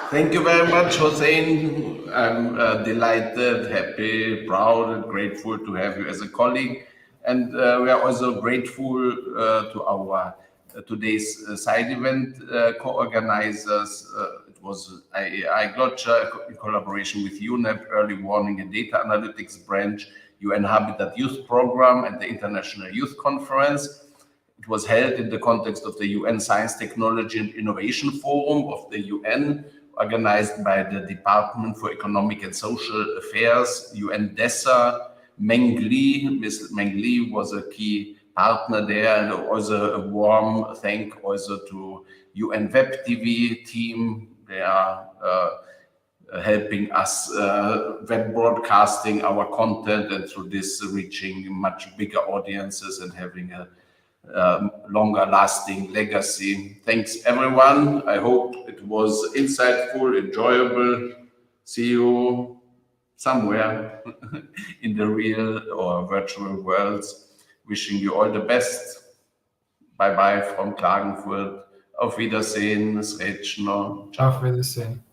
Thank you very much, Hossein. I'm delighted, happy, proud, and grateful to have you as a colleague. And we are also grateful to our today's side event co-organizers. It was IAAI GloCha in collaboration with UNEP, Early Warning and Data Analytics Branch, UN Habitat Youth Program, and the International Youth Conference. It was held in the context of the UN Science, Technology and Innovation Forum of the UN, organized by the Department for Economic and Social Affairs, UN DESA. Meng Li, Ms. Meng Li was a key partner there, and also a warm thank also to UN Web TV team. They are helping us web broadcasting our content, and through this reaching much bigger audiences and having a longer lasting legacy. Thanks everyone. I hope it was insightful, enjoyable. See you somewhere in the real or virtual worlds. Wishing you all the best. Bye bye from Klagenfurt. Auf Wiedersehen, Srećno. Auf Wiedersehen.